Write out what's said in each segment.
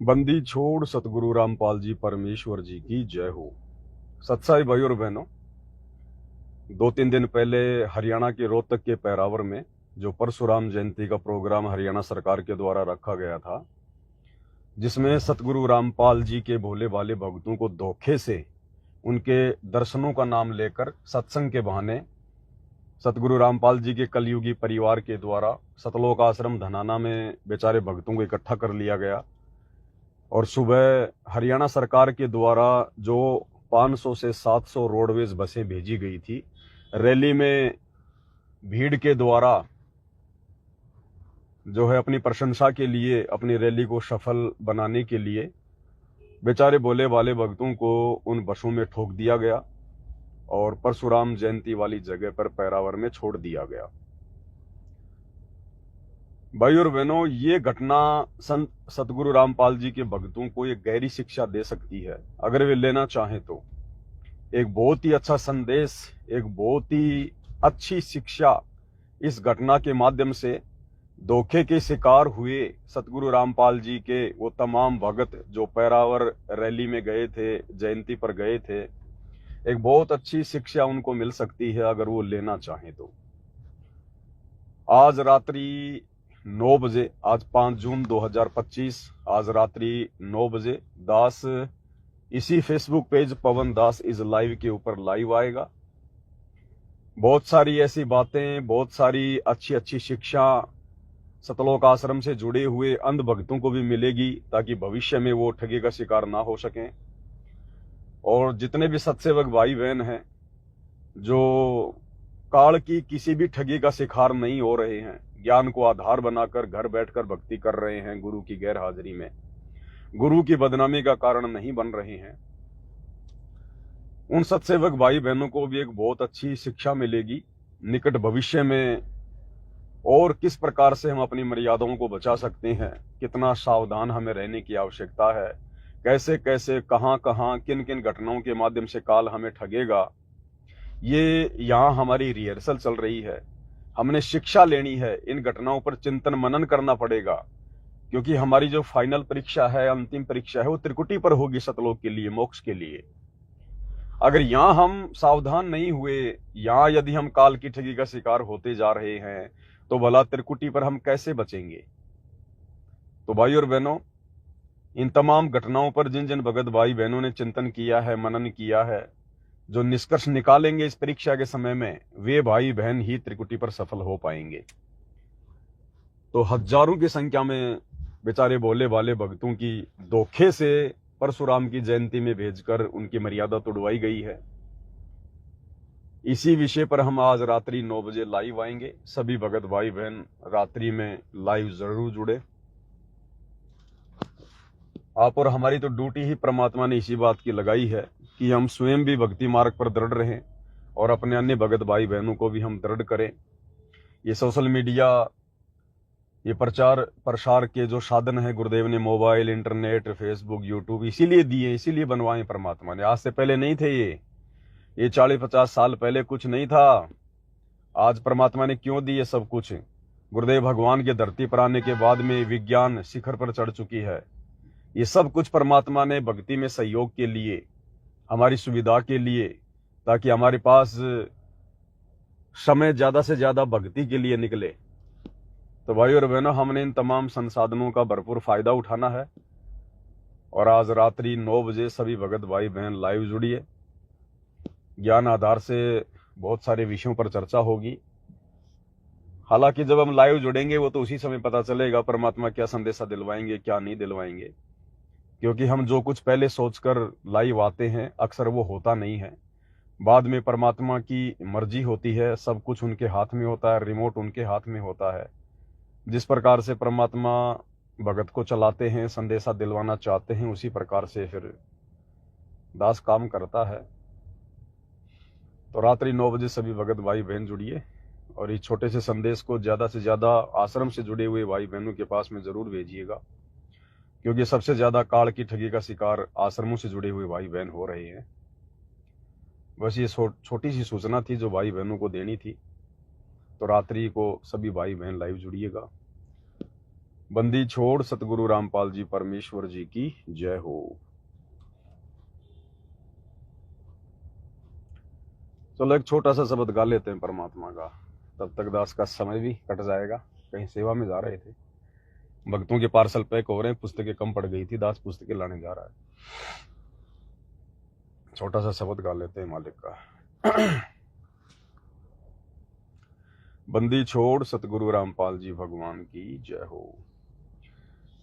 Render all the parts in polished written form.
बंदी छोड़ सतगुरु रामपाल जी परमेश्वर जी की जय हो। सत्साई भाई और बहनों, 2-3 दिन पहले हरियाणा के रोहतक के पैरावर में जो परशुराम जयंती का प्रोग्राम हरियाणा सरकार के द्वारा रखा गया था, जिसमें सतगुरु रामपाल जी के भोले भाले भक्तों को धोखे से उनके दर्शनों का नाम लेकर सत्संग के बहाने सतगुरु रामपाल जी के कलयुगी परिवार के द्वारा सतलोक आश्रम धनाना में बेचारे भक्तों को इकट्ठा कर लिया गया। और सुबह हरियाणा सरकार के द्वारा जो 500 से 700 रोडवेज बसें भेजी गई थी, रैली में भीड़ के द्वारा जो है अपनी प्रशंसा के लिए, अपनी रैली को सफल बनाने के लिए बेचारे भोले भाले भक्तों को उन बसों में ठोक दिया गया और परशुराम जयंती वाली जगह पर पैरावर में छोड़ दिया गया। भाई और बहनों, ये घटना संत सतगुरु रामपाल जी के भक्तों को एक गहरी शिक्षा दे सकती है, अगर वे लेना चाहें तो। एक बहुत ही अच्छा संदेश, एक बहुत ही अच्छी शिक्षा इस घटना के माध्यम से धोखे के शिकार हुए सतगुरु रामपाल जी के वो तमाम भगत जो पैरावर रैली में गए थे, जयंती पर गए थे, एक बहुत अच्छी शिक्षा उनको मिल सकती है अगर वो लेना चाहें तो। आज रात्रि 9 बजे, आज 5 जून 2025, आज रात्रि 9 बजे दास इसी Facebook page Pawan Das is live के ऊपर लाइव आएगा। बहुत सारी ऐसी बातें, बहुत सारी अच्छी अच्छी शिक्षा सतलोक आश्रम से जुड़े हुए अंध भक्तों को भी मिलेगी, ताकि भविष्य में वो ठगी का शिकार ना हो सकें। और जितने भी सत्सेवक भाई बहन हैं जो काल की किसी भी ठगी का शिकार नहीं हो रहे हैं, ज्ञान को आधार बनाकर घर बैठकर भक्ति कर रहे हैं, गुरु की गैर हाजिरी में गुरु की बदनामी का कारण नहीं बन रहे हैं, उन सत्सेवक भाई बहनों को भी एक बहुत अच्छी शिक्षा मिलेगी निकट भविष्य में। और किस प्रकार से हम अपनी मर्यादाओं को बचा सकते हैं, कितना सावधान हमें रहने की आवश्यकता है, कैसे कैसे कहां कहां किन किन घटनाओं के माध्यम से काल हमें ठगेगा, ये यहाँ हमारी रिहर्सल चल रही है। हमने शिक्षा लेनी है, इन घटनाओं पर चिंतन मनन करना पड़ेगा, क्योंकि हमारी जो फाइनल परीक्षा है, अंतिम परीक्षा है, वो त्रिकुटी पर होगी सतलोक के लिए, मोक्ष के लिए। अगर यहाँ हम सावधान नहीं हुए, यहाँ यदि हम काल की ठगी का शिकार होते जा रहे हैं, तो भला त्रिकुटी पर हम कैसे बचेंगे। तो भाई और बहनों, इन तमाम घटनाओं पर जिन जिन भगत भाई बहनों ने चिंतन किया है, मनन किया है, जो निष्कर्ष निकालेंगे इस परीक्षा के समय में, वे भाई बहन ही त्रिकुटी पर सफल हो पाएंगे। तो हजारों की संख्या में बेचारे भोले भाले भक्तों की धोखे से परशुराम की जयंती में भेजकर उनकी मर्यादा तोड़वाई गई है। इसी विषय पर हम आज रात्रि 9 बजे लाइव आएंगे। सभी भगत भाई बहन रात्रि में लाइव जरूर जुड़े। आप और हमारी तो ड्यूटी ही परमात्मा ने इसी बात की लगाई है कि हम स्वयं भी भक्ति मार्ग पर दृढ़ रहें और अपने अन्य भगत भाई बहनों को भी हम दृढ़ करें। ये सोशल मीडिया, ये प्रचार प्रसार के जो साधन है गुरुदेव ने मोबाइल, इंटरनेट, फेसबुक, यूट्यूब इसीलिए दिए, इसीलिए बनवाए परमात्मा ने। आज से पहले नहीं थे ये 40-50 साल पहले कुछ नहीं था। आज परमात्मा ने क्यों दिए सब कुछ। गुरुदेव भगवान के धरती पर आने के बाद में विज्ञान शिखर पर चढ़ चुकी है। ये सब कुछ परमात्मा ने भक्ति में सहयोग के लिए, हमारी सुविधा के लिए, ताकि हमारे पास समय ज्यादा से ज्यादा भक्ति के लिए निकले। तो भाई और बहनों, हमने इन तमाम संसाधनों का भरपूर फायदा उठाना है। और आज रात्रि 9 बजे सभी भगत भाई बहन लाइव जुड़िए। ज्ञान आधार से बहुत सारे विषयों पर चर्चा होगी। हालांकि जब हम लाइव जुड़ेंगे वो तो उसी समय पता चलेगा परमात्मा क्या संदेशा दिलवाएंगे, क्या नहीं दिलवाएंगे, क्योंकि हम जो कुछ पहले सोचकर लाइव आते हैं अक्सर वो होता नहीं है। बाद में परमात्मा की मर्जी होती है, सब कुछ उनके हाथ में होता है, रिमोट उनके हाथ में होता है। जिस प्रकार से परमात्मा भगत को चलाते हैं, संदेशा दिलवाना चाहते हैं, उसी प्रकार से फिर दास काम करता है। तो रात्रि 9 बजे सभी भगत भाई बहन जुड़िए और इस छोटे से संदेश को ज्यादा से ज्यादा आश्रम से जुड़े हुए भाई बहनों के पास में जरूर भेजिएगा, क्योंकि सबसे ज्यादा काल की ठगी का शिकार आश्रमों से जुड़े हुए भाई बहन हो रहे हैं। बस ये छोटी सी सूचना थी जो भाई बहनों को देनी थी। तो रात्रि को सभी भाई बहन लाइव जुड़िएगा। बंदी छोड़ सतगुरु रामपाल जी परमेश्वर जी की जय हो। चलो एक छोटा सा शब्द गा लेते हैं परमात्मा का, तब तक दास का समय भी कट जाएगा। कहीं सेवा में जा रहे थे, भक्तों के पार्सल पैक हो रहे हैं, पुस्तकें कम पड़ गई थी, दास पुस्तकें लाने जा रहा है। छोटा सा शब्द गा लेते हैं मालिक का। बंदी छोड़ सतगुरु रामपाल जी भगवान की जय हो।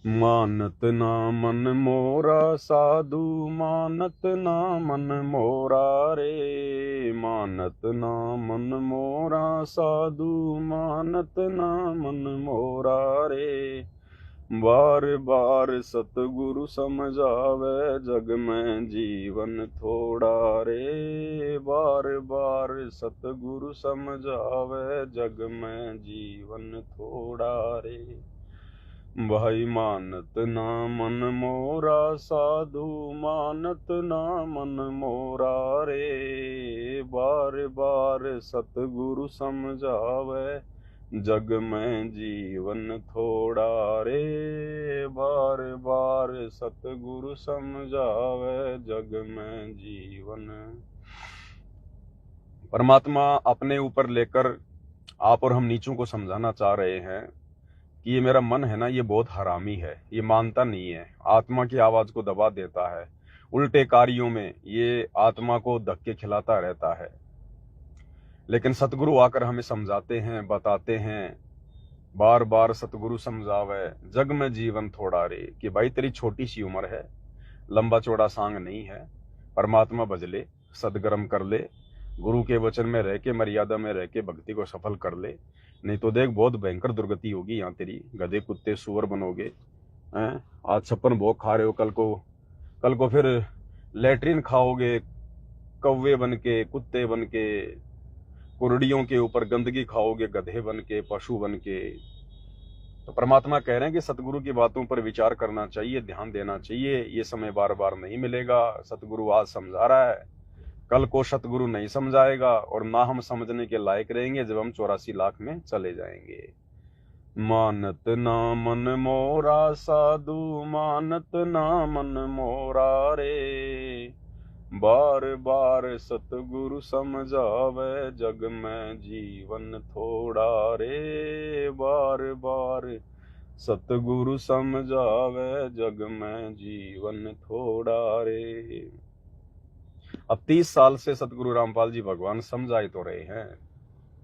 मानत ना मन मोरा साधु, मानत ना मन मोरा रे, मानत ना मन मोरा साधु, मानत ना मन मोरा रे। बार बार सतगुरु समझावे, जग में जीवन थोड़ा रे। बार बार सतगुरु समझावे, जग में जीवन थोड़ा रे। भाई मानत ना मन मोरा साधु, मानत ना मन मोरा रे। बार बार सतगुरु समझावे, जग में जीवन थोड़ा रे। बार बार सतगुरु समझावे, जग में जीवन। परमात्मा अपने ऊपर लेकर आप और हम नीचों को समझाना चाह रहे हैं कि ये मेरा मन है ना, ये बहुत हरामी है, ये मानता नहीं है, आत्मा की आवाज को दबा देता है, उल्टे कार्यों में ये आत्मा को धक्के खिलाता रहता है। लेकिन सतगुरु आकर हमें समझाते हैं, बताते हैं, बार बार सतगुरु समझावे, जग में जीवन थोड़ा रे, कि भाई तेरी छोटी सी उम्र है, लंबा चौड़ा सांग नहीं है, परमात्मा भज ले, सदगर्म कर ले, गुरु के वचन में रह के, मर्यादा में रह के भक्ति को सफल कर ले, नहीं तो देख बहुत भयंकर दुर्गति होगी यहाँ तेरी, गधे कुत्ते सुअर बनोगे। आज 56 भोग खा रहे हो, कल को फिर लेटरिन खाओगे, कौवे बन के, कुत्ते बन के, कुरडियों के ऊपर गंदगी खाओगे, गधे बन के, पशु बन के। तो परमात्मा कह रहे हैं कि सतगुरु की बातों पर विचार करना चाहिए, ध्यान देना चाहिए, ये समय बार बार नहीं मिलेगा। सतगुरु आज समझा रहा है, कल को सतगुरु नहीं समझाएगा, और ना हम समझने के लायक रहेंगे जब हम 84 लाख में चले जाएंगे। मानत ना मन मोरा साधु, मानत ना मन मोरा रे। बार बार सतगुरु समझावे, जग में जीवन थोड़ा रे। बार बार सतगुरु समझावे, जग में जीवन थोड़ा रे। अब 30 साल से सतगुरु रामपाल जी भगवान समझाए तो रहे हैं,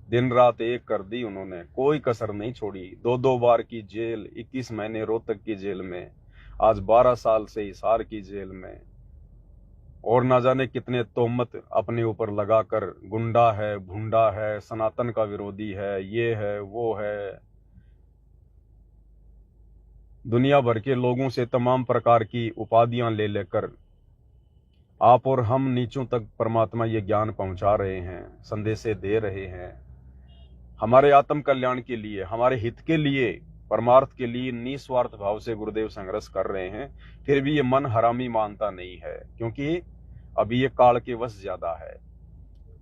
दिन रात एक कर दी उन्होंने, कोई कसर नहीं छोड़ी। 2-2 बार की जेल, 21 महीने रोहतक की जेल में, आज 12 साल से हिसार की जेल में, और ना जाने कितने तोहमत अपने ऊपर लगाकर, गुंडा है, भुंडा है, सनातन का विरोधी है, ये है वो है, दुनिया भर के लोगों से तमाम प्रकार की उपाधियां ले लेकर आप और हम नीचों तक परमात्मा ये ज्ञान पहुंचा रहे हैं, संदेशे दे रहे हैं, हमारे आत्म कल्याण के लिए, हमारे हित के लिए, परमार्थ के लिए निस्वार्थ भाव से गुरुदेव संघर्ष कर रहे हैं। फिर भी ये मन हरामी मानता नहीं है, क्योंकि अभी ये काल के वश ज्यादा है।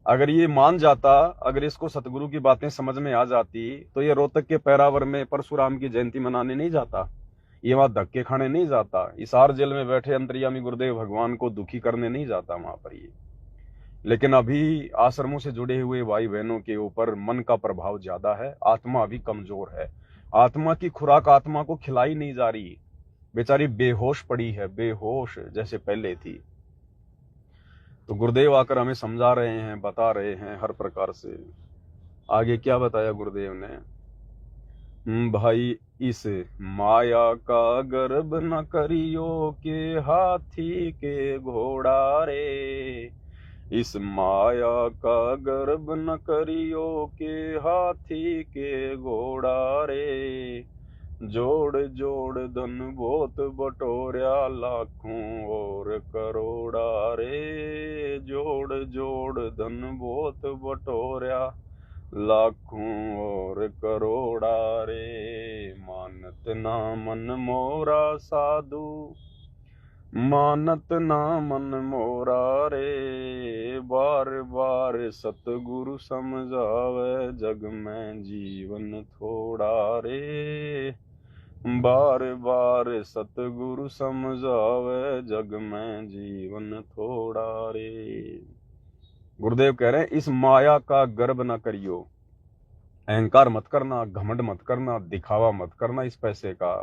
अगर ये मान जाता, अगर इसको सतगुरु की बातें समझ में आ जाती, तो ये रोहतक के पैरावर में परशुराम की जयंती मनाने नहीं जाता, ये वहां धक्के खाने नहीं जाता, हिसार जेल में बैठे अंतर्यामी गुरुदेव भगवान को दुखी करने नहीं जाता वहां पर ये। लेकिन अभी आश्रमों से जुड़े हुए भाई बहनों के ऊपर मन का प्रभाव ज्यादा है, आत्मा अभी कमजोर है, आत्मा की खुराक आत्मा को खिलाई नहीं जा रही, बेचारी बेहोश पड़ी है, बेहोश जैसे पहले थी। तो गुरुदेव आकर हमें समझा रहे हैं, बता रहे हैं हर प्रकार से। आगे क्या बताया गुरुदेव ने, भाई इस माया का गर्भ न करियो, के हाथी के घोड़ा रे। इस माया का गर्भ न करियो, के हाथी के घोड़ा रे। जोड़ जोड़ धन बहुत बटोरिया, लाखों और करोड़ा रे। जोड़ जोड़ धन बहुत बटोरिया, लाखों और करोड़ा रे। मानत ना मन मोरा साधु, मानत ना मन मोरा रे। बार बार सतगुरु समझावे, जग में जीवन थोड़ा रे। बार बार सतगुरु समझावे, जग में जीवन थोड़ा रे। गुरुदेव कह रहे हैं इस माया का गर्व न करियो, अहंकार मत करना, घमंड मत करना, दिखावा मत करना इस पैसे का,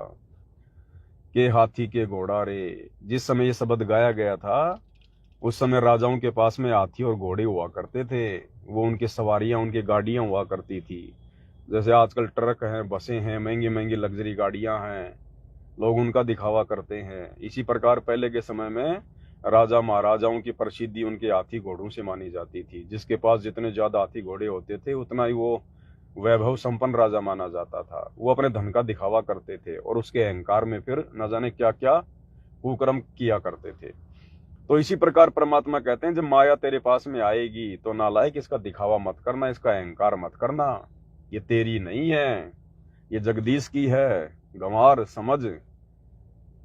के हाथी के घोड़ा रे। जिस समय ये शब्द गाया गया था उस समय राजाओं के पास में हाथी और घोड़े हुआ करते थे, वो उनकी सवारियां, उनकी गाड़ियां हुआ करती थी। जैसे आजकल ट्रक हैं, बसें हैं, महंगी महंगी लग्जरी गाड़ियां हैं, लोग उनका दिखावा करते हैं। इसी प्रकार पहले के समय में राजा महाराजाओं की प्रसिद्धि उनके हाथी घोड़ों से मानी जाती थी। जिसके पास जितने ज्यादा हाथी घोड़े होते थे उतना ही वो वैभव संपन्न राजा माना जाता था। वो अपने धन का दिखावा करते थे और उसके अहंकार में फिर न जाने क्या क्या कुकर्म किया करते थे। तो इसी प्रकार परमात्मा कहते हैं जब माया तेरे पास में आएगी तो नालायक इसका दिखावा मत करना, इसका अहंकार मत करना, ये तेरी नहीं है, ये जगदीश की है, गंवार समझ।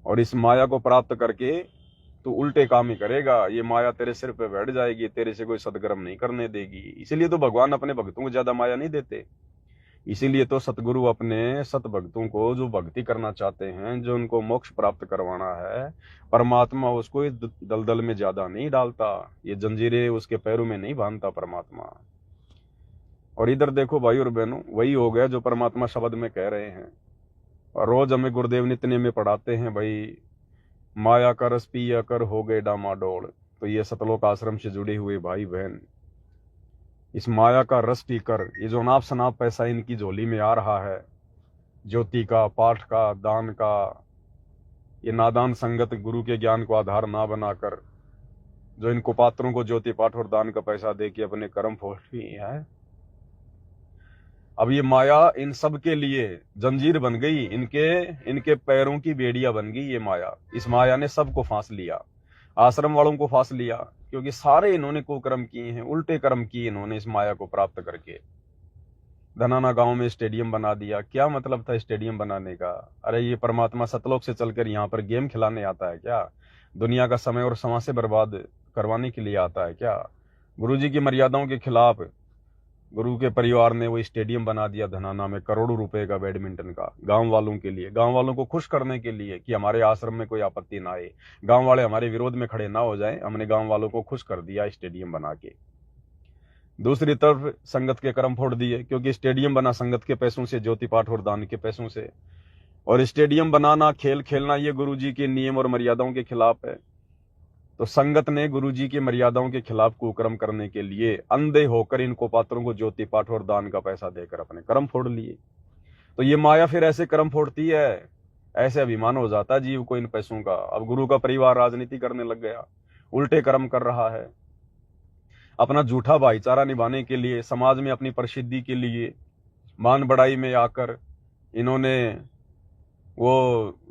और इस माया को प्राप्त करके तू उल्टे काम ही करेगा, ये माया तेरे सिर पे बैठ जाएगी, तेरे से कोई सदकर्म नहीं करने देगी। इसीलिए तो भगवान अपने भक्तों को ज्यादा माया नहीं देते। इसीलिए तो सतगुरु अपने सत भक्तों को जो भक्ति करना चाहते हैं, जो उनको मोक्ष प्राप्त करवाना है, परमात्मा उसको इस दलदल में ज्यादा नहीं डालता, ये जंजीरें उसके पैरों में नहीं बांधता परमात्मा। और इधर देखो भाई और बहनों, वही हो गया जो परमात्मा शब्द में कह रहे हैं। और रोज हमें गुरुदेव नित्य में पढ़ाते हैं भाई, माया का रस पिया कर हो गए डामाडोल। तो ये सतलोक आश्रम से जुड़े हुए भाई बहन, इस माया का रस पीकर ये जो नाप शनाप पैसा इनकी झोली में आ रहा है, ज्योति का, पाठ का, दान का, ये नादान संगत गुरु के ज्ञान को आधार ना बनाकर जो इनको पात्रों को ज्योति पाठ और दान का पैसा दे के अपने कर्म फोड़ रही है, अब ये माया इन सब के लिए जंजीर बन गई, इनके पैरों की बेड़ियां बन गई ये माया। इस माया ने सबको फांस लिया, आश्रम वालों को फांस लिया, क्योंकि सारे इन्होंने कुकर्म किए हैं, उल्टे कर्म किए इन्होंने इस माया को प्राप्त करके। धनाना गांव में स्टेडियम बना दिया। क्या मतलब था स्टेडियम बनाने का? अरे ये परमात्मा सतलोक से चलकर यहाँ पर गेम खिलाने आता है क्या? दुनिया का समय और समाज से बर्बाद करवाने के लिए आता है क्या? गुरुजी की मर्यादाओं के खिलाफ गुरु के परिवार ने वो स्टेडियम बना दिया धनाना में, करोड़ों रुपए का, बैडमिंटन का, गांव वालों के लिए, गांव वालों को खुश करने के लिए कि हमारे आश्रम में कोई आपत्ति ना आए, गांव वाले हमारे विरोध में खड़े ना हो जाएं। हमने गांव वालों को खुश कर दिया स्टेडियम बना के। दूसरी तरफ संगत के कर्म फोड़ दिए, क्योंकि स्टेडियम बना संगत के पैसों से, ज्योति पाठ और दान के पैसों से। और स्टेडियम बनाना, खेल खेलना, ये गुरुजी के नियम और मर्यादाओं के खिलाफ है। तो संगत ने गुरुजी की मर्यादाओं के खिलाफ कुकर्म करने के लिए अंधे होकर इनको पात्रों को ज्योति पाठ और दान का पैसा देकर अपने कर्म फोड़ लिए। तो ये माया फिर ऐसे कर्म फोड़ती है, ऐसे अभिमान हो जाता है जीव को इन पैसों का। अब गुरु का परिवार राजनीति करने लग गया, उल्टे कर्म कर रहा है, अपना झूठा भाईचारा निभाने के लिए, समाज में अपनी प्रसिद्धि के लिए, मान बढ़ाई में आकर इन्होंने वो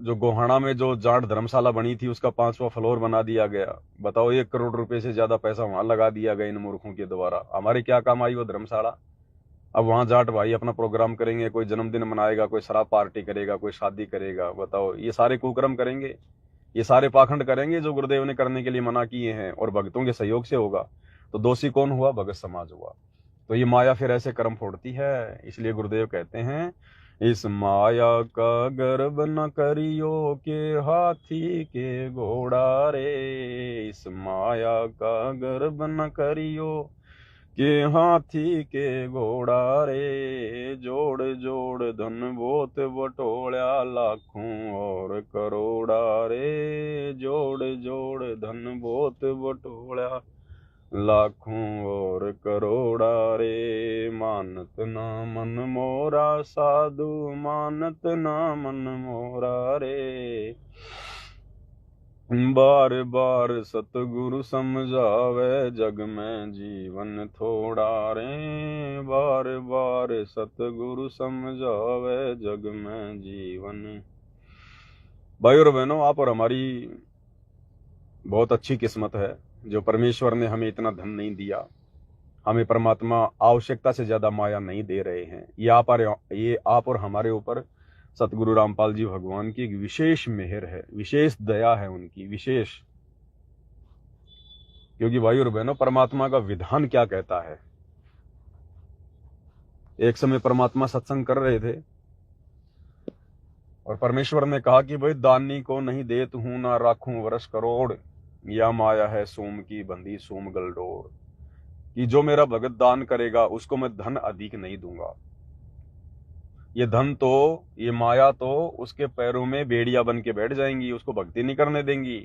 जो गोहाना में जो जाट धर्मशाला बनी थी उसका 5वां फ्लोर बना दिया गया। बताओ, 1 करोड़ रुपए से ज्यादा पैसा वहां लगा दिया गया इन मूर्खों के द्वारा। हमारे क्या काम आई वो धर्मशाला? अब वहां जाट भाई अपना प्रोग्राम करेंगे, कोई जन्मदिन मनाएगा, कोई शराब पार्टी करेगा, कोई शादी करेगा। बताओ, ये सारे कुकर्म करेंगे, ये सारे पाखंड करेंगे जो गुरुदेव ने करने के लिए मना किए हैं, और भक्तों के सहयोग से होगा। तो दोषी कौन हुआ? भगत समाज हुआ। तो ये माया फिर ऐसे कर्म फोड़ती है। इसलिए गुरुदेव कहते हैं इस माया का गर्व न करियो के हाथी के घोड़ा रे। इस माया का गर्व न करियो के हाथी के घोड़ा रे। जोड़ जोड़ धन बहुत बटोल्या लाखों और करोड़ा रे। जोड़ जोड़ धन बहुत बटोल्या लाखों और करोड़ा रे। मानत ना मन मोरा साधु, मानत ना मन मोरा रे। बार बार सतगुरु समझावे, जग में जीवन थोड़ा रे। बार बार सतगुरु समझावे, जग में जीवन। भाई और बहनों, आप और हमारी बहुत अच्छी किस्मत है जो परमेश्वर ने हमें इतना धन नहीं दिया। हमें परमात्मा आवश्यकता से ज्यादा माया नहीं दे रहे हैं। ये आप और हमारे ऊपर सतगुरु रामपाल जी भगवान की एक विशेष मेहर है, विशेष दया है उनकी, विशेष। क्योंकि भाई और बहनों, परमात्मा का विधान क्या कहता है। एक समय परमात्मा सत्संग कर रहे थे और परमेश्वर ने कहा कि भाई दानी को नहीं देत हूं ना राखूं वर्ष करोड़, या माया है सोम की बंधी सोम गलडोर, कि जो मेरा भगत दान करेगा उसको मैं धन अधिक नहीं दूंगा। ये धन तो, ये माया तो उसके पैरों में बेड़िया बन के बैठ जाएंगी, उसको भक्ति नहीं करने देंगी।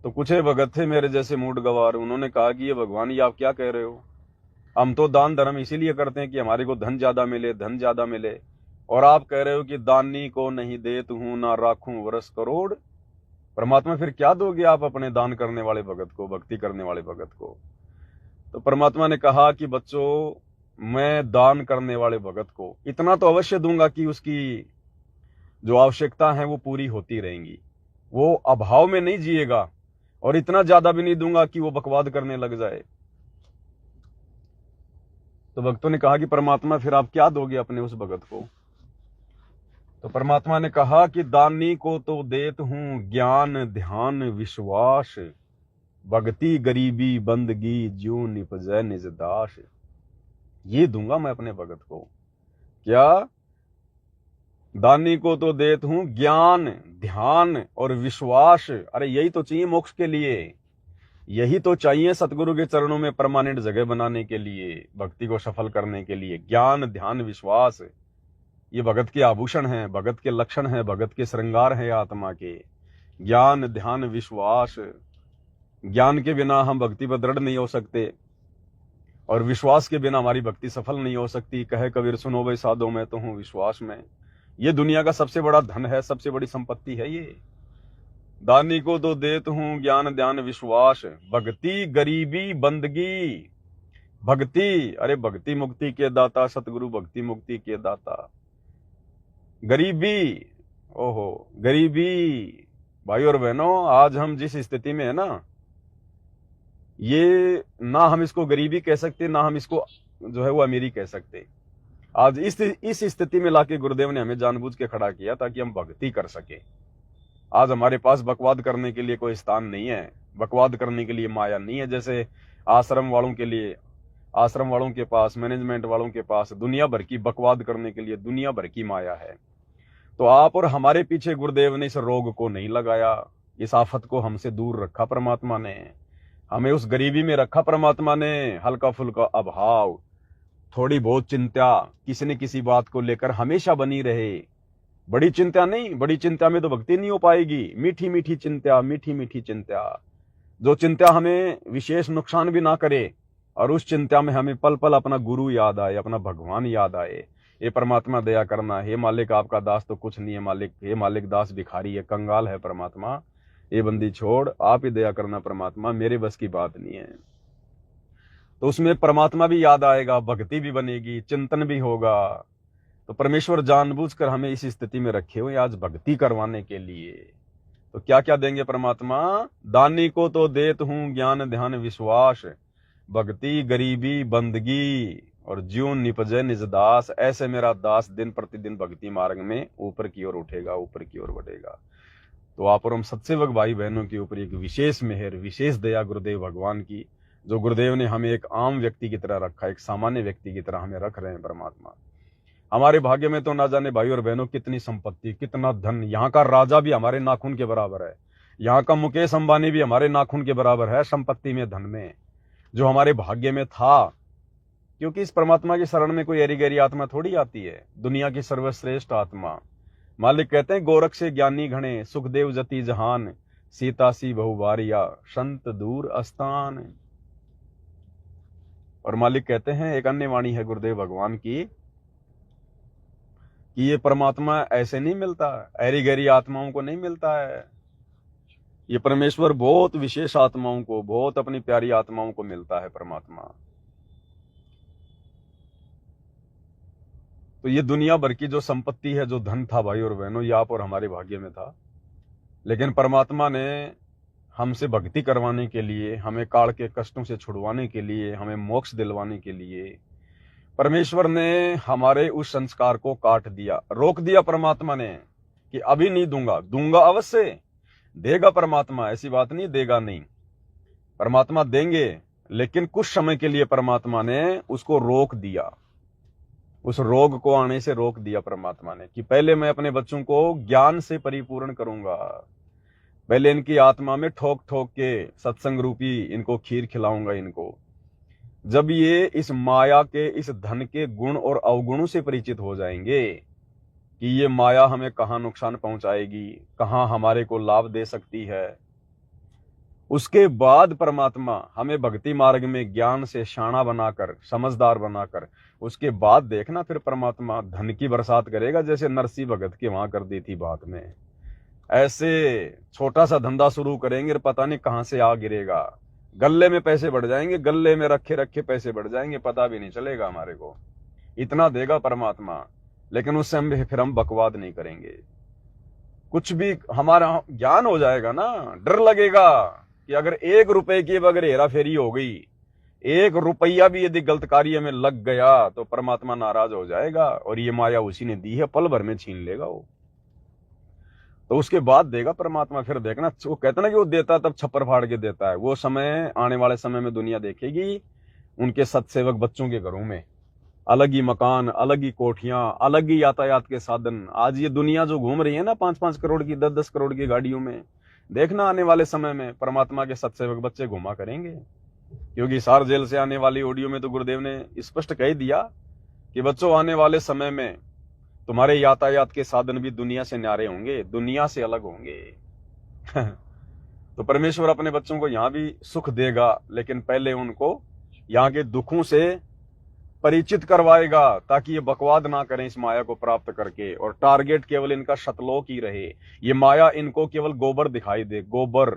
तो कुछ भगत थे मेरे जैसे मूड गवार, उन्होंने कहा कि ये भगवान ये आप क्या कह रहे हो, हम तो दान धर्म इसीलिए करते हैं कि हमारे को धन ज्यादा मिले, धन ज्यादा मिले, और आप कह रहे हो कि दानी को नहीं देत हूं ना राखूं वर्ष करोड़। परमात्मा फिर क्या दोगे आप अपने दान करने वाले भगत को, भक्ति करने वाले भगत को? तो परमात्मा ने कहा कि बच्चों, मैं दान करने वाले भगत को इतना तो अवश्य दूंगा कि उसकी जो आवश्यकता है वो पूरी होती रहेंगी, वो अभाव में नहीं जिएगा, और इतना ज्यादा भी नहीं दूंगा कि वो बकवाद करने लग जाए। तो भक्तों ने कहा कि परमात्मा फिर आप क्या दोगे अपने उस भगत को? तो परमात्मा ने कहा कि दानी को तो देत हूं ज्ञान ध्यान विश्वास, भक्ति गरीबी बंदगी ज्यों निपजै निज दास। ये दूंगा मैं अपने भगत को। क्या? दानी को तो देत हूं ज्ञान ध्यान और विश्वास। अरे यही तो चाहिए मोक्ष के लिए, यही तो चाहिए सतगुरु के चरणों में परमानेंट जगह बनाने के लिए, भक्ति को सफल करने के लिए। ज्ञान ध्यान विश्वास ये भगत के आभूषण हैं, भगत के लक्षण हैं, भगत के श्रृंगार हैं आत्मा के। ज्ञान ध्यान विश्वास, ज्ञान के बिना हम भक्ति पर दृढ़ नहीं हो सकते, और विश्वास के बिना हमारी भक्ति सफल नहीं हो सकती। कहे कबीर सुनो भाई साधो मैं तो हूं विश्वास में। ये दुनिया का सबसे बड़ा धन है, सबसे बड़ी संपत्ति है ये। दानी को तो देत हूं ज्ञान ध्यान विश्वास, भक्ति गरीबी बंदगी। भक्ति, अरे भक्ति मुक्ति के दाता सतगुरु भक्ति मुक्ति के दाता। गरीबी, ओहो गरीबी, भाई और बहनों, आज हम जिस स्थिति में है ना, ये ना हम इसको गरीबी कह सकते, ना हम इसको जो है वो अमीरी कह सकते। आज इस स्थिति में लाके गुरुदेव ने हमें जानबूझ के खड़ा किया ताकि हम भक्ति कर सके। आज हमारे पास बकवाद करने के लिए कोई स्थान नहीं है, बकवाद करने के लिए माया नहीं है। जैसे आश्रम वालों के लिए, आश्रम वालों के पास, मैनेजमेंट वालों के पास दुनिया भर की बकवाद करने के लिए दुनिया भर की माया है। तो आप और हमारे पीछे गुरुदेव ने इस रोग को नहीं लगाया, इस आफत को हमसे दूर रखा परमात्मा ने, हमें उस गरीबी में रखा परमात्मा ने। हल्का फुल्का अभाव, थोड़ी बहुत चिंता किसी न किसी बात को लेकर हमेशा बनी रहे। बड़ी चिंता नहीं, बड़ी चिंता में तो भक्ति नहीं हो पाएगी। मीठी मीठी चिंता, मीठी मीठी चिंता, जो चिंता हमें विशेष नुकसान भी ना करे, और उस चिंता में हमें पल पल अपना गुरु याद आए, अपना भगवान याद आए। ये परमात्मा दया करना, हे मालिक आपका दास तो कुछ नहीं है मालिक, हे मालिक दास भिखारी है, कंगाल है परमात्मा, ये बंदी छोड़, आप ही दया करना परमात्मा, मेरे बस की बात नहीं है। तो उसमें परमात्मा भी याद आएगा, भक्ति भी बनेगी, चिंतन भी होगा। तो परमेश्वर जानबूझकर हमें इस स्थिति में रखे हुए आज भक्ति करवाने के लिए। तो क्या क्या देंगे परमात्मा? दानी को तो देत हूं ज्ञान ध्यान विश्वास, भक्ति गरीबी बंदगी और ज्यों निपजे निज दास। ऐसे मेरा दास दिन प्रतिदिन भक्ति मार्ग में ऊपर की ओर उठेगा, ऊपर की ओर बढ़ेगा। तो आप और हम सत्सेवक भाई बहनों के ऊपर एक विशेष मेहर, विशेष दया गुरुदेव भगवान की, जो गुरुदेव ने हमें एक आम व्यक्ति की तरह रखा, एक सामान्य व्यक्ति की तरह हमें रख रहे हैं परमात्मा। हमारे भाग्य में तो ना जाने भाई और बहनों कितनी संपत्ति, कितना धन। यहाँ का राजा भी हमारे नाखून के बराबर है, यहाँ का मुकेश अंबानी भी हमारे नाखून के बराबर है संपत्ति में, धन में, जो हमारे भाग्य में था। क्योंकि इस परमात्मा की शरण में कोई एरी गहरी आत्मा थोड़ी आती है, दुनिया की सर्वश्रेष्ठ आत्मा। मालिक कहते हैं गोरख से ज्ञानी घणे, सुखदेव जति जहान, सीता सी बहुबारिया, संत दूर अस्थान। और मालिक कहते हैं, एक अन्य वाणी है गुरुदेव भगवान की, कि ये परमात्मा ऐसे नहीं मिलता, एरी गहरी आत्माओं को नहीं मिलता है। ये परमेश्वर बहुत विशेष आत्माओं को, बहुत अपनी प्यारी आत्माओं को मिलता है परमात्मा। तो ये दुनिया भर की जो संपत्ति है, जो धन था भाई और बहनों, ये आप और हमारे भाग्य में था। लेकिन परमात्मा ने हमसे भक्ति करवाने के लिए, हमें काल के कष्टों से छुड़वाने के लिए, हमें मोक्ष दिलवाने के लिए परमेश्वर ने हमारे उस संस्कार को काट दिया, रोक दिया परमात्मा ने, कि अभी नहीं दूंगा। दूंगा अवश्य, देगा परमात्मा, ऐसी बात नहीं देगा नहीं, परमात्मा देंगे, लेकिन कुछ समय के लिए परमात्मा ने उसको रोक दिया। उस रोग को आने से रोक दिया परमात्मा ने कि पहले मैं अपने बच्चों को ज्ञान से परिपूर्ण करूंगा, पहले इनकी आत्मा में ठोक ठोक के सत्संग रूपी इनको खीर खिलाऊंगा इनको। जब ये इस माया के, इस धन के गुण और अवगुणों से परिचित हो जाएंगे कि ये माया हमें कहाँ नुकसान पहुंचाएगी, कहाँ हमारे को लाभ दे सकती है, उसके बाद परमात्मा हमें भक्ति मार्ग में ज्ञान से शाना बनाकर, समझदार बनाकर, उसके बाद देखना फिर परमात्मा धन की बरसात करेगा, जैसे नरसिंह भगत के वहां कर दी थी बात में। ऐसे छोटा सा धंधा शुरू करेंगे और पता नहीं कहां से आ गिरेगा, गले में पैसे बढ़ जाएंगे, गले में रखे रखे पैसे बढ़ जाएंगे, पता भी नहीं चलेगा हमारे को। इतना देगा परमात्मा, लेकिन उससे हम फिर हम बकवाद नहीं करेंगे, कुछ भी हमारा ज्ञान हो जाएगा ना। डर लगेगा कि अगर 1 रुपए की अगर हेरा फेरी हो गई, 1 रुपया भी यदि गलत कार्य में लग गया तो परमात्मा नाराज हो जाएगा, और ये माया उसी ने दी है, पल भर में छीन लेगा वो। तो उसके बाद देगा परमात्मा, फिर देखना। वो कहता ना कि वो देता तब छप्पर फाड़ के देता है, वो समय आने वाले समय में दुनिया देखेगी उनके सत्सेवक बच्चों के घरों में अलग ही मकान, अलग ही कोठियां, अलग ही यातायात के साधन। आज ये दुनिया जो घूम रही है ना 5-5 करोड़ की, 10-10 करोड़ की गाड़ियों में, देखना आने वाले समय में परमात्मा के सत्सेवक बच्चे घुमा करेंगे। क्योंकि सार जेल से आने वाली ऑडियो में तो गुरुदेव ने स्पष्ट कह दिया कि बच्चों आने वाले समय में तुम्हारे यातायात के साधन भी दुनिया से न्यारे होंगे, दुनिया से अलग होंगे। तो परमेश्वर अपने बच्चों को यहां भी सुख देगा, लेकिन पहले उनको यहाँ के दुखों से परिचित करवाएगा, ताकि ये बकवाद ना करें इस माया को प्राप्त करके, और टारगेट केवल इनका सतलोक ही रहे। ये माया इनको केवल गोबर दिखाई दे, गोबर।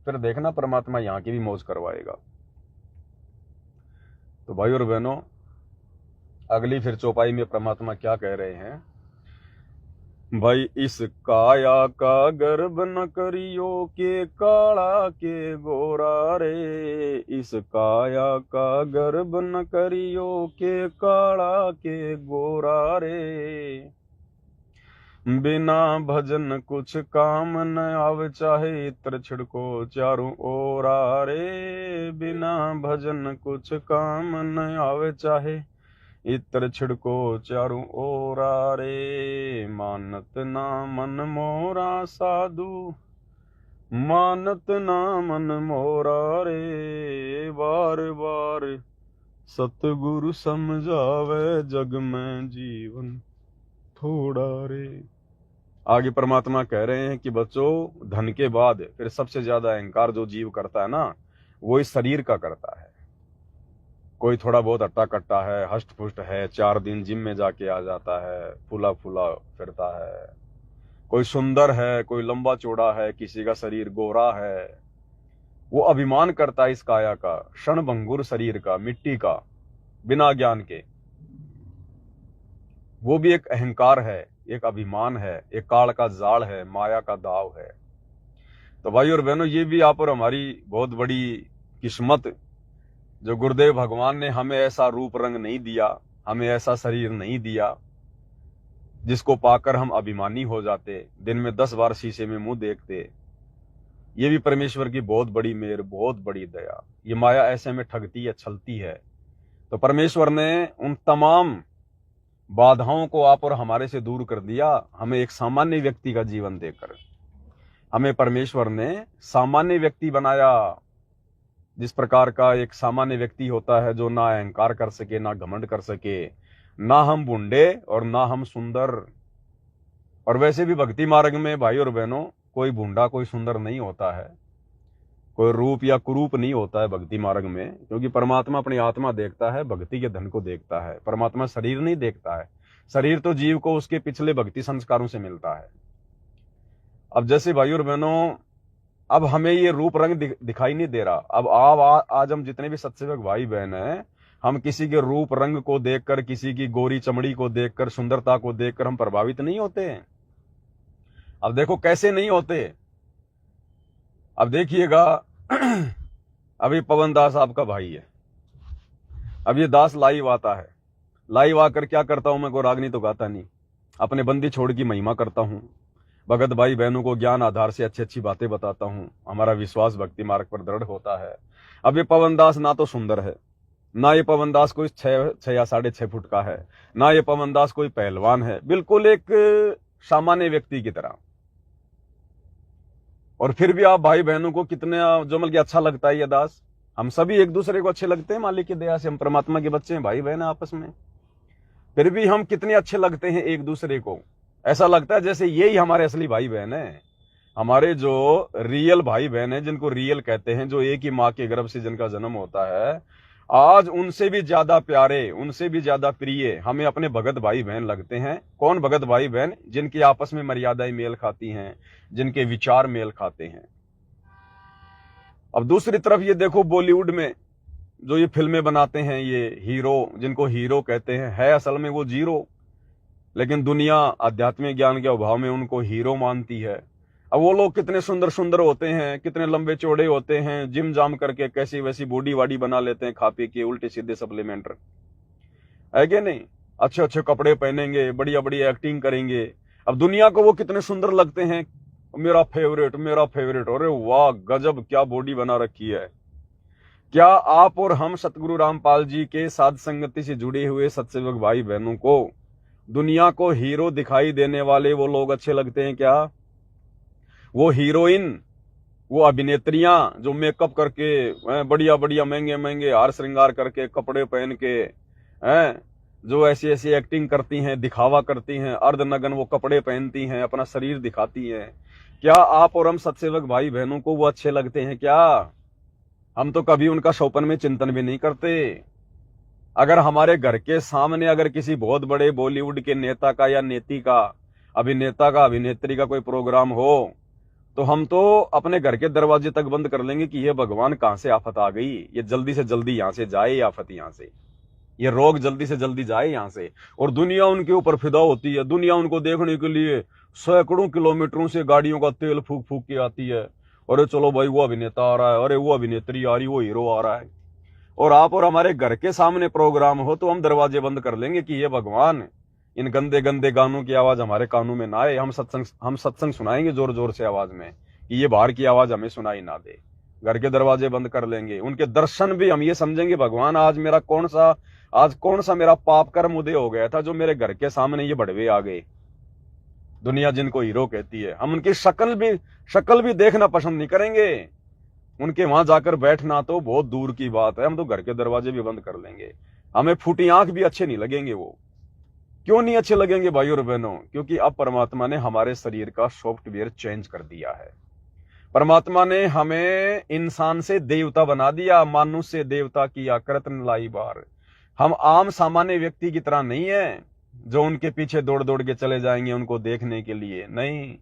फिर देखना परमात्मा यहाँ की भी मौज करवाएगा। तो भाई और बहनों, अगली फिर चौपाई में परमात्मा क्या कह रहे हैं भाई, इस काया का गर्भ न करियो के काला के गोरा रे, इस काया का गर्भ न करियो के काला के गोरा रे, बिना भजन कुछ काम न आवे चाहे इत्र छिड़को चारों ओरा रे, बिना भजन कुछ काम न आवे चाहे इत्र छिड़को चारों ओरा रे, मानत ना मन मोरा साधु, मानत ना मन मोरा रे, बार बार सतगुरु समझावे जग में जीवन थोड़ा रे। आगे परमात्मा कह रहे हैं कि बच्चों, धन के बाद फिर सबसे ज्यादा अहंकार जो जीव करता है ना, वो इस शरीर का करता है। कोई थोड़ा बहुत हट्टा कट्टा है, हष्ट पुष्ट है, 4 दिन जिम में जाके आ जाता है, फूला फूला फिरता है, कोई सुंदर है, कोई लंबा चौड़ा है, किसी का शरीर गोरा है, वो अभिमान करता है इस काया का, क्षणभंगुर शरीर का, मिट्टी का, बिना ज्ञान के। वो भी एक अहंकार है, एक अभिमान है, एक काल का जाल है, माया का दाव है। तो भाई और बहनों, ये भी आप और हमारी बहुत बड़ी किस्मत, जो गुरुदेव भगवान ने हमें ऐसा रूप रंग नहीं दिया, हमें ऐसा शरीर नहीं दिया जिसको पाकर हम अभिमानी हो जाते, दिन में 10 बार शीशे में मुंह देखते। ये भी परमेश्वर की बहुत बड़ी मेहर, बहुत बड़ी दया। ये माया ऐसे में ठगती है, छलती है। तो परमेश्वर ने उन तमाम बाधाओं को आप और हमारे से दूर कर दिया, हमें एक सामान्य व्यक्ति का जीवन देकर। हमें परमेश्वर ने सामान्य व्यक्ति बनाया, जिस प्रकार का एक सामान्य व्यक्ति होता है, जो ना अहंकार कर सके, ना घमंड कर सके, ना हम बूढ़े और ना हम सुंदर। और वैसे भी भक्ति मार्ग में भाई और बहनों, कोई बूढ़ा कोई सुंदर नहीं होता है, कोई रूप या कुरूप नहीं होता है भक्ति मार्ग में, क्योंकि परमात्मा अपनी आत्मा देखता है, भक्ति के धन को देखता है। परमात्मा शरीर नहीं देखता है, शरीर तो जीव को उसके पिछले भक्ति संस्कारों से मिलता है। अब जैसे भाई और बहनों, अब हमें ये रूप रंग दिखाई नहीं दे रहा। अब आज हम जितने भी सत्सेवक भाई बहन हैं, हम किसी के रूप रंग को देखकर, किसी की गोरी चमड़ी को देखकर, सुंदरता को देखकर हम प्रभावित नहीं होते हैं। अब देखो कैसे नहीं होते। अब देखिएगा, अभी पवन दास आपका भाई है, अब ये दास लाइव आता है, लाइव आकर क्या करता हूं मैं, को रागनी तो गाता नहीं, अपने बंदी छोड़ की महिमा करता हूं, भगत भाई बहनों को ज्ञान आधार से अच्छी अच्छी बातें बताता हूं, हमारा विश्वास भक्ति मार्ग पर दृढ़ होता है। अब ये पवन दास ना तो सुंदर है, ना ये पवन दास कोई 6 या 6.5 फुट का है, ना ये पवन दास कोई पहलवान है, बिल्कुल एक सामान्य व्यक्ति की तरह। और फिर भी आप भाई बहनों को कितने जो मतलब अच्छा लगता है ये दास। हम सभी एक दूसरे को अच्छे लगते हैं, मालिक की दया से हम परमात्मा के बच्चे हैं, भाई बहन आपस में। फिर भी हम कितने अच्छे लगते हैं एक दूसरे को, ऐसा लगता है जैसे यही हमारे असली भाई बहन है। हमारे जो रियल भाई बहन है, जिनको रियल कहते हैं, जो एक ही माँ के गर्भ से जिनका जन्म होता है, आज उनसे भी ज्यादा प्यारे, उनसे भी ज्यादा प्रिय हमें अपने भगत भाई बहन लगते हैं। कौन भगत भाई बहन? जिनकी आपस में मर्यादाएं मेल खाती हैं, जिनके विचार मेल खाते हैं। अब दूसरी तरफ ये देखो, बॉलीवुड में जो ये फिल्में बनाते हैं, ये हीरो, जिनको हीरो कहते हैं, है असल में वो जीरो, लेकिन दुनिया आध्यात्मिक ज्ञान के अभाव में उनको हीरो मानती है। अब वो लोग कितने सुंदर सुंदर होते हैं, कितने लंबे चौड़े होते हैं, जिम जाम करके कैसी वैसी बॉडी वाडी बना लेते हैं, खा पी के उल्टे सीधे सप्लीमेंट, है कि नहीं? अच्छे अच्छे कपड़े पहनेंगे, बढ़िया बढ़िया एक्टिंग करेंगे। अब दुनिया को वो कितने सुंदर लगते हैं, मेरा फेवरेट, मेरा फेवरेट। अरे वाह, गजब, क्या बॉडी बना रखी है। क्या आप और हम सतगुरु रामपाल जी के साध संगति से जुड़े हुए सत्सेवक भाई बहनों को दुनिया को हीरो दिखाई देने वाले वो लोग अच्छे लगते हैं क्या? वो हीरोइन, वो अभिनेत्रियां जो मेकअप करके, बढ़िया बढ़िया महंगे महंगे हार श्रृंगार करके, कपड़े पहन के, हैं, जो ऐसी ऐसी एक्टिंग करती हैं, दिखावा करती हैं, अर्धनग्न वो कपड़े पहनती हैं, अपना शरीर दिखाती हैं, क्या आप और हम सत्सेवक भाई बहनों को वो अच्छे लगते हैं क्या? हम तो कभी उनका स्वप्न में चिंतन भी नहीं करते। अगर हमारे घर के सामने अगर किसी बहुत बड़े बॉलीवुड के नेता का या नेती का, अभिनेता का, अभिनेत्री का कोई प्रोग्राम हो, तो हम तो अपने घर के दरवाजे तक बंद कर लेंगे कि ये भगवान कहां से आफत आ गई, ये जल्दी से जल्दी यहां से जाए, आफत यहां से, ये रोग जल्दी से जल्दी जाए यहां से। और दुनिया उनके ऊपर फिदा होती है, दुनिया उनको देखने के लिए सैकड़ों किलोमीटरों से गाड़ियों का तेल फूक फूक के आती है। अरे चलो भाई, वो अभिनेता आ रहा है, अरे वो अभिनेत्री आ रही, वो हीरो आ रहा है। और आप और हमारे घर के सामने प्रोग्राम हो तो हम दरवाजे बंद कर लेंगे कि ये भगवान, इन गंदे गंदे गानों की आवाज हमारे कानों में ना आए। हम सत्संग सुनाएंगे जोर जोर से आवाज में कि ये बाहर की आवाज हमें सुनाई ना दे। घर के दरवाजे बंद कर लेंगे। उनके दर्शन भी हम ये समझेंगे, भगवान आज कौन सा मेरा पाप कर्म उदय हो गया था जो मेरे घर के सामने ये बड़वे आ गए। दुनिया जिनको हीरो कहती है, हम उनकी शक्ल भी देखना पसंद नहीं करेंगे। उनके वहां जाकर बैठना तो बहुत दूर की बात है, हम तो घर के दरवाजे भी बंद कर लेंगे। हमें फूटी आंख भी अच्छे नहीं लगेंगे। वो क्यों नहीं अच्छे लगेंगे भाई और बहनों? क्योंकि अब परमात्मा ने हमारे शरीर का सॉफ्टवेयर चेंज कर दिया है। परमात्मा ने हमें इंसान से देवता बना दिया, मानुष से देवता किया कृतन लाई बार। हम आम सामान्य व्यक्ति की तरह नहीं है जो उनके पीछे दौड़ दौड़ के चले जाएंगे उनको देखने के लिए। नहीं,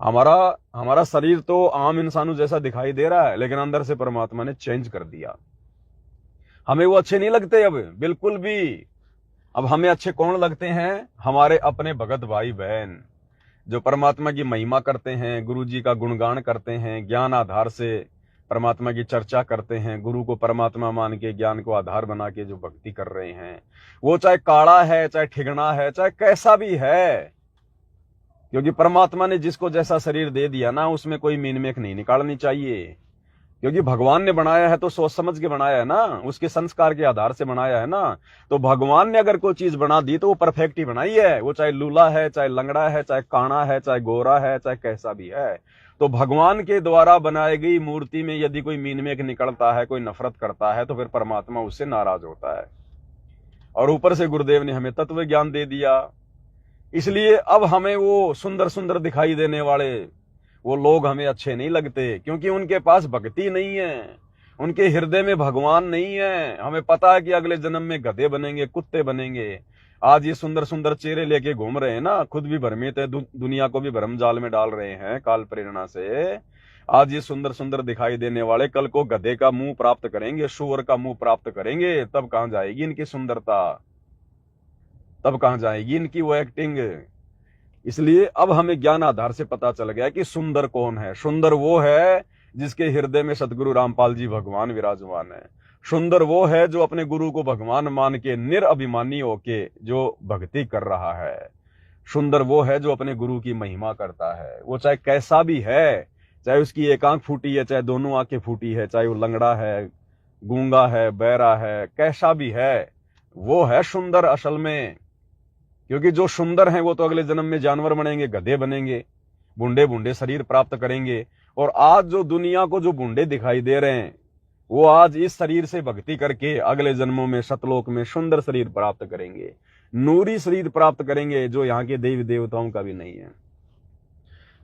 हमारा शरीर तो आम इंसानों जैसा दिखाई दे रहा है, लेकिन अंदर से परमात्मा ने चेंज कर दिया। हमें वो अच्छे नहीं लगते अब, बिल्कुल भी। अब हमें अच्छे कौन लगते हैं? हमारे अपने भगत भाई बहन जो परमात्मा की महिमा करते हैं, गुरु जी का गुणगान करते हैं, ज्ञान आधार से परमात्मा की चर्चा करते हैं, गुरु को परमात्मा मान के ज्ञान को आधार बना के जो भक्ति कर रहे हैं, वो चाहे काड़ा है, चाहे ठिगना है, चाहे कैसा भी है। क्योंकि परमात्मा ने जिसको जैसा शरीर दे दिया ना, उसमें कोई मीन मेख नहीं निकालनी चाहिए। क्योंकि भगवान ने बनाया है तो सोच समझ के बनाया है ना, उसके संस्कार के आधार से बनाया है ना। तो भगवान ने अगर कोई चीज बना दी तो वो परफेक्ट ही बनाई है। वो चाहे लूला है, चाहे लंगड़ा है, चाहे काना है, चाहे गोरा है, चाहे कैसा भी है। तो भगवान के द्वारा बनाई गई मूर्ति में यदि कोई मीन मेख निकलता है, कोई नफरत करता है, तो फिर परमात्मा उससे नाराज होता है। और ऊपर से गुरुदेव ने हमें तत्व ज्ञान दे दिया। इसलिए अब हमें वो सुंदर सुंदर दिखाई देने वाले वो लोग हमें अच्छे नहीं लगते, क्योंकि उनके पास भक्ति नहीं है, उनके हृदय में भगवान नहीं है। हमें पता है कि अगले जन्म में गधे बनेंगे, कुत्ते बनेंगे। आज ये सुंदर सुंदर चेहरे लेके घूम रहे हैं ना, खुद भी भ्रमित है, दुनिया को भी भ्रम जाल में डाल रहे हैं काल प्रेरणा से। आज ये सुंदर सुंदर दिखाई देने वाले कल को गधे का मुंह प्राप्त करेंगे, सूअर का मुंह प्राप्त करेंगे। तब कहां जाएगी इनकी सुंदरता, तब कहां जाएगी इनकी वो एक्टिंग। इसलिए अब हमें ज्ञान आधार से पता चल गया कि सुंदर कौन है। सुंदर वो है जिसके हृदय में सतगुरु रामपाल जी भगवान विराजमान है। सुंदर वो है जो अपने गुरु को भगवान मान के निरअभिमानी होके जो भक्ति कर रहा है। सुंदर वो है जो अपने गुरु की महिमा करता है। वो चाहे कैसा भी है, चाहे उसकी एक आंख फूटी है, चाहे दोनों आंखें फूटी है, चाहे वो लंगड़ा है, गूंगा है, बहरा है, कैसा भी है, वो है सुंदर असल में। क्योंकि जो सुंदर हैं वो तो अगले जन्म में जानवर बनेंगे, गधे बनेंगे, बूढ़े बूढ़े शरीर प्राप्त करेंगे। और आज जो दुनिया को जो बूढ़े दिखाई दे रहे हैं, वो आज इस शरीर से भक्ति करके अगले जन्मों में सतलोक में सुंदर शरीर प्राप्त करेंगे, नूरी शरीर प्राप्त करेंगे, जो यहाँ के देवी देवताओं का भी नहीं है।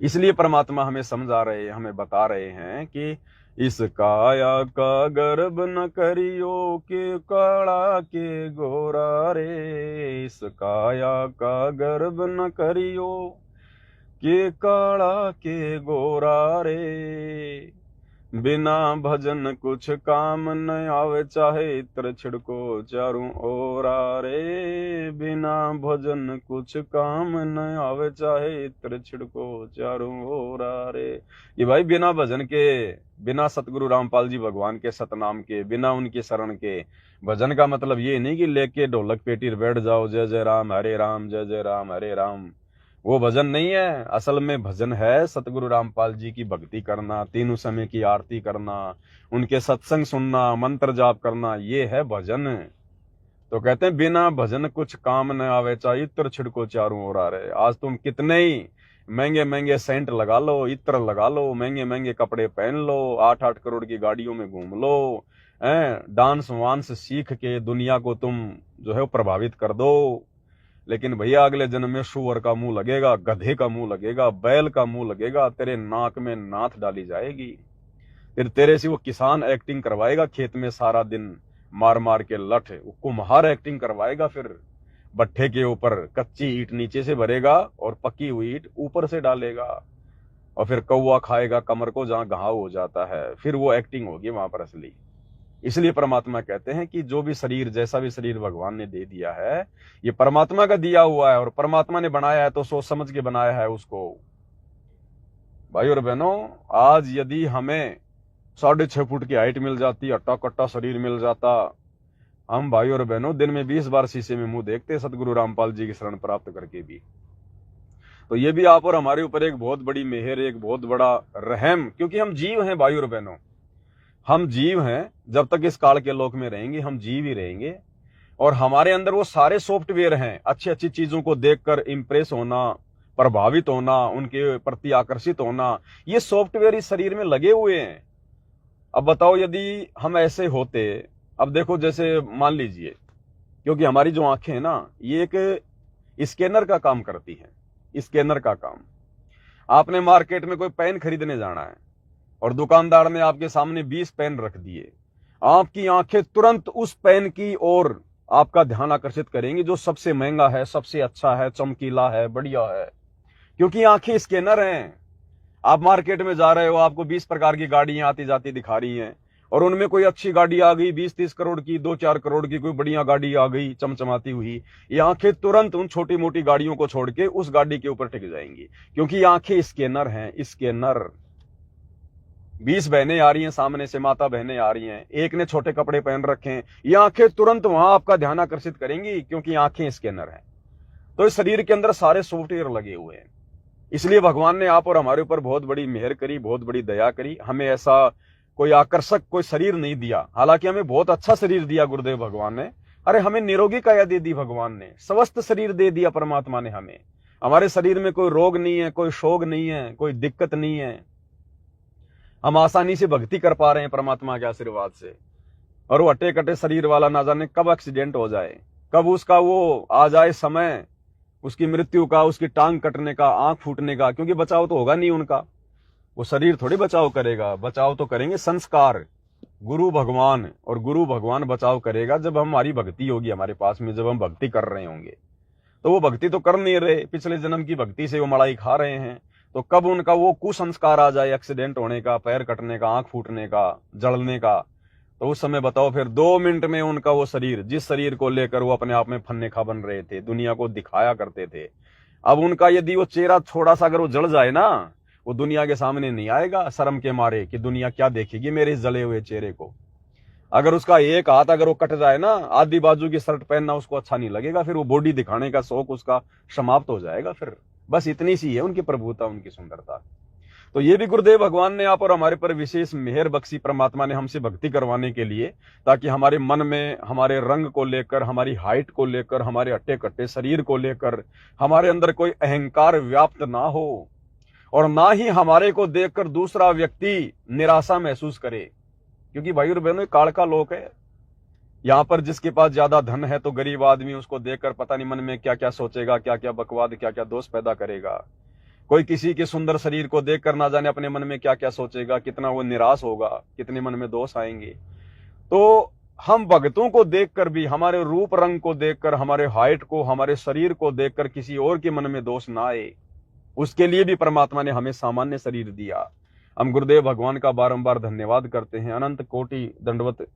इसलिए परमात्मा हमें समझा रहे हैं, हमें बता रहे हैं कि इस काया का गर्भ न करियो के काला के गोरा रे, इस काया का गर्भ न करियो के काला के गोरा रे, बिना भजन कुछ काम न आवे, चाहे इत्र छिड़को चारों ओरा रे, बिना भजन कुछ काम न आवे, चाहे इत्र छिड़को चारों ओरा रे। ये भाई बिना भजन के, बिना सतगुरु रामपाल जी भगवान के सतनाम के, बिना उनकी शरण के, भजन का मतलब ये नहीं कि लेके ढोलक पेटी बैठ जाओ जय जय राम हरे राम, जय जय राम हरे राम, वो भजन नहीं है। असल में भजन है सतगुरु रामपाल जी की भक्ति करना, तीनों समय की आरती करना, उनके सत्संग सुनना, मंत्र जाप करना, ये है भजन। तो कहते हैं बिना भजन कुछ काम न आवे, चाहे इत्र छिड़को चारों ओर आ रहे। आज तुम कितने ही महंगे महंगे सेंट लगा लो, इत्र लगा लो, महंगे महंगे कपड़े पहन लो, 8-8 करोड़ की गाड़ियों में घूम लो, डांस वांस सीख के दुनिया को तुम जो है वो प्रभावित कर दो। लेकिन भैया अगले जन्म में सुअर का मुंह लगेगा, गधे का मुंह लगेगा, बैल का मुंह लगेगा, तेरे नाक में नाथ डाली जाएगी। फिर तेरे से वो किसान एक्टिंग करवाएगा खेत में सारा दिन मार मार के लठ, वो कुम्हार एक्टिंग करवाएगा, फिर भट्ठे के ऊपर कच्ची ईंट नीचे से भरेगा और पक्की हुई ईंट ऊपर से डालेगा, और फिर कौवा खाएगा कमर को जहां घाव हो जाता है, फिर वो एक्टिंग होगी वहां पर असली। इसलिए परमात्मा कहते हैं कि जो भी शरीर, जैसा भी शरीर भगवान ने दे दिया है, ये परमात्मा का दिया हुआ है, और परमात्मा ने बनाया है तो सोच समझ के बनाया है उसको। भाई और बहनों, आज यदि हमें 6.5 फुट की हाइट मिल जाती, अट्टा कट्टा शरीर मिल जाता, हम भाई और बहनों दिन में 20 बार शीशे में मुंह देखते सतगुरु रामपाल जी की शरण प्राप्त करके भी। तो ये भी आप और हमारे ऊपर एक बहुत बड़ी मेहर, एक बहुत बड़ा रहम, क्योंकि हम जीव हैं भाई और बहनों, हम जीव हैं। जब तक इस काल के लोक में रहेंगे हम जीव ही रहेंगे, और हमारे अंदर वो सारे सॉफ्टवेयर हैं, अच्छी अच्छी चीजों को देखकर इंप्रेस होना, प्रभावित होना, उनके प्रति आकर्षित होना, ये सॉफ्टवेयर इस शरीर में लगे हुए हैं। अब बताओ यदि हम ऐसे होते, अब देखो जैसे मान लीजिए, क्योंकि हमारी जो आंखें हैं ना, ये एक स्कैनर का काम करती हैं, स्कैनर का काम। आपने मार्केट में कोई पेन खरीदने जाना है और दुकानदार ने आपके सामने 20 पेन रख दिए, आपकी आंखें तुरंत उस पेन की ओर आपका ध्यान आकर्षित करेंगी जो सबसे महंगा है, सबसे अच्छा है, चमकीला है, बढ़िया है, क्योंकि आंखें स्कैनर हैं। आप मार्केट में जा रहे हो, आपको 20 प्रकार की गाड़ियां आती जाती दिखा रही हैं, और उनमें कोई अच्छी गाड़ी आ गई 20-30 करोड़ की, 2-4 करोड़ की कोई बढ़िया गाड़ी आ गई चमचमाती हुई, ये आंखें तुरंत उन छोटी मोटी गाड़ियों को छोड़ के उस गाड़ी के ऊपर टिक जाएंगी, क्योंकि आंखें स्कैनर हैं, स्कैनर। 20 बहनें आ रही हैं सामने से, माता बहनें आ रही हैं, एक ने छोटे कपड़े पहन रखे हैं, ये आंखें तुरंत वहां आपका ध्यान आकर्षित करेंगी, क्योंकि आंखें स्कैनर हैं। तो इस शरीर के अंदर सारे सॉफ्टवेयर लगे हुए हैं। इसलिए भगवान ने आप और हमारे ऊपर बहुत बड़ी मेहर करी, बहुत बड़ी दया करी। हमें ऐसा कोई आकर्षक कोई शरीर नहीं दिया, हालांकि हमें बहुत अच्छा शरीर दिया गुरुदेव भगवान ने। अरे हमें निरोगी काया दे दी भगवान ने, स्वस्थ शरीर दे दिया परमात्मा ने हमें। हमारे शरीर में कोई रोग नहीं है, कोई शोक नहीं है, कोई दिक्कत नहीं है। हम आसानी से भक्ति कर पा रहे हैं परमात्मा के आशीर्वाद से। और वो अटे कटे शरीर वाला ना जाने कब एक्सीडेंट हो जाए, कब उसका वो आ जाए समय, उसकी मृत्यु का, उसकी टांग कटने का, आंख फूटने का, क्योंकि बचाव तो होगा नहीं उनका। वो शरीर थोड़ी बचाव करेगा, बचाव तो करेंगे संस्कार, गुरु भगवान। और गुरु भगवान बचाव करेगा जब हमारी भक्ति होगी हमारे पास में, जब हम भक्ति कर रहे होंगे। तो वो भक्ति तो कर नहीं रहे, पिछले जन्म की भक्ति से वो मलाई खा रहे हैं। तो कब उनका वो कुसंस्कार आ जाए, एक्सीडेंट होने का, पैर कटने का, आंख फूटने का, जलने का, तो उस समय बताओ फिर 2 मिनट में उनका वो शरीर, जिस शरीर को लेकर वो अपने आप में फन्नेखा बन रहे थे, दुनिया को दिखाया करते थे, अब उनका यदि वो चेहरा थोड़ा सा अगर वो जल जाए ना, वो दुनिया के सामने नहीं आएगा शर्म के मारे कि दुनिया क्या देखेगी मेरे इस जले हुए चेहरे को। अगर उसका एक हाथ अगर वो कट जाए ना, आधी बाजू की शर्ट पहनना उसको अच्छा नहीं लगेगा, फिर वो बॉडी दिखाने का शौक उसका समाप्त हो जाएगा। फिर बस इतनी सी है उनकी प्रभुता, उनकी सुंदरता। तो ये भी गुरुदेव भगवान ने आप और हमारे पर विशेष मेहर बख्शी परमात्मा ने हमसे भक्ति करवाने के लिए, ताकि हमारे मन में हमारे रंग को लेकर, हमारी हाइट को लेकर, हमारे हट्टे कट्टे शरीर को लेकर हमारे अंदर कोई अहंकार व्याप्त ना हो, और ना ही हमारे को देखकर दूसरा व्यक्ति निराशा महसूस करे। क्योंकि भाई और बहनों, काल का लोक है। यहां पर जिसके पास ज्यादा धन है तो गरीब आदमी उसको देखकर पता नहीं मन में क्या क्या सोचेगा, क्या क्या बकवाद, क्या क्या दोष पैदा करेगा। कोई किसी के सुंदर शरीर को देखकर ना जाने अपने मन में क्या क्या सोचेगा, कितना वो निराश होगा, कितने मन में दोष आएंगे। तो हम भक्तों को देखकर भी, हमारे रूप रंग को देखकर, हमारे हाइट को, हमारे शरीर को देखकर किसी और के मन में दोष ना आए, उसके लिए भी परमात्मा ने हमें सामान्य शरीर दिया। हम गुरुदेव भगवान का बारंबार धन्यवाद करते हैं, अनंत कोटि दंडवत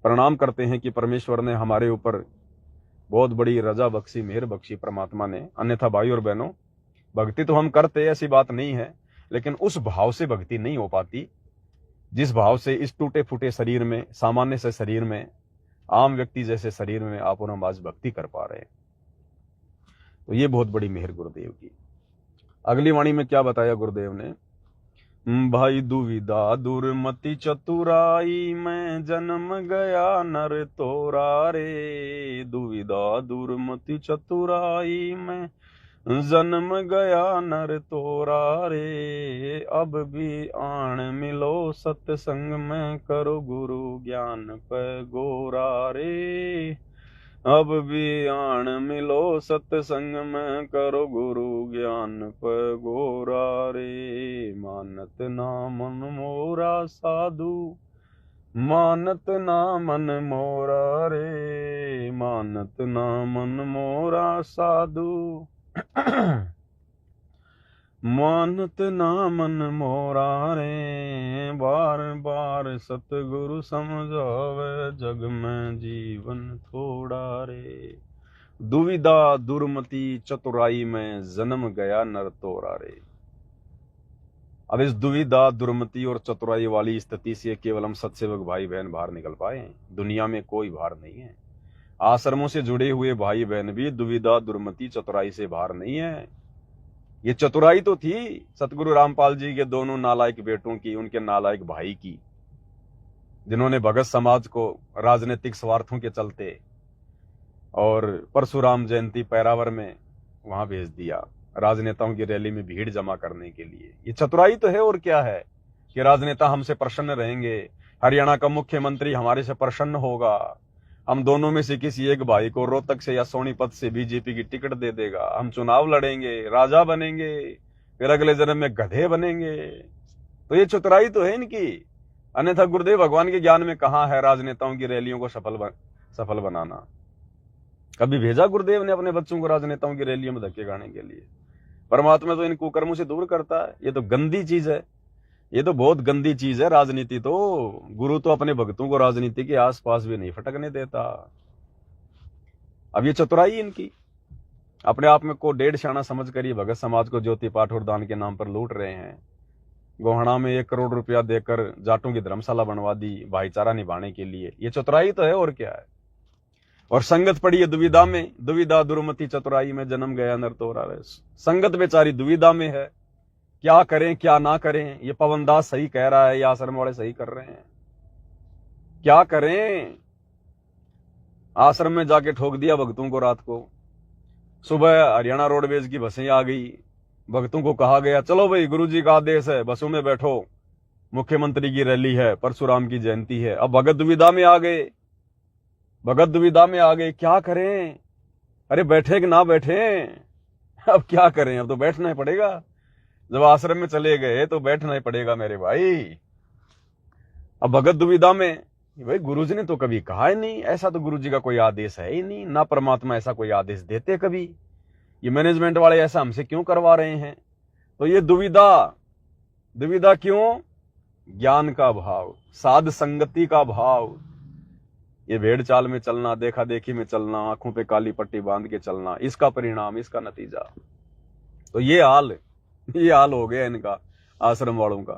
प्रणाम करते हैं कि परमेश्वर ने हमारे ऊपर बहुत बड़ी रजा बख्शी, मेहर बख्शी परमात्मा ने। अन्यथा भाई और बहनों, भक्ति तो हम करते, ऐसी बात नहीं है, लेकिन उस भाव से भक्ति नहीं हो पाती जिस भाव से इस टूटे फूटे शरीर में, सामान्य से शरीर में, आम व्यक्ति जैसे शरीर में आप और हम आज भक्ति कर पा रहे हैं। तो ये बहुत बड़ी मेहर गुरुदेव की। अगली वाणी में क्या बताया गुरुदेव ने? भाई दुविधा दुर्मति चतुराई में जन्म गया नर तोरा रे, दुविधा दुर्मति चतुराई में जन्म गया नर तोरा रे, अब भी आण मिलो सत्संग में करो गुरु ज्ञान पे गोरा रे, अब भी आण मिलो सत्संग में करो गुरु ज्ञान पे गोरा रे, मानत ना मन मोरा साधु, मानत ना मन मोरा रे, मानत ना मन मोरा साधु, मानत ना मन मोरा रे, बार बार सतगुरु समझावे, जग में जीवन थोड़ा रे, दुविधा दुर्मति चतुराई में जन्म गया नर तोरा रे। अब इस दुविधा दुर्मति और चतुराई वाली स्थिति से केवल हम सत्सेवक भाई बहन बाहर निकल पाए। दुनिया में कोई बाहर नहीं है। आश्रमों से जुड़े हुए भाई बहन भी दुविधा दुर्मति चतुराई से बाहर नहीं है। ये चतुराई तो थी सतगुरु रामपाल जी के दोनों नालायक बेटों की, उनके नालायक भाई की, जिन्होंने भगत समाज को राजनीतिक स्वार्थों के चलते और परशुराम जयंती पैरावर में वहां भेज दिया, राजनेताओं की रैली में भीड़ जमा करने के लिए। ये चतुराई तो है और क्या है कि राजनेता हमसे प्रसन्न रहेंगे, हरियाणा का मुख्यमंत्री हमारे से प्रसन्न होगा, हम दोनों में से किसी एक भाई को रोहतक से या सोनीपत से बीजेपी की टिकट दे देगा, हम चुनाव लड़ेंगे, राजा बनेंगे, फिर अगले जन्म में गधे बनेंगे। तो ये चतुराई तो है इनकी। अन्यथा गुरुदेव भगवान के ज्ञान में कहां है राजनेताओं की रैलियों को सफल बनाना? कभी भेजा गुरुदेव ने अपने बच्चों को राजनेताओं की रैलियों में धक्के खाने के लिए? परमात्मा तो इन कुकर्मों से दूर करता है। ये तो गंदी चीज है, ये तो बहुत गंदी चीज है राजनीति। तो गुरु तो अपने भक्तों को राजनीति के आसपास भी नहीं फटकने देता। अब ये चतुराई इनकी, अपने आप में को डेढ़ शाना समझ कर ये भगत समाज को ज्योति पाठ और दान के नाम पर लूट रहे हैं। गोहना में 1 करोड़ रुपया देकर जाटों की धर्मशाला बनवा दी भाईचारा निभाने के लिए। ये चतुराई तो है और क्या है। और संगत पड़ी है दुविधा में, दुविधा दुर्मति चतुराई में जन्म गया नर तोरा रे। संगत बेचारी दुविधा में है, क्या करें क्या ना करें। ये पवनदास सही कह रहा है, ये आश्रम वाले सही कर रहे हैं, क्या करें। आश्रम में जाके ठोक दिया भक्तों को रात को। सुबह हरियाणा रोडवेज की बसें आ गई, भक्तों को कहा गया चलो भाई गुरुजी का आदेश है, बसों में बैठो, मुख्यमंत्री की रैली है, परशुराम की जयंती है। अब भगत दुविधा में आ गए, भगत दुविधा में आ गए, क्या करें। अरे बैठे कि ना बैठे, अब क्या करें, अब तो बैठना ही पड़ेगा। जब आश्रम में चले गए तो बैठना ही पड़ेगा मेरे भाई। अब भगत दुविधा में, भाई गुरुजी ने तो कभी कहा ही नहीं, ऐसा तो गुरुजी का कोई आदेश है ही नहीं, ना परमात्मा ऐसा कोई आदेश देते कभी, ये मैनेजमेंट वाले ऐसा हमसे क्यों करवा रहे हैं। तो ये दुविधा, दुविधा क्यों? ज्ञान का भाव, साध संगति का भाव, ये भेड़ चाल में चलना, देखा देखी में चलना, आंखों पे काली पट्टी बांध के चलना, इसका परिणाम, इसका नतीजा। तो ये हाल हो गया इनका, आश्रम वालों का।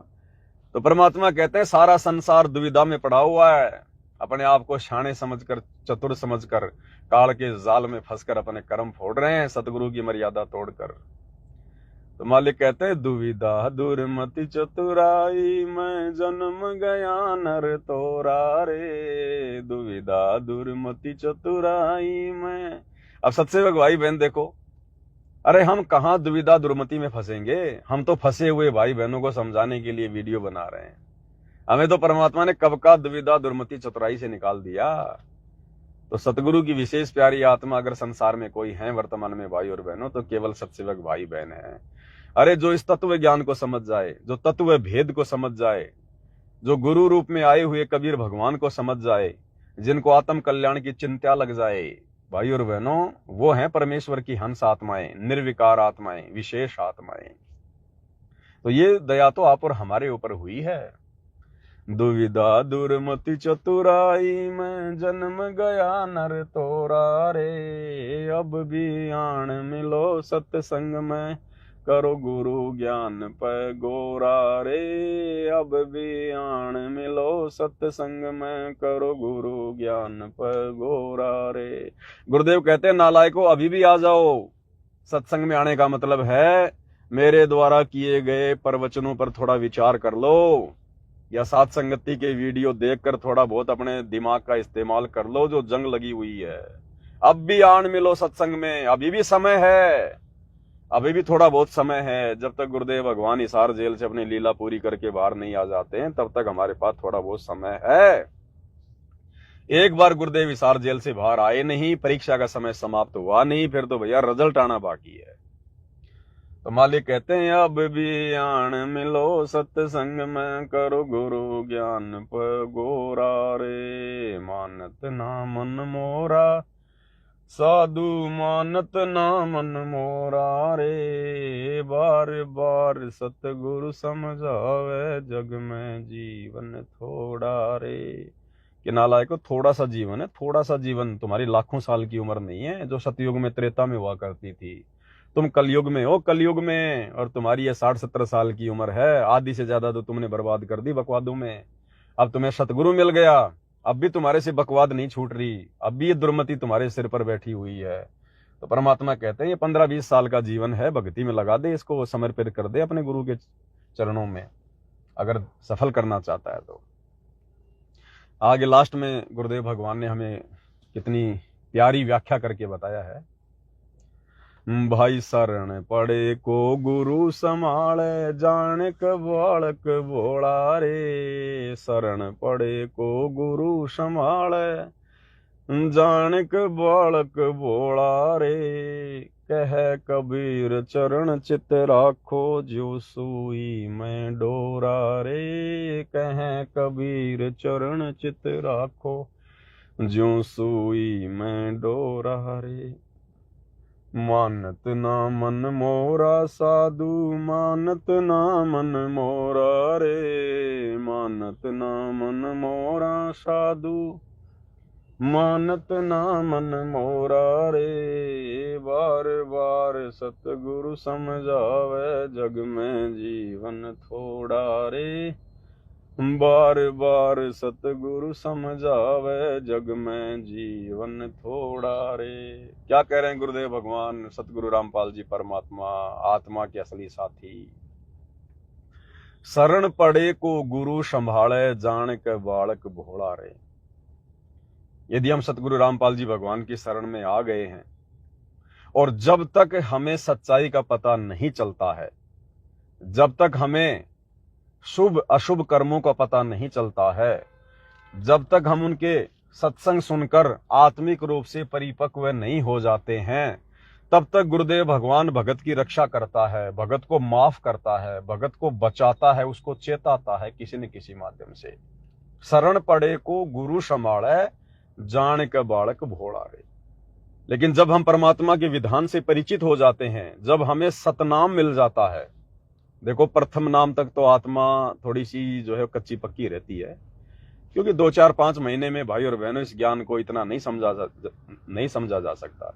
तो परमात्मा कहते हैं सारा संसार दुविधा में पड़ा हुआ है। अपने आप को शाणे समझकर, चतुर समझकर, काल के जाल में फंसकर अपने कर्म फोड़ रहे हैं, सतगुरु की मर्यादा तोड़कर। तो मालिक कहते हैं दुविधा दुर्मति चतुराई में जन्म गया नर तोरा रे, दुविधा दुर्मति चतुराई में। अब सत्सेवक भाई बहन देखो, अरे हम कहां दुविधा दुर्मति में फंसेंगे, हम तो फंसे हुए भाई बहनों को समझाने के लिए वीडियो बना रहे हैं। हमें तो परमात्मा ने कब का दुविधा दुर्मति चतुराई से निकाल दिया। तो सतगुरु की विशेष प्यारी आत्मा अगर संसार में कोई है वर्तमान में भाई और बहनों, तो केवल सत्सेवक भाई बहन है। अरे जो इस तत्व ज्ञान को समझ जाए, जो तत्व भेद को समझ जाए, जो गुरु रूप में आए हुए कबीर भगवान को समझ जाए, जिनको आत्म कल्याण की चिंता लग जाए भाई और बहनों, वो हैं परमेश्वर की हंस आत्माएं, निर्विकार आत्माएं, विशेष आत्माएं। तो ये दया तो आप और हमारे ऊपर हुई है। दुविधा दुर्मति चतुराई में जन्म गया नर तोरा रे, अब भी आन मिलो सत्संग में करो गुरु ज्ञान पे गोरा रे, अब भी आन मिलो सत्संग में करो गुरु ज्ञान पे गोरा रे। गुरुदेव कहते हैं नालायको अभी भी आ जाओ। सत्संग में आने का मतलब है मेरे द्वारा किए गए प्रवचनों पर थोड़ा विचार कर लो, या साथ संगति के वीडियो देखकर थोड़ा बहुत अपने दिमाग का इस्तेमाल कर लो, जो जंग लगी हुई है। अब भी आन मिलो सत्संग में, अभी भी समय है, अभी भी थोड़ा बहुत समय है। जब तक गुरुदेव भगवान हिसार जेल से अपनी लीला पूरी करके बाहर नहीं आ जाते हैं, तब तक हमारे पास थोड़ा बहुत समय है। एक बार गुरुदेव हिसार जेल से बाहर आए नहीं, परीक्षा का समय समाप्त हुआ नहीं, फिर तो भैया रिजल्ट आना बाकी है। तो मालिक कहते हैं अब भी आन मिलो सत्संग में करो गुरु ज्ञान पर गोरा रे, मानत ना मन मोरा साधु मानत ना मन मोरा रे, बार बार सतगुरु समझावे जग में जीवन थोड़ा रे। कि नालायको थोड़ा सा जीवन है, थोड़ा सा जीवन, तुम्हारी लाखों साल की उम्र नहीं है जो सतयुग में त्रेता में हुआ करती थी। तुम कलयुग में हो, कलयुग में, और तुम्हारी ये 60-70 साल की उम्र है, आधी से ज्यादा तो तुमने बर्बाद कर दी बकवादों में। अब तुम्हें सतगुरु मिल गया, अब भी तुम्हारे से बकवाद नहीं छूट रही, अब भी ये दुर्मति तुम्हारे सिर पर बैठी हुई है। तो परमात्मा कहते हैं ये 15-20 साल का जीवन है, भक्ति में लगा दे, इसको समर्पित कर दे अपने गुरु के चरणों में, अगर सफल करना चाहता है तो। आगे लास्ट में गुरुदेव भगवान ने हमें कितनी प्यारी व्याख्या करके बताया है। भाई शरण पड़े को गुरु संभाले जाने बालक भोला रे, शरण पड़े को गुरु संभाले जानिक बालक भोला रे, कह कबीर चरण चित राखो जो सुई में डोरा रे, कह कबीर चरण चित राखो जो सुई में डोरा रे। मानत ना मन मोरा साधु मानत ना मन मोरा रे, मानत ना मन मोरा साधु मानत ना मन मोरा रे, बार बार सतगुरु समझावे जग में जीवन थोड़ा रे, बार बार सतगुरु समझावे जग में जीवन थोड़ा रे। क्या कह रहे हैं गुरुदेव भगवान सतगुरु रामपाल जी परमात्मा, आत्मा के असली साथी। शरण पड़े को गुरु संभाले जान के बालक भोला रे। यदि हम सतगुरु रामपाल जी भगवान की शरण में आ गए हैं, और जब तक हमें सच्चाई का पता नहीं चलता है, जब तक हमें शुभ अशुभ कर्मों का पता नहीं चलता है, जब तक हम उनके सत्संग सुनकर आत्मिक रूप से परिपक्व नहीं हो जाते हैं, तब तक गुरुदेव भगवान भगत की रक्षा करता है, भगत को माफ करता है, भगत को बचाता है, उसको चेताता है किसी न किसी माध्यम से। शरण पड़े को गुरु संभाले जान के बालक भोला रे। लेकिन जब हम परमात्मा के विधान से परिचित हो जाते हैं, जब हमें सतनाम मिल जाता है, देखो प्रथम नाम तक तो आत्मा थोड़ी सी जो है कच्ची पक्की रहती है, क्योंकि 2-4-5 महीने में भाई और बहनों इस ज्ञान को इतना नहीं समझा जा सकता।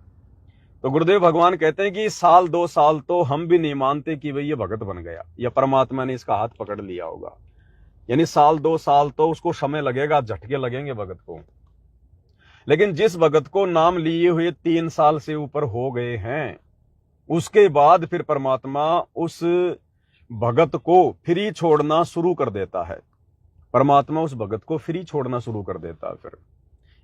तो गुरुदेव भगवान कहते हैं कि 1-2 साल तो हम भी नहीं मानते कि भाई ये भगत बन गया या परमात्मा ने इसका हाथ पकड़ लिया होगा, यानी 1-2 साल तो उसको समय लगेगा, झटके लगेंगे भगत को। लेकिन जिस भगत को नाम लिए हुए 3 साल से ऊपर हो गए हैं, उसके बाद फिर परमात्मा उस भगत को फ्री छोड़ना शुरू कर देता है। परमात्मा उस भगत को फ्री छोड़ना शुरू कर देता है फिर।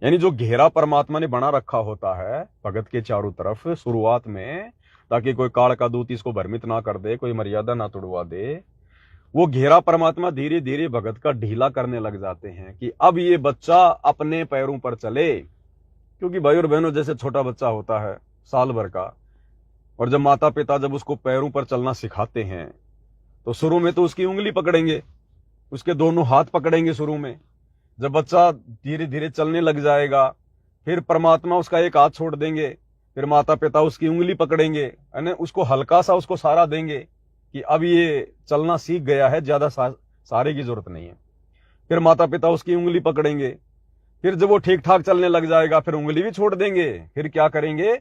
यानी जो घेरा परमात्मा ने बना रखा होता है भगत के चारों तरफ शुरुआत में, ताकि कोई काल का दूत इसको भ्रमित ना कर दे, कोई मर्यादा ना तोड़वा दे, वो घेरा परमात्मा धीरे धीरे भगत का ढीला करने लग जाते हैं कि अब ये बच्चा अपने पैरों पर चले। क्योंकि भाई और बहनों, जैसे छोटा बच्चा होता है साल भर का, और जब माता पिता जब उसको पैरों पर चलना सिखाते हैं तो शुरू में तो उसकी उंगली पकड़ेंगे, उसके दोनों हाथ पकड़ेंगे शुरू में। जब बच्चा धीरे धीरे चलने लग जाएगा, फिर परमात्मा उसका एक हाथ छोड़ देंगे, फिर माता पिता उसकी उंगली पकड़ेंगे, यानी उसको हल्का सा उसको सहारा देंगे कि अब ये चलना सीख गया है, ज्यादा सहारे की जरूरत नहीं है। फिर माता पिता उसकी उंगली पकड़ेंगे, फिर जब वो ठीक ठाक चलने लग जाएगा फिर उंगली भी छोड़ देंगे। फिर क्या करेंगे,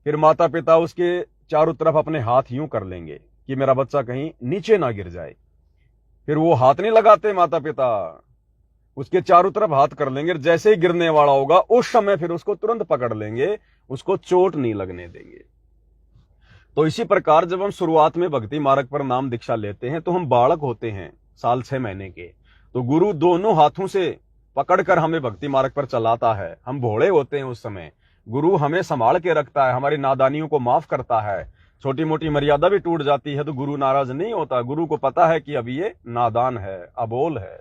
फिर माता पिता उसके चारों तरफ अपने हाथ यूं कर लेंगे कि मेरा बच्चा कहीं नीचे ना गिर जाए। फिर वो हाथ नहीं लगाते माता पिता, उसके चारों तरफ हाथ कर लेंगे, जैसे ही गिरने वाला होगा उस समय फिर उसको तुरंत पकड़ लेंगे, उसको चोट नहीं लगने देंगे। तो इसी प्रकार जब हम शुरुआत में भक्ति मार्ग पर नाम दीक्षा लेते हैं तो हम बालक होते हैं साल 6 महीने के, तो गुरु दोनों हाथों से पकड़कर हमें भक्ति मार्ग पर चलाता है। हम भोले होते हैं उस समय, गुरु हमें संभाल के रखता है, हमारी नादानियों को माफ करता है। छोटी मोटी मर्यादा भी टूट जाती है तो गुरु नाराज नहीं होता, गुरु को पता है कि अब ये नादान है, अबोल है।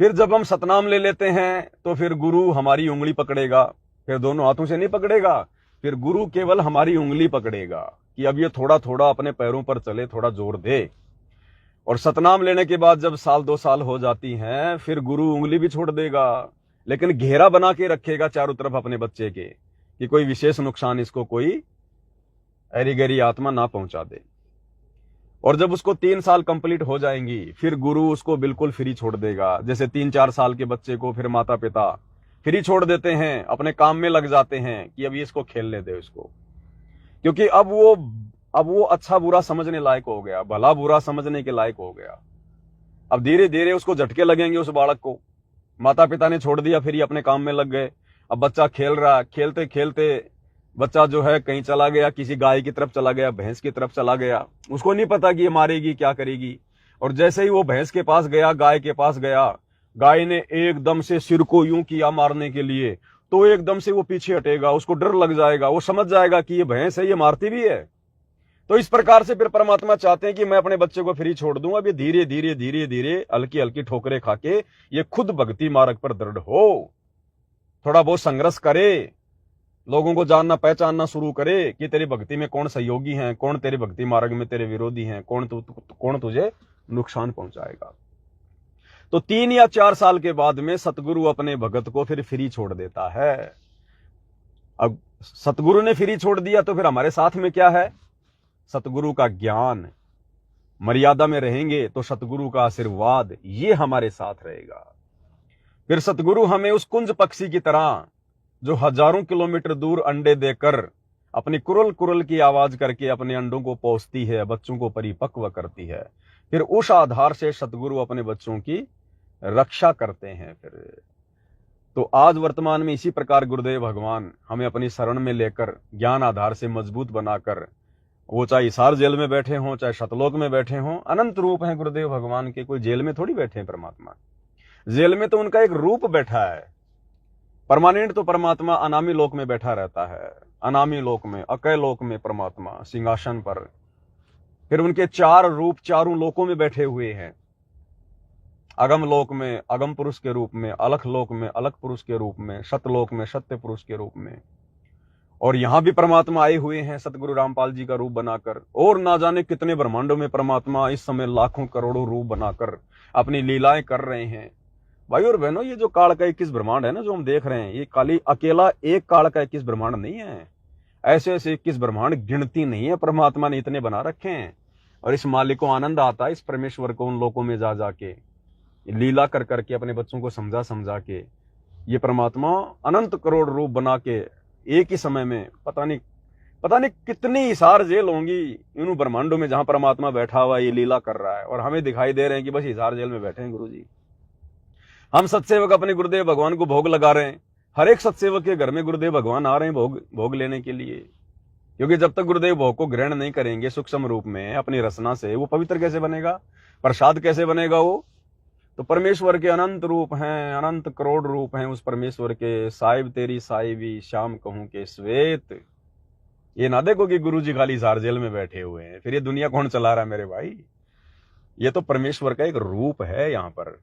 फिर जब हम सतनाम ले लेते हैं तो फिर गुरु हमारी उंगली पकड़ेगा, फिर दोनों हाथों से नहीं पकड़ेगा, फिर गुरु केवल हमारी उंगली पकड़ेगा कि अब ये थोड़ा थोड़ा अपने पैरों पर चले, थोड़ा जोर दे। और सतनाम लेने के बाद जब साल 2 साल हो जाती हैं फिर गुरु उंगली भी छोड़ देगा, लेकिन घेरा बना के रखेगा चारों तरफ अपने बच्चे के कि कोई विशेष नुकसान इसको कोई ऐरी गैरी आत्मा ना पहुंचा दे। और जब उसको 3 साल कंप्लीट हो जाएंगी फिर गुरु उसको बिल्कुल फ्री छोड़ देगा। जैसे 3-4 साल के बच्चे को फिर माता पिता फ्री छोड़ देते हैं, अपने काम में लग जाते हैं कि अब ये इसको खेलने दे इसको, क्योंकि अब वो अच्छा बुरा समझने लायक हो गया, भला बुरा समझने के लायक हो गया। अब धीरे धीरे उसको झटके लगेंगे उस बालक को, माता पिता ने छोड़ दिया फिर ये अपने काम में लग गए। अब बच्चा खेल रहा, खेलते खेलते बच्चा जो है कहीं चला गया, किसी गाय की तरफ चला गया, भैंस की तरफ चला गया, उसको नहीं पता कि ये मारेगी क्या करेगी। और जैसे ही वो भैंस के पास गया, गाय के पास गया, गाय ने एकदम से सिर को यूं किया मारने के लिए, तो एकदम से वो पीछे हटेगा, उसको डर लग जाएगा, वो समझ जाएगा कि ये भैंस है, ये मारती भी है। तो इस प्रकार से फिर परमात्मा चाहते हैं कि मैं अपने बच्चे को फ्री छोड़ दूंगा, अब ये धीरे धीरे धीरे धीरे हल्की हल्की ठोकरें खाके ये खुद भक्ति मार्ग पर दृढ़ हो, थोड़ा बहुत संघर्ष करे, लोगों को जानना पहचानना शुरू करे कि तेरी भक्ति में कौन सहयोगी हैं, कौन तेरे भक्ति मार्ग में तेरे विरोधी हैं, कौन तुझे नुकसान पहुंचाएगा। तो 3 या 4 साल के बाद में सतगुरु अपने भगत को फिर फ्री छोड़ देता है। अब सतगुरु ने फ्री छोड़ दिया तो फिर हमारे साथ में क्या है, सतगुरु का ज्ञान, मर्यादा में रहेंगे तो सतगुरु का आशीर्वाद ये हमारे साथ रहेगा। फिर सतगुरु हमें उस कुंज पक्षी की तरह जो हजारों किलोमीटर दूर अंडे देकर अपनी कुरल कुरल की आवाज करके अपने अंडों को पोसती है, बच्चों को परिपक्व करती है, फिर उस आधार से सतगुरु अपने बच्चों की रक्षा करते हैं। फिर तो आज वर्तमान में इसी प्रकार गुरुदेव भगवान हमें अपनी शरण में लेकर ज्ञान आधार से मजबूत बनाकर, वो चाहे हिसार जेल में बैठे हों चाहे शतलोक में बैठे हों, अनंत रूप हैं गुरुदेव भगवान के, कोई जेल में थोड़ी बैठे हैं परमात्मा। जेल में तो उनका एक रूप बैठा है, परमानेंट तो परमात्मा अनामी लोक में बैठा रहता है, अनामी लोक में, अकय लोक में परमात्मा सिंहासन पर। फिर उनके 4 रूप चारों लोकों में बैठे हुए हैं, अगम लोक में अगम पुरुष के रूप में, अलख लोक में अलख पुरुष के रूप में, सतलोक में सत्य पुरुष के रूप में। और यहां भी परमात्मा आए हुए हैं सतगुरु रामपाल जी का रूप बनाकर, और ना जाने कितने ब्रह्मांडों में परमात्मा इस समय लाखों करोड़ों रूप बनाकर अपनी लीलाएं कर रहे हैं। भाई और बहनों, ये जो काल का 21 ब्रह्मांड है ना जो हम देख रहे हैं, ये खाली अकेला एक काल का 21 ब्रह्मांड नहीं है, ऐसे ऐसे 21 ब्रह्मांड गिनती नहीं है, परमात्मा ने इतने बना रखे हैं। और इस मालिक को आनंद आता है इस परमेश्वर को उन लोगों में जा जाके लीला कर करके अपने बच्चों को समझा समझा के, ये परमात्मा अनंत करोड़ रूप बना के एक ही समय में पता नहीं कितनी हिसार जेल होंगी इन ब्रह्मांडों में जहां परमात्मा बैठा हुआ ये लीला कर रहा है, और हमें दिखाई दे रहे हैं कि बस हिसार जेल में बैठे हैं गुरु जी। हम सत्सेवक अपने गुरुदेव भगवान को भोग लगा रहे हैं, हर एक सत्सेवक के घर में गुरुदेव भगवान आ रहे हैं भोग लेने के लिए। क्योंकि जब तक गुरुदेव भोग को ग्रहण नहीं करेंगे सूक्ष्म रूप में अपनी रचना से, वो पवित्र कैसे बनेगा, प्रसाद कैसे बनेगा वो? तो परमेश्वर के अनंत रूप हैं, अनंत करोड़ रूप हैं उस परमेश्वर के। साहिब तेरी साहिबी श्याम कहूं के श्वेत। ये ना देखो कि गुरु जी खाली सार जेल में बैठे हुए हैं, फिर ये दुनिया कौन चला रहा है मेरे भाई? ये तो परमेश्वर का एक रूप है यहाँ पर।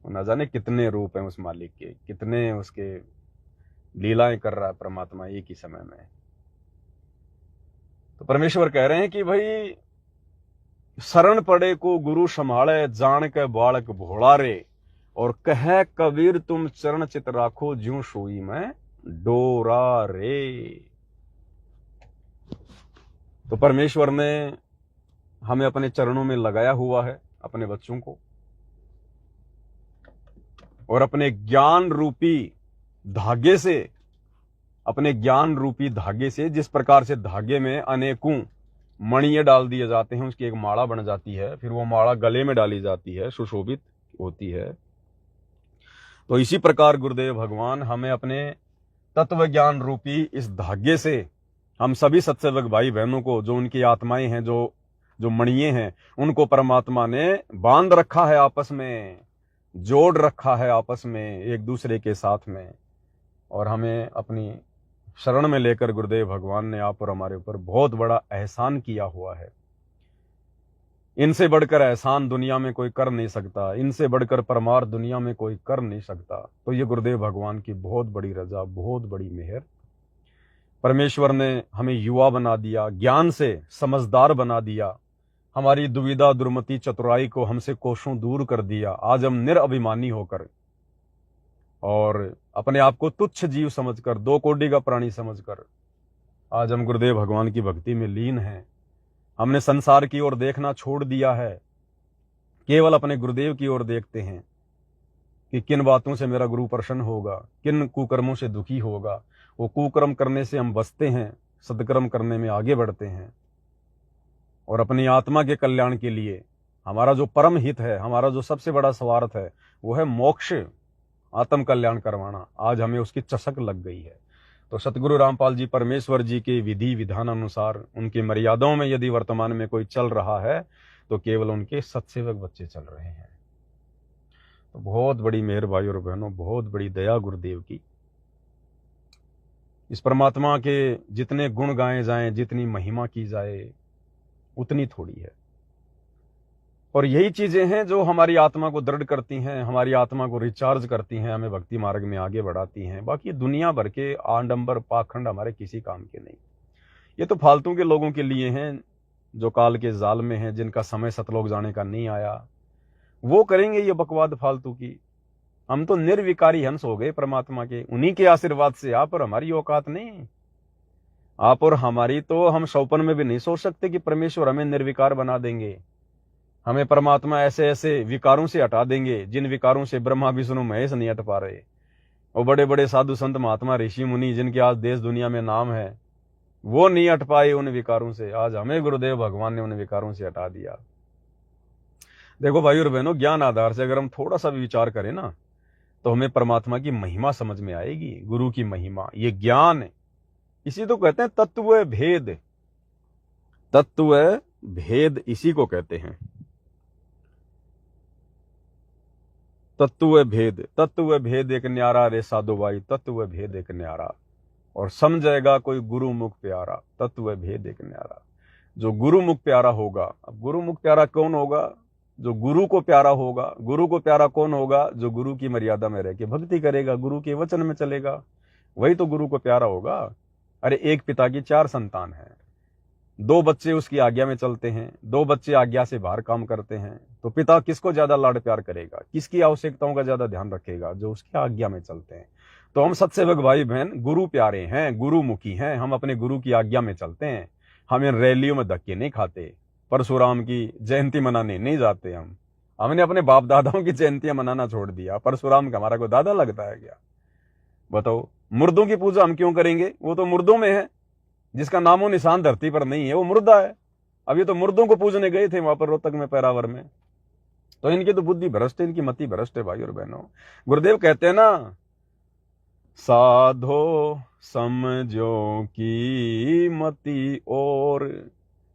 न जाने कितने रूप हैं उस मालिक के, कितने उसके लीलाएं कर रहा है परमात्मा एक ही समय में। तो परमेश्वर कह रहे हैं कि भाई शरण पड़े को गुरु संभाले, जान के बालक भोला रे, और कह कबीर तुम चरण चित राखो, ज्यों सोई में डोरा रे। तो परमेश्वर ने हमें अपने चरणों में लगाया हुआ है, अपने बच्चों को, और अपने ज्ञान रूपी धागे से, अपने ज्ञान रूपी धागे से, जिस प्रकार से धागे में अनेकों मणिये डाल दिए जाते हैं, उसकी एक माला बन जाती है, फिर वो माला गले में डाली जाती है, सुशोभित होती है। तो इसी प्रकार गुरुदेव भगवान हमें अपने तत्व ज्ञान रूपी इस धागे से, हम सभी सत्सेवक भाई बहनों को, जो उनकी आत्माएं हैं, जो मणिये हैं, उनको परमात्मा ने बांध रखा है आपस में, जोड़ रखा है आपस में एक दूसरे के साथ में। और हमें अपनी शरण में लेकर गुरुदेव भगवान ने आप और हमारे ऊपर बहुत बड़ा एहसान किया हुआ है। इनसे बढ़कर एहसान दुनिया में कोई कर नहीं सकता, इनसे बढ़कर परमार्थ दुनिया में कोई कर नहीं सकता। तो ये गुरुदेव भगवान की बहुत बड़ी रजा, बहुत बड़ी मेहर। परमेश्वर ने हमें युवा बना दिया, ज्ञान से समझदार बना दिया, हमारी दुविधा दुर्मति चतुराई को हमसे कोसों दूर कर दिया। आज हम निरअभिमानी होकर और अपने आप को तुच्छ जीव समझकर, दो कोटि का प्राणी समझकर आज हम गुरुदेव भगवान की भक्ति में लीन हैं। हमने संसार की ओर देखना छोड़ दिया है, केवल अपने गुरुदेव की ओर देखते हैं कि किन बातों से मेरा गुरु प्रसन्न होगा, किन कुकर्मों से दुखी होगा। वो कुकर्म करने से हम बचते हैं, सदकर्म करने में आगे बढ़ते हैं। और अपनी आत्मा के कल्याण के लिए हमारा जो परम हित है, हमारा जो सबसे बड़ा स्वार्थ है, वो है मोक्ष, आत्म कल्याण करवाना। आज हमें उसकी चसक लग गई है। तो सतगुरु रामपाल जी परमेश्वर जी के विधि विधान अनुसार, उनकी मर्यादाओं में यदि वर्तमान में कोई चल रहा है, तो केवल उनके सत्सेवक बच्चे चल रहे हैं। तो बहुत बड़ी मेहर भाई और बहनों, बहुत बड़ी दया गुरुदेव की। इस परमात्मा के जितने गुण गाए जाएं, जितनी महिमा की जाए, उतनी थोड़ी है। और यही चीजें हैं जो हमारी आत्मा को दृढ़ करती हैं, हमारी आत्मा को रिचार्ज करती हैं, हमें भक्ति मार्ग में आगे बढ़ाती हैं। बाकी दुनिया भर के आडंबर पाखंड हमारे किसी काम के नहीं। ये तो फालतू के लोगों के लिए हैं, जो काल के जाल में हैं, जिनका समय सतलोक जाने का नहीं आया। वो करेंगे ये बकवाद फालतू की। हम तो निर्विकारी हंस हो गए परमात्मा के, उन्हीं के आशीर्वाद से। आप और हमारी औकात नहीं, आप और हमारी तो हम सौपन में भी नहीं सोच सकते कि परमेश्वर हमें निर्विकार बना देंगे। हमें परमात्मा ऐसे ऐसे विकारों से हटा देंगे, जिन विकारों से ब्रह्मा विष्णु महेश नहीं हट पा रहे। और बड़े बड़े साधु संत महात्मा ऋषि मुनि, जिनके आज देश दुनिया में नाम है, वो नहीं हट पाए उन विकारों से। आज हमें गुरुदेव भगवान ने उन विकारों से हटा दिया। देखो भाई और बहनों, ज्ञान आधार से अगर हम थोड़ा सा भी विचार करें ना, तो हमें परमात्मा की महिमा समझ में आएगी। गुरु की महिमा, ये ज्ञान, इसी तो कहते हैं तत्व भेद। तत्व भेद इसी को कहते हैं, तत्व भेद। तत्व भेद एक न्यारा रे साधु भाई, तत्व भेद एक न्यारा। और समझेगा कोई गुरु मुख प्यारा, तत्व भेद एक न्यारा। जो गुरु मुख प्यारा होगा, अब गुरु मुख प्यारा कौन होगा? जो गुरु को प्यारा होगा। गुरु को प्यारा कौन होगा? जो गुरु की मर्यादा में रह के भक्ति करेगा, गुरु के वचन में चलेगा, वही तो गुरु को प्यारा होगा। अरे एक पिता की 4 संतान है, 2 बच्चे उसकी आज्ञा में चलते हैं, 2 बच्चे आज्ञा से बाहर काम करते हैं। तो पिता किसको ज्यादा लाड प्यार करेगा, किसकी आवश्यकताओं का ज्यादा ध्यान रखेगा? जो उसकी आज्ञा में चलते हैं। तो हम सत्सेवक भाई बहन गुरु प्यारे हैं, गुरुमुखी हैं, हम अपने गुरु की आज्ञा में चलते हैं। हम इन रैलियों में धक्के नहीं खाते, परशुराम की जयंती मनाने नहीं जाते। हमने अपने बाप दादाओं की जयंतियां मनाना छोड़ दिया। परशुराम का हमारा कोई दादा लगता है क्या? बताओ, मुर्दों की पूजा हम क्यों करेंगे? वो तो मुर्दों में है, जिसका नामो निशान धरती पर नहीं है, वो मुर्दा है। अभी तो मुर्दों को पूजने गए थे वहां पर रोहतक में, पैरावर में। तो इनकी तो बुद्धि भ्रष्ट है, इनकी मति भ्रष्ट है भाई और बहनों। गुरुदेव कहते हैं ना, साधो समझो की मति और,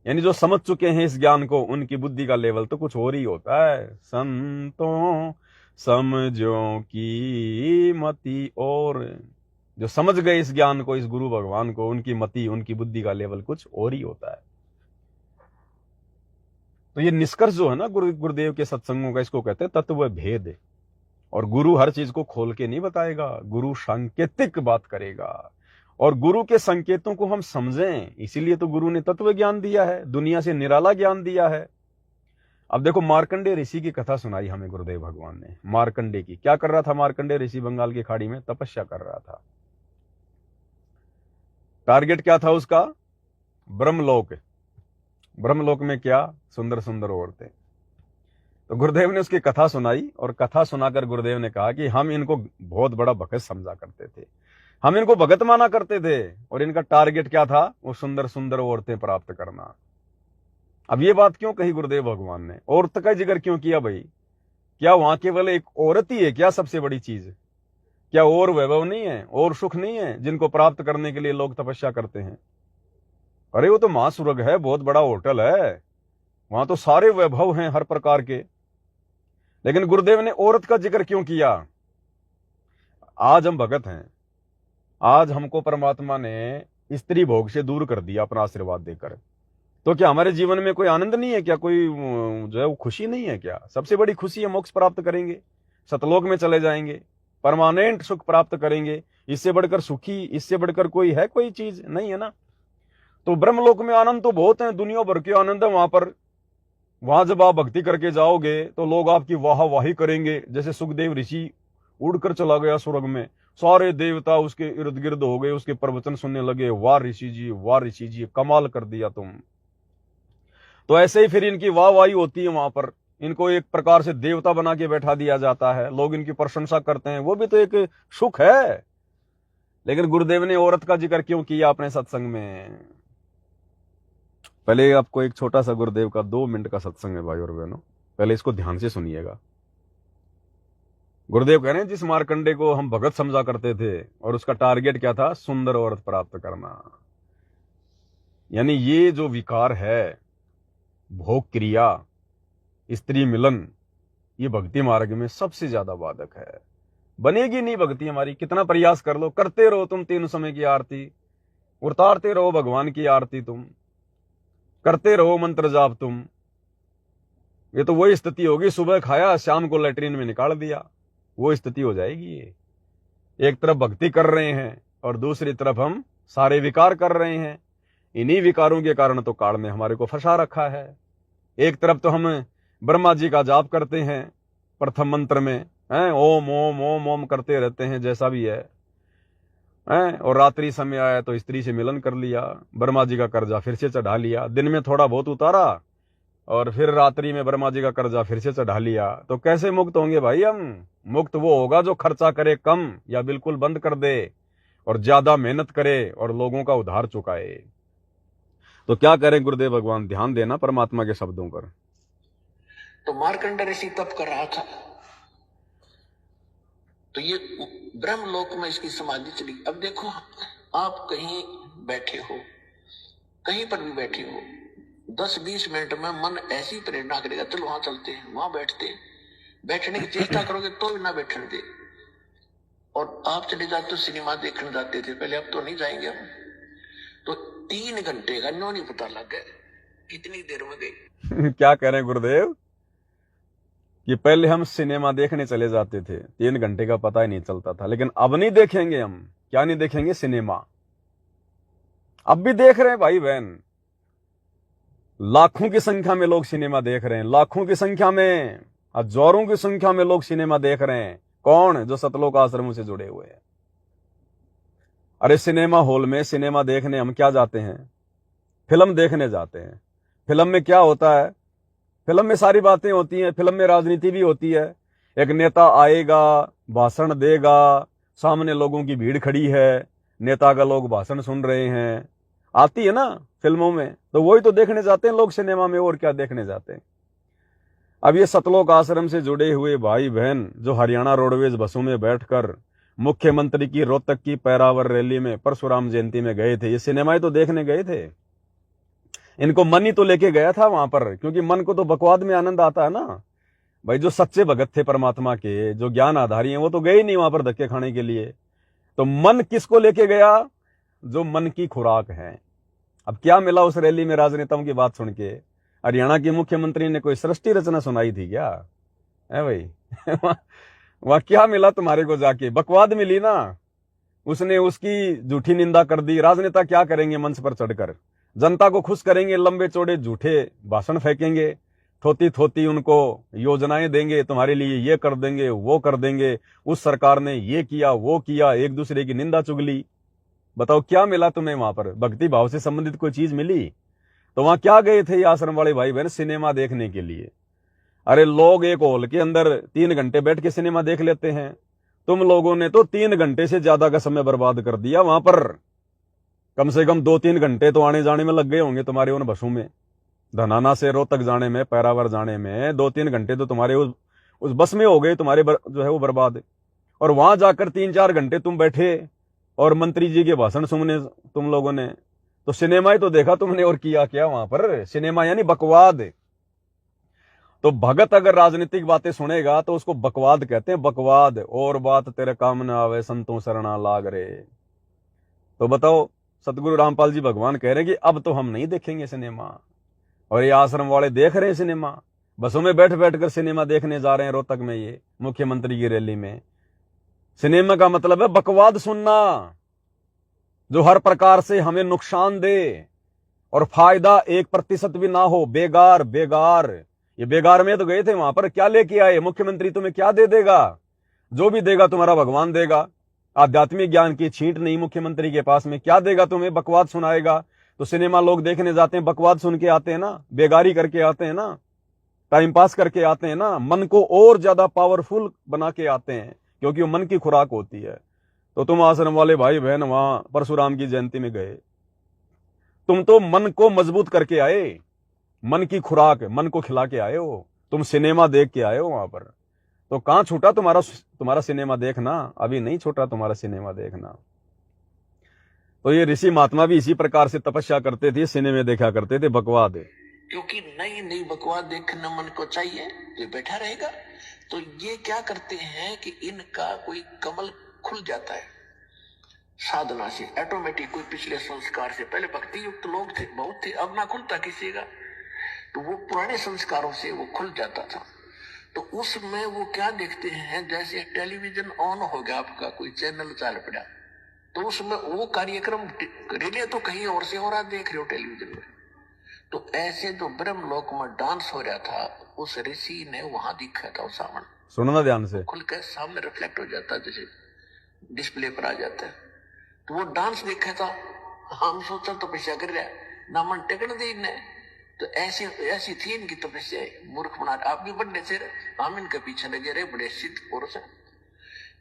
यानी जो समझ चुके हैं इस ज्ञान को, उनकी बुद्धि का लेवल तो कुछ और ही होता है। संतों समझो की मति और, जो समझ गए इस ज्ञान को, इस गुरु भगवान को, उनकी मति, उनकी बुद्धि का लेवल कुछ और ही होता है। तो ये निष्कर्ष जो है ना गुरुदेव के सत्संगों का, इसको कहते हैं तत्व भेद। और गुरु हर चीज को खोल के नहीं बताएगा, गुरु सांकेतिक बात करेगा, और गुरु के संकेतों को हम समझें। इसीलिए तो गुरु ने तत्व ज्ञान दिया है, दुनिया से निराला ज्ञान दिया है। अब देखो, मार्कंडेय ऋषि की कथा सुनाई हमें गुरुदेव भगवान ने। मार्कंडेय की क्या कर रहा था? मार्कंडेय ऋषि बंगाल की खाड़ी में तपस्या कर रहा था। टारगेट क्या था उसका? ब्रह्मलोक। ब्रह्मलोक में क्या? सुंदर सुंदर औरतें। तो गुरुदेव ने उसकी कथा सुनाई, और कथा सुनाकर गुरुदेव ने कहा कि हम इनको बहुत बड़ा भगत समझा करते थे, हम इनको भगत माना करते थे, और इनका टारगेट क्या था? वो सुंदर सुंदर औरतें प्राप्त करना। अब ये बात क्यों कही गुरुदेव भगवान ने? औरत का जिक्र क्यों किया भाई? क्या वहां केवल एक औरत ही है क्या सबसे बड़ी चीज? क्या और वैभव नहीं है, और सुख नहीं है जिनको प्राप्त करने के लिए लोग तपस्या करते हैं? अरे वो तो महास्वर्ग है, बहुत बड़ा होटल है, वहां तो सारे वैभव हैं हर प्रकार के। लेकिन गुरुदेव ने औरत का जिक्र क्यों किया? आज हम भगत हैं, आज हमको परमात्मा ने स्त्री भोग से दूर कर दिया अपना आशीर्वाद देकर। तो क्या हमारे जीवन में कोई आनंद नहीं है क्या? कोई जो है वो खुशी नहीं है क्या? सबसे बड़ी खुशी है मोक्ष प्राप्त करेंगे, सतलोक में चले जाएंगे, परमानेंट सुख प्राप्त करेंगे। इससे बढ़कर सुखी, इससे बढ़कर कोई है? कोई चीज नहीं है ना। तो ब्रह्मलोक में आनंद तो बहुत है, दुनिया भर के आनंद है वहां पर। वहां जब आप भक्ति करके जाओगे तो लोग आपकी वाहवाही करेंगे। जैसे सुखदेव ऋषि उड़कर चला गया स्वर्ग में, सारे देवता उसके इर्द गिर्द हो गए, उसके प्रवचन सुनने लगे, वाह ऋषि जी, वाह ऋषि जी, कमाल कर दिया तुम। तो ऐसे ही फिर इनकी वाहवाही होती है वहां पर, इनको एक प्रकार से देवता बना के बैठा दिया जाता है, लोग इनकी प्रशंसा करते हैं, वो भी तो एक सुख है। लेकिन गुरुदेव ने औरत का जिक्र क्यों किया अपने सत्संग में? पहले आपको एक छोटा सा गुरुदेव का 2 मिनट का सत्संग है भाई और बहनों, पहले इसको ध्यान से सुनिएगा। गुरुदेव कह रहे हैं जिस मार्कंडे को हम भगत समझा करते थे, और उसका टारगेट क्या था? सुंदर औरत प्राप्त करना। यानी ये जो विकार है, भोग क्रिया, स्त्री मिलन, ये भक्ति मार्ग में सबसे ज्यादा बाधक है। बनेगी नहीं भक्ति हमारी, कितना प्रयास कर लो, करते रहो तुम 3 समय की आरती, उतारते रहो भगवान की आरती, तुम करते रहो मंत्र जाप तुम, ये तो वही स्थिति होगी, सुबह खाया शाम को लैट्रिन में निकाल दिया, वो स्थिति हो जाएगी। ये एक तरफ भक्ति कर रहे हैं और दूसरी तरफ हम सारे विकार कर रहे हैं। इन्हीं विकारों के कारण तो काल ने हमारे को फंसा रखा है। एक तरफ तो हम ब्रह्मा जी का जाप करते हैं प्रथम मंत्र में, ओम ओम ओम ओम करते रहते हैं जैसा भी है, और रात्रि समय आया तो स्त्री से मिलन कर लिया, ब्रह्मा जी का कर्जा फिर से चढ़ा लिया, दिन में थोड़ा बहुत उतारा और फिर रात्रि में ब्रह्मा जी का कर्जा फिर से चढ़ा लिया। तो कैसे मुक्त होंगे भाई हम? मुक्त वो होगा जो खर्चा करे कम या बिल्कुल बंद कर दे, और ज्यादा मेहनत करे और लोगों का उधार चुकाए। तो क्या करें गुरुदेव भगवान? ध्यान देना परमात्मा के शब्दों पर। तो मार्कंड ऋषि तप कर रहा था, तो ये ब्रह्मलोक में इसकी समाधि चली। अब देखो, आप कहीं बैठे हो, कहीं पर भी बैठे हो, 10-20 मिनट में मन ऐसी प्रेरणा करेगा, चलो वहां चलते हैं, वहां बैठते हैं। बैठने की चेष्टा करोगे तो भी ना बैठने दे। और आप चले जाते हो, सिनेमा देखने जाते थे पहले, अब तो नहीं जाएंगे हम। तो 3 घंटे का न्यों नहीं पता लग गया कितनी देर में गई। क्या कह रहे हैं गुरुदेव कि पहले हम सिनेमा देखने चले जाते थे, 3 घंटे का पता ही नहीं चलता था, लेकिन अब नहीं देखेंगे हम। क्या नहीं देखेंगे? सिनेमा। अब भी देख रहे हैं भाई बहन, लाखों की संख्या में लोग सिनेमा देख रहे हैं, लाखों की संख्या में, हजारों की संख्या में लोग सिनेमा देख रहे हैं। कौन? जो सतलोक आश्रमों से जुड़े हुए हैं। अरे सिनेमा हॉल में सिनेमा देखने हम क्या जाते हैं? फिल्म देखने जाते हैं। फिल्म में क्या होता है? फिल्म में सारी बातें होती हैं, फिल्म में राजनीति भी होती है। एक नेता आएगा, भाषण देगा, सामने लोगों की भीड़ खड़ी है, नेता का लोग भाषण सुन रहे हैं, आती है ना फिल्मों में। तो वही तो देखने जाते हैं लोग सिनेमा में, और क्या देखने जाते हैं? अब ये सतलोक आश्रम से जुड़े हुए भाई बहन जो हरियाणा रोडवेज बसों में बैठकर मुख्यमंत्री की रोहतक की पैरावर रैली में परशुराम जयंती में गए थे। ये सिनेमाएं तो देखने गए थे, इनको मन ही तो लेके गया था वहां पर, क्योंकि मन को तो बकवाद में आनंद आता है ना भाई। जो सच्चे भगत थे परमात्मा के, जो ज्ञान आधारी हैं, वो तो गए ही नहीं वहां पर धक्के खाने के लिए। तो मन किसको लेके गया? जो मन की खुराक है। अब क्या मिला उस रैली में राजनेताओं की बात सुन के? हरियाणा की मुख्यमंत्री ने कोई सृष्टि रचना सुनाई थी क्या है भाई? वहां क्या मिला तुम्हारे को जाके? बकवाद मिली ना। उसने उसकी झूठी निंदा कर दी। राजनेता क्या करेंगे? मंच पर चढ़कर जनता को खुश करेंगे, लंबे चौड़े झूठे भाषण फेंकेंगे, थोती थोती उनको योजनाएं देंगे, तुम्हारे लिए ये कर देंगे, वो कर देंगे, उस सरकार ने ये किया वो किया, एक दूसरे की निंदा चुगली। बताओ क्या मिला तुम्हें वहां पर? भक्ति भाव से संबंधित कोई चीज मिली? तो वहां क्या गए थे ये आश्रम वाले भाई बहन? सिनेमा देखने के लिए। अरे लोग एक हॉल के अंदर 3 घंटे बैठ के सिनेमा देख लेते हैं, तुम लोगों ने तो 3 घंटे से ज्यादा का समय बर्बाद कर दिया वहां पर। कम से कम 2-3 घंटे तो आने जाने में लग गए होंगे तुम्हारे उन बसों में। धनाना से रोहतक जाने में, पैरावर जाने में 2-3 घंटे तो तुम्हारे उस बस में हो गए तुम्हारे जो है वो बर्बाद। और वहां जाकर 3-4 घंटे तुम बैठे और मंत्री जी के भाषण सुनने तुम लोगों ने। तो सिनेमा ही तो देखा तुमने, और किया क्या वहां पर? सिनेमा यानी बकवाद। तो भगत अगर राजनीतिक बातें सुनेगा तो उसको बकवाद कहते हैं, बकवाद। और बात तेरे काम न आवे, संतों शरणा लाग रे। तो बताओ, सतगुरु रामपाल जी भगवान कह रहे हैं कि अब तो हम नहीं देखेंगे सिनेमा, और ये आश्रम वाले देख रहे हैं सिनेमा। बसों में बैठ बैठ कर सिनेमा देखने जा रहे हैं रोहतक में, ये मुख्यमंत्री की रैली में। सिनेमा का मतलब है बकवाद सुनना, जो हर प्रकार से हमें नुकसान दे और फायदा 1% भी ना हो। बेगार बेगार, ये बेगार में तो गए थे वहां पर, क्या लेके आए? मुख्यमंत्री तुम्हें क्या दे देगा? जो भी देगा तुम्हारा भगवान देगा। आध्यात्मिक ज्ञान की छींट नहीं मुख्यमंत्री के पास में, क्या देगा तुम्हें? बकवाद सुनाएगा। तो सिनेमा लोग देखने जाते हैं, बकवाद सुन के आते हैं ना, बेगारी करके आते हैं ना, टाइम पास करके आते हैं ना, मन को और ज्यादा पावरफुल बना के आते हैं, क्योंकि वो मन की खुराक होती है। तो तुम आश्रम वाले भाई बहन वहां परशुराम की जयंती में गए, तुम तो मन को मजबूत करके आए, मन की खुराक मन को खिला के आए हो, तुम सिनेमा देख के आए हो वहां पर। तो कहां छूटा तुम्हारा सिनेमा देखना? अभी नहीं छूटा तुम्हारा सिनेमा देखना। तो ये ऋषि महात्मा भी इसी प्रकार से तपस्या करते थे, सिनेमा देखा करते थे, बकवाद। क्योंकि नई नई बकवाद देखना मन को चाहिए, ये बैठा रहेगा। तो ये क्या करते हैं कि इनका कोई कमल खुल जाता है साधना से ऑटोमेटिक। कोई पिछले संस्कार से, पहले भक्ति युक्त लोग थे, बहुत थे, अब ना खुलता किसी का, तो वो पुराने संस्कारों से वो खुल जाता था। तो उसमें वो क्या देखते हैं, जैसे टेलीविजन ऑन हो गया आपका, कोई चैनल चल पड़ा, तो उसमें वो कार्यक्रम रिले तो कहीं और से हो रहा, देख रहे हो टेलीविजन में। तो ऐसे जो ब्रह्मलोक में डांस हो रहा था, उस ऋषि ने वहां देखा था, सामने सुनना ध्यान से, खुल के सामने रिफ्लेक्ट हो जाता है, जैसे डिस्प्ले पर आ जाता है। तो वो डांस देखा था, हम सोचा तपस्या कर रहा है ना, मन टेकन दी ने। तो ऐसी थी इनकी तपस्या, मूर्ख बना। आप भी बड़े थे, हम इनके पीछे लगे रहे, बड़े सिद्ध पुरुष हैं।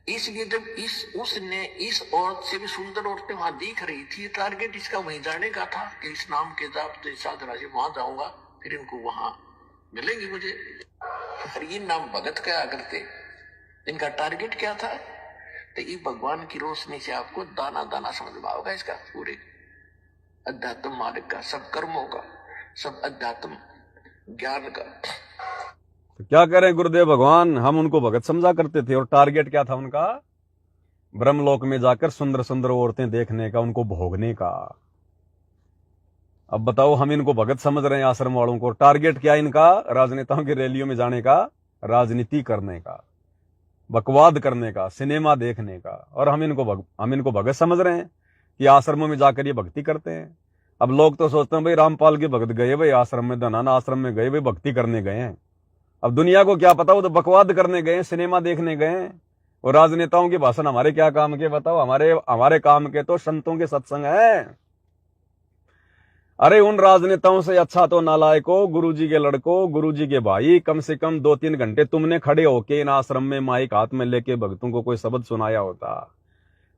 इसलिए जब उसने इस औरत से भी सुंदर औरतें वहां दिख रही थी, टारगेट इसका वहीं जाने का था कि इस नाम के जाप से साधना से वहां जाऊंगा, फिर इनको वहां मिलेंगे मुझे। और ये नाम भगत क्या करते, इनका टारगेट क्या था? तो ये भगवान की रोशनी से आपको दाना दाना समझ में होगा इसका, पूरे अध्यात्म मार्ग का, सब कर्मों का, सब अध्यात्म ज्ञान का। तो क्या करें गुरुदेव भगवान, हम उनको भगत समझा करते थे, और टारगेट क्या था उनका? ब्रह्मलोक में जाकर सुंदर सुंदर औरतें देखने का, उनको भोगने का। अब बताओ, हम इनको भगत समझ रहे हैं आश्रम वालों को, टारगेट क्या इनका? राजनेताओं की रैलियों में जाने का, राजनीति करने का, बकवाद करने का, सिनेमा देखने का। और हम इनको भगत समझ रहे हैं कि आश्रमों में जाकर ये भक्ति करते हैं। अब लोग तो सोचते हैं भाई रामपाल के भगत गए भाई आश्रम में, धनाना आश्रम में गए भाई, भक्ति करने गए हैं। अब दुनिया को क्या पता, वो तो बकवाद करने गए, सिनेमा देखने गए। और राजनेताओं के भाषण हमारे क्या काम के बताओ? हमारे काम के तो संतों के सत्संग हैं। अरे उन राजनेताओं से अच्छा तो नालायको, गुरुजी के लड़को, गुरुजी के भाई, कम से कम 2-3 घंटे तुमने खड़े होके इन आश्रम में माइक हाथ में लेके भक्तों को कोई शब्द सुनाया होता।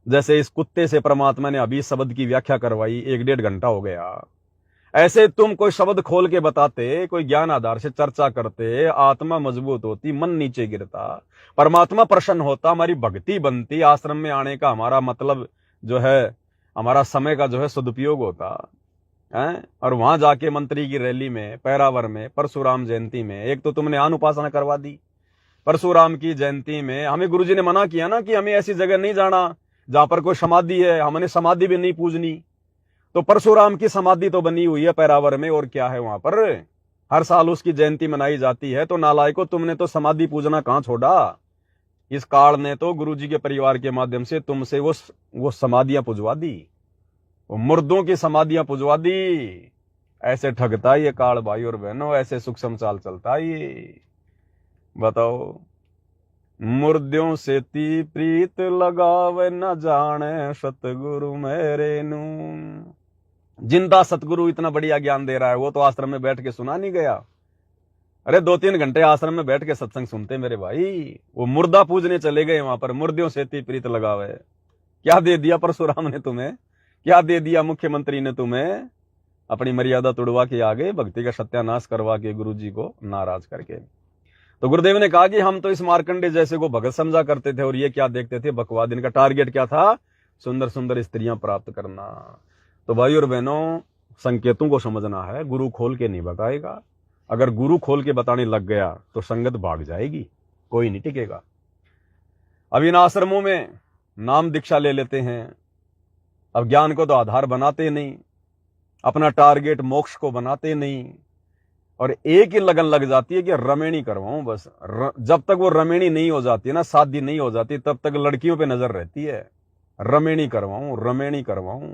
जैसे इस कुत्ते से परमात्मा ने अभी शब्द की व्याख्या करवाई, 1-1.5 घंटा हो गया। ऐसे तुम कोई शब्द खोल के बताते, कोई ज्ञान आधार से चर्चा करते, आत्मा मजबूत होती, मन नीचे गिरता, परमात्मा प्रसन्न होता, हमारी भक्ति बनती, आश्रम में आने का हमारा मतलब जो है, हमारा समय का जो है सदुपयोग होता है। और वहां जाके मंत्री की रैली में, पैरावर में, परशुराम जयंती में, एक तो तुमने आन उपासना करवा दी। परशुराम की जयंती में हमें गुरुजी ने मना किया ना कि हमें ऐसी जगह नहीं जाना जहां पर कोई समाधि है, हमने समाधि भी नहीं पूजनी। तो परशुराम की समाधि तो बनी हुई है पैरावर में, और क्या है वहां पर, हर साल उसकी जयंती मनाई जाती है। तो नालायको, तुमने तो समाधि पूजना कहां छोड़ा। इस काल ने तो गुरुजी के परिवार के माध्यम से तुमसे वो समाधियां पुजवा दी, वो मुर्दों की समाधियां पुजवा दी। ऐसे ठगता ये काल भाई और बहनों, ऐसे सूक्ष्म चाल चलता ये। बताओ, मुर्दों से ती प्रीत लगावे, न जाने सतगुरु मेरे नू। जिंदा सतगुरु इतना बढ़िया ज्ञान दे रहा है, वो तो आश्रम में बैठ के सुना नहीं गया। अरे 2-3 घंटे आश्रम में बैठ के सत्संग सुनते मेरे भाई। वो मुर्दा पूजने चले गए वहां पर, मुर्दों से ती प्रीत लगावे। क्या दे दिया परशुराम ने तुम्हें, क्या दे दिया मुख्यमंत्री ने तुम्हें, अपनी मर्यादा तुड़वा के आगे भक्ति का सत्यानाश करवा के गुरुजी को नाराज करके। तो गुरुदेव ने कहा कि हम तो इस मार्कंडे जैसे को भगत समझा करते थे, और ये क्या देखते थे, बकवाद। इनका टारगेट क्या था, सुंदर सुंदर स्त्रियां प्राप्त करना। तो भाई और बहनों, संकेतों को समझना है, गुरु खोल के नहीं बताएगा। अगर गुरु खोल के बताने लग गया तो संगत भाग जाएगी, कोई नहीं टिकेगा। अब इन आश्रमों में नाम दीक्षा ले लेते हैं, अब ज्ञान को तो आधार बनाते नहीं, अपना टारगेट मोक्ष को बनाते नहीं, और एक ही लगन लग जाती है कि रमेणी करवाऊं बस। जब तक वो रमेणी नहीं हो जाती ना, शादी नहीं हो जाती, तब तक लड़कियों पे नजर रहती है, रमेणी करवाऊं, रमेणी करवाऊं।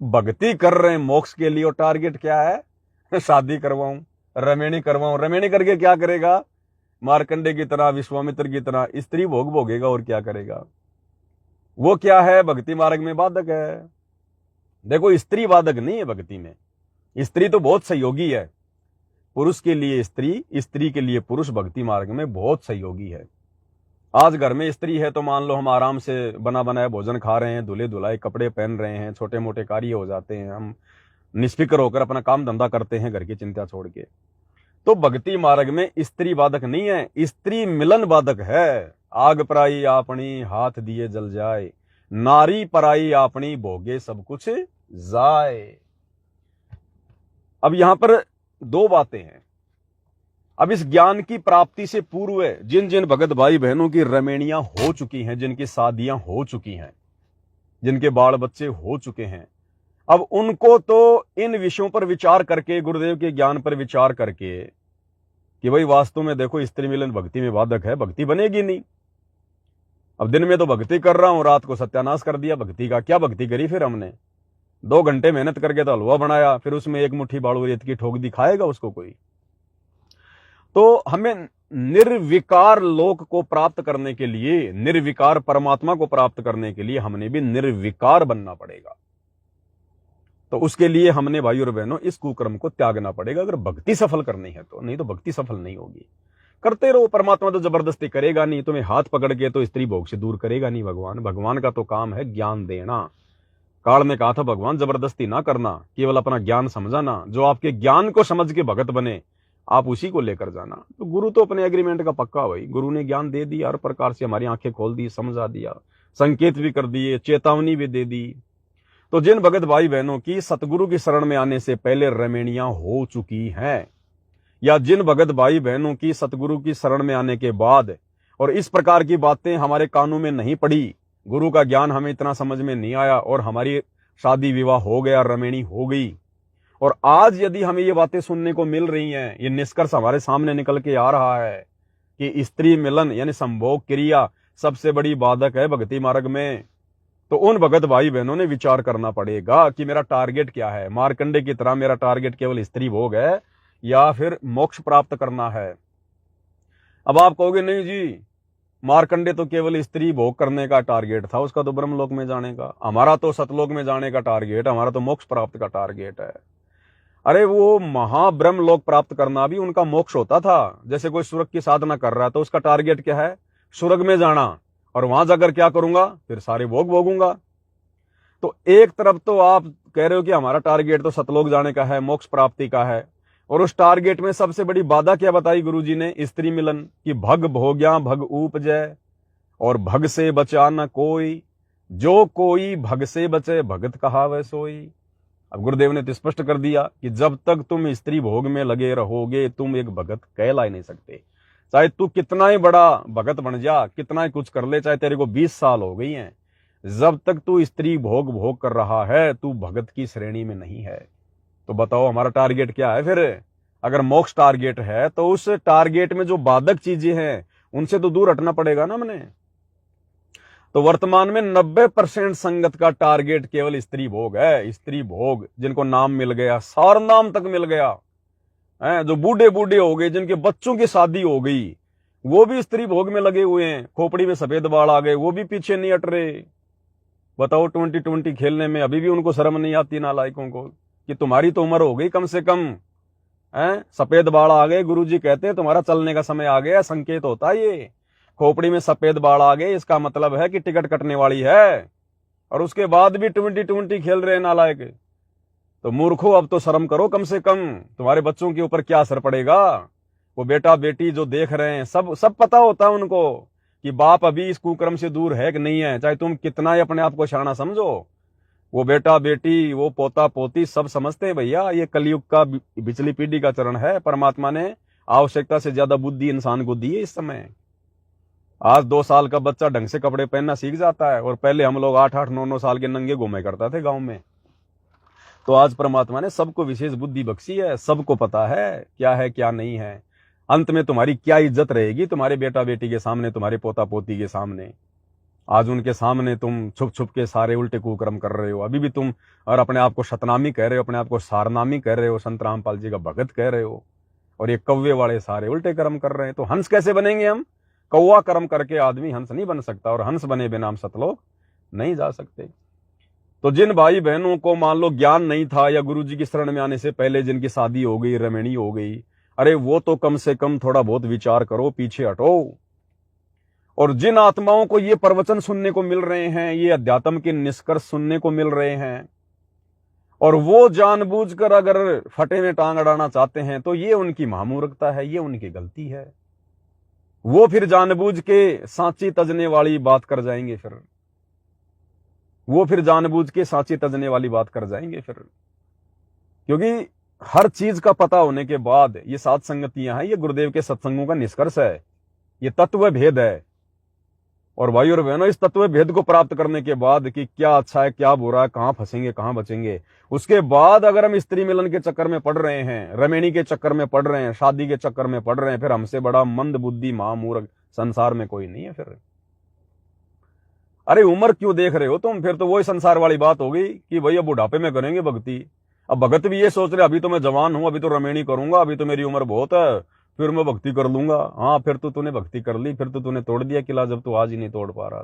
भक्ति कर रहे हैं मोक्ष के लिए, और टारगेट क्या है, शादी करवाऊं, रमेणी करवाऊं। रमेणी करके क्या करेगा, मार्कंडे की तरह, विश्वामित्र की तरह स्त्री भोग भोगेगा, और क्या करेगा। वो क्या है, भक्ति मार्ग में बाधक है। देखो, स्त्री बाधक नहीं है भक्ति में, स्त्री तो बहुत सहयोगी है। पुरुष के लिए स्त्री, स्त्री के लिए पुरुष भक्ति मार्ग में बहुत सहयोगी है। आज घर में स्त्री है तो मान लो हम आराम से बना बनाया भोजन खा रहे हैं, धुले धुलाए कपड़े पहन रहे हैं, छोटे मोटे कार्य हो जाते हैं, हम निष्फिक्र होकर अपना काम धंधा करते हैं घर की चिंता छोड़ के। तो भक्ति मार्ग में स्त्री बाधक नहीं है, स्त्री मिलन बाधक है। आग पराई आपनी, हाथ दिए जल जाए, नारी पराई आपनी, भोगे सब कुछ जाए। अब यहां पर 2 बातें हैं। अब इस ज्ञान की प्राप्ति से पूर्व जिन जिन भगत भाई बहनों की रमेणियां हो चुकी हैं, जिनकी शादियां हो चुकी हैं, जिनके बाल बच्चे हो चुके हैं, अब उनको तो इन विषयों पर विचार करके, गुरुदेव के ज्ञान पर विचार करके कि भाई वास्तव में देखो, स्त्री मिलन भक्ति में बाधक है, भक्ति बनेगी नहीं। अब दिन में तो भक्ति कर रहा हूं, रात को सत्यानाश कर दिया भक्ति का। क्या भक्ति करी फिर हमने, 2 घंटे मेहनत करके तो हलवा बनाया, फिर उसमें 1 मुट्ठी बालू रेत की ठोक दी, खाएगा उसको कोई। तो हमें निर्विकार लोक को प्राप्त करने के लिए, निर्विकार परमात्मा को प्राप्त करने के लिए हमने भी निर्विकार बनना पड़ेगा। तो उसके लिए हमने भाई और बहनों इस कुकर्म को त्यागना पड़ेगा, अगर भक्ति सफल करनी है तो। नहीं तो भक्ति सफल नहीं होगी। करते रहो, परमात्मा तो जबरदस्ती करेगा नहीं, तुम्हें हाथ पकड़ के तो स्त्री भोग से दूर करेगा नहीं भगवान। भगवान का तो काम है ज्ञान देना। काल ने कहा था भगवान जबरदस्ती ना करना, केवल अपना ज्ञान समझाना। जो आपके ज्ञान को समझ के भगत बने, आप उसी को लेकर जाना। तो गुरु तो अपने एग्रीमेंट का पक्का भाई, गुरु ने ज्ञान दे दिया, हर प्रकार से हमारी आंखें खोल दी, समझा दिया, संकेत भी कर दिए, चेतावनी भी दे दी। तो जिन भगत भाई बहनों की सतगुरु की शरण में आने से पहले रमेणियां हो चुकी हैं, या जिन भगत भाई बहनों की सतगुरु की शरण में आने के बाद और इस प्रकार की बातें हमारे कानों में नहीं पड़ी, गुरु का ज्ञान हमें इतना समझ में नहीं आया, और हमारी शादी विवाह हो गया, रमेणी हो गई, और आज यदि हमें ये बातें सुनने को मिल रही हैं, ये निष्कर्ष हमारे सामने निकल के आ रहा है कि स्त्री मिलन यानी संभोग क्रिया सबसे बड़ी बाधक है भक्ति मार्ग में, तो उन भगत भाई बहनों ने विचार करना पड़ेगा कि मेरा टारगेट क्या है। मार्कंडे की तरह मेरा टारगेट केवल स्त्री भोग है या फिर मोक्ष प्राप्त करना है। अब आप कहोगे नहीं जी, मार्कंडे तो केवल स्त्री भोग करने का टारगेट था, उसका तो ब्रह्मलोक में जाने का। हमारा तो सतलोक में जाने का टारगेट, हमारा तो मोक्ष प्राप्त का टारगेट है। अरे वो महाब्रह्म लोक प्राप्त करना भी उनका मोक्ष होता था। जैसे कोई स्वर्ग की साधना कर रहा है तो उसका टारगेट क्या है, स्वर्ग में जाना, और वहां जाकर क्या करूंगा, फिर सारे भोग भोगूंगा। तो एक तरफ तो आप कह रहे हो कि हमारा टारगेट तो सतलोक जाने का है, मोक्ष प्राप्ति का है, और उस टारगेट में सबसे बड़ी बाधा क्या बताई गुरुजी ने? स्त्री मिलन की। भग भोग्या भग उपजय, और भग से बचा न कोई, जो कोई भग से बचे भगत कहावै सोई। अब गुरुदेव ने तो स्पष्ट कर दिया कि जब तक तुम स्त्री भोग में लगे रहोगे तुम एक भगत कहला ही नहीं सकते। चाहे तू कितना ही बड़ा भगत बन जा, कितना ही कुछ कर ले, चाहे तेरे को 20 साल हो गई हैं, जब तक तू स्त्री भोग कर रहा है तू भगत की श्रेणी में नहीं है। तो बताओ हमारा टारगेट क्या है फिर? अगर मोक्ष टारगेट है तो उस टारगेट में जो बाधक चीजें हैं उनसे तो दूर हटना पड़ेगा ना मैंने। तो वर्तमान में 90% संगत का टारगेट केवल स्त्री भोग है। स्त्री भोग, जिनको नाम मिल गया, सार नाम तक मिल गया है, जो बूढ़े बूढ़े हो गए, जिनके बच्चों की शादी हो गई, वो भी स्त्री भोग में लगे हुए हैं। खोपड़ी में सफेद बाल आ गए, वो भी पीछे नहीं हट रहे। बताओ 2020 खेलने में अभी भी उनको शर्म नहीं आती नालायकों को कि तुम्हारी तो उम्र हो गई कम से कम है, सफेद बाल आ गए, गुरुजी कहते हैं तुम्हारा चलने का समय आ गया। संकेत होता है ये, खोपड़ी में सफेद बाल आ गए, इसका मतलब है कि टिकट कटने वाली है, और उसके बाद भी 2020 खेल रहे हैं नालायक। तो मूर्खो, अब तो शर्म करो कम से कम। तुम्हारे बच्चों के ऊपर क्या असर पड़ेगा? वो बेटा बेटी जो देख रहे हैं, सब पता होता है उनको कि बाप अभी इस कुकर्म से दूर है कि नहीं है, चाहे तुम कितना ही अपने आप को शाना समझो। वो बेटा बेटी, वो पोता पोती सब समझते हैं भैया, ये कलयुग का पिछली पीढ़ी का चरण है। परमात्मा ने आवश्यकता से ज्यादा बुद्धि इंसान को दी है इस समय। आज 2 साल का बच्चा ढंग से कपड़े पहनना सीख जाता है, और पहले हम लोग 8-8, 9-9 साल के नंगे घूमे करता थे गांव में। तो आज परमात्मा ने सबको विशेष बुद्धि बख्शी है, सबको पता है क्या नहीं है। अंत में तुम्हारी क्या इज्जत रहेगी तुम्हारे बेटा बेटी के सामने, तुम्हारे पोता पोती के सामने? आज उनके सामने तुम छुप छुप के सारे उल्टे कुकर्म कर रहे हो अभी भी तुम, और अपने आप को शतनामी कह रहे हो, अपने आप को सारनामी कह रहे हो, संत रामपाल जी का भगत कह रहे हो, और ये कौवे वाले सारे उल्टे कर्म कर रहे हैं। तो हंस कैसे बनेंगे हम? कौवा कर्म करके आदमी हंस नहीं बन सकता, और हंस बने बिना हम सतलोक नहीं जा सकते। तो जिन भाई बहनों को मान लो ज्ञान नहीं था, या गुरुजी की शरण में आने से पहले जिनकी शादी हो गई, रमणी हो गई, अरे वो तो कम से कम थोड़ा बहुत विचार करो, पीछे हटो। और जिन आत्माओं को ये प्रवचन सुनने को मिल रहे हैं, ये अध्यात्म के निष्कर्ष सुनने को मिल रहे हैं, और वो जानबूझकर अगर फटे में टांग अड़ाना चाहते हैं, तो ये उनकी महामूर्खता है, ये उनकी गलती है। वो फिर जानबूझ के सांची तजने वाली बात कर जाएंगे, फिर वो फिर जानबूझ के सांची तजने वाली बात कर जाएंगे फिर। क्योंकि हर चीज का पता होने के बाद ये 7 संगतियां हैं, ये गुरुदेव के सत्संगों का निष्कर्ष है, ये तत्व भेद है। और भाई और बहनों, इस तत्व भेद को प्राप्त करने के बाद कि क्या अच्छा है क्या बुरा है, कहां फंसेंगे कहां बचेंगे, उसके बाद अगर हम स्त्री मिलन के चक्कर में पड़ रहे हैं, रमणी के चक्कर में पड़ रहे हैं, शादी के चक्कर में पड़ रहे हैं, फिर हमसे बड़ा मंद बुद्धि महामूर्ख संसार में कोई नहीं है फिर। अरे उम्र क्यों देख रहे हो तुम? फिर तो वही संसार वाली बात हो गई कि भैया बुढ़ापे में करेंगे भक्ति। अब भगत भी ये सोच रहे अभी तो मैं जवान हूं, अभी तो रमणी करूंगा, अभी तो मेरी उम्र बहुत है, फिर मैं भक्ति कर लूंगा। हाँ, फिर तो तूने भक्ति कर ली, फिर तो तूने तोड़ दिया किला, जब तू आज ही नहीं तोड़ पा रहा।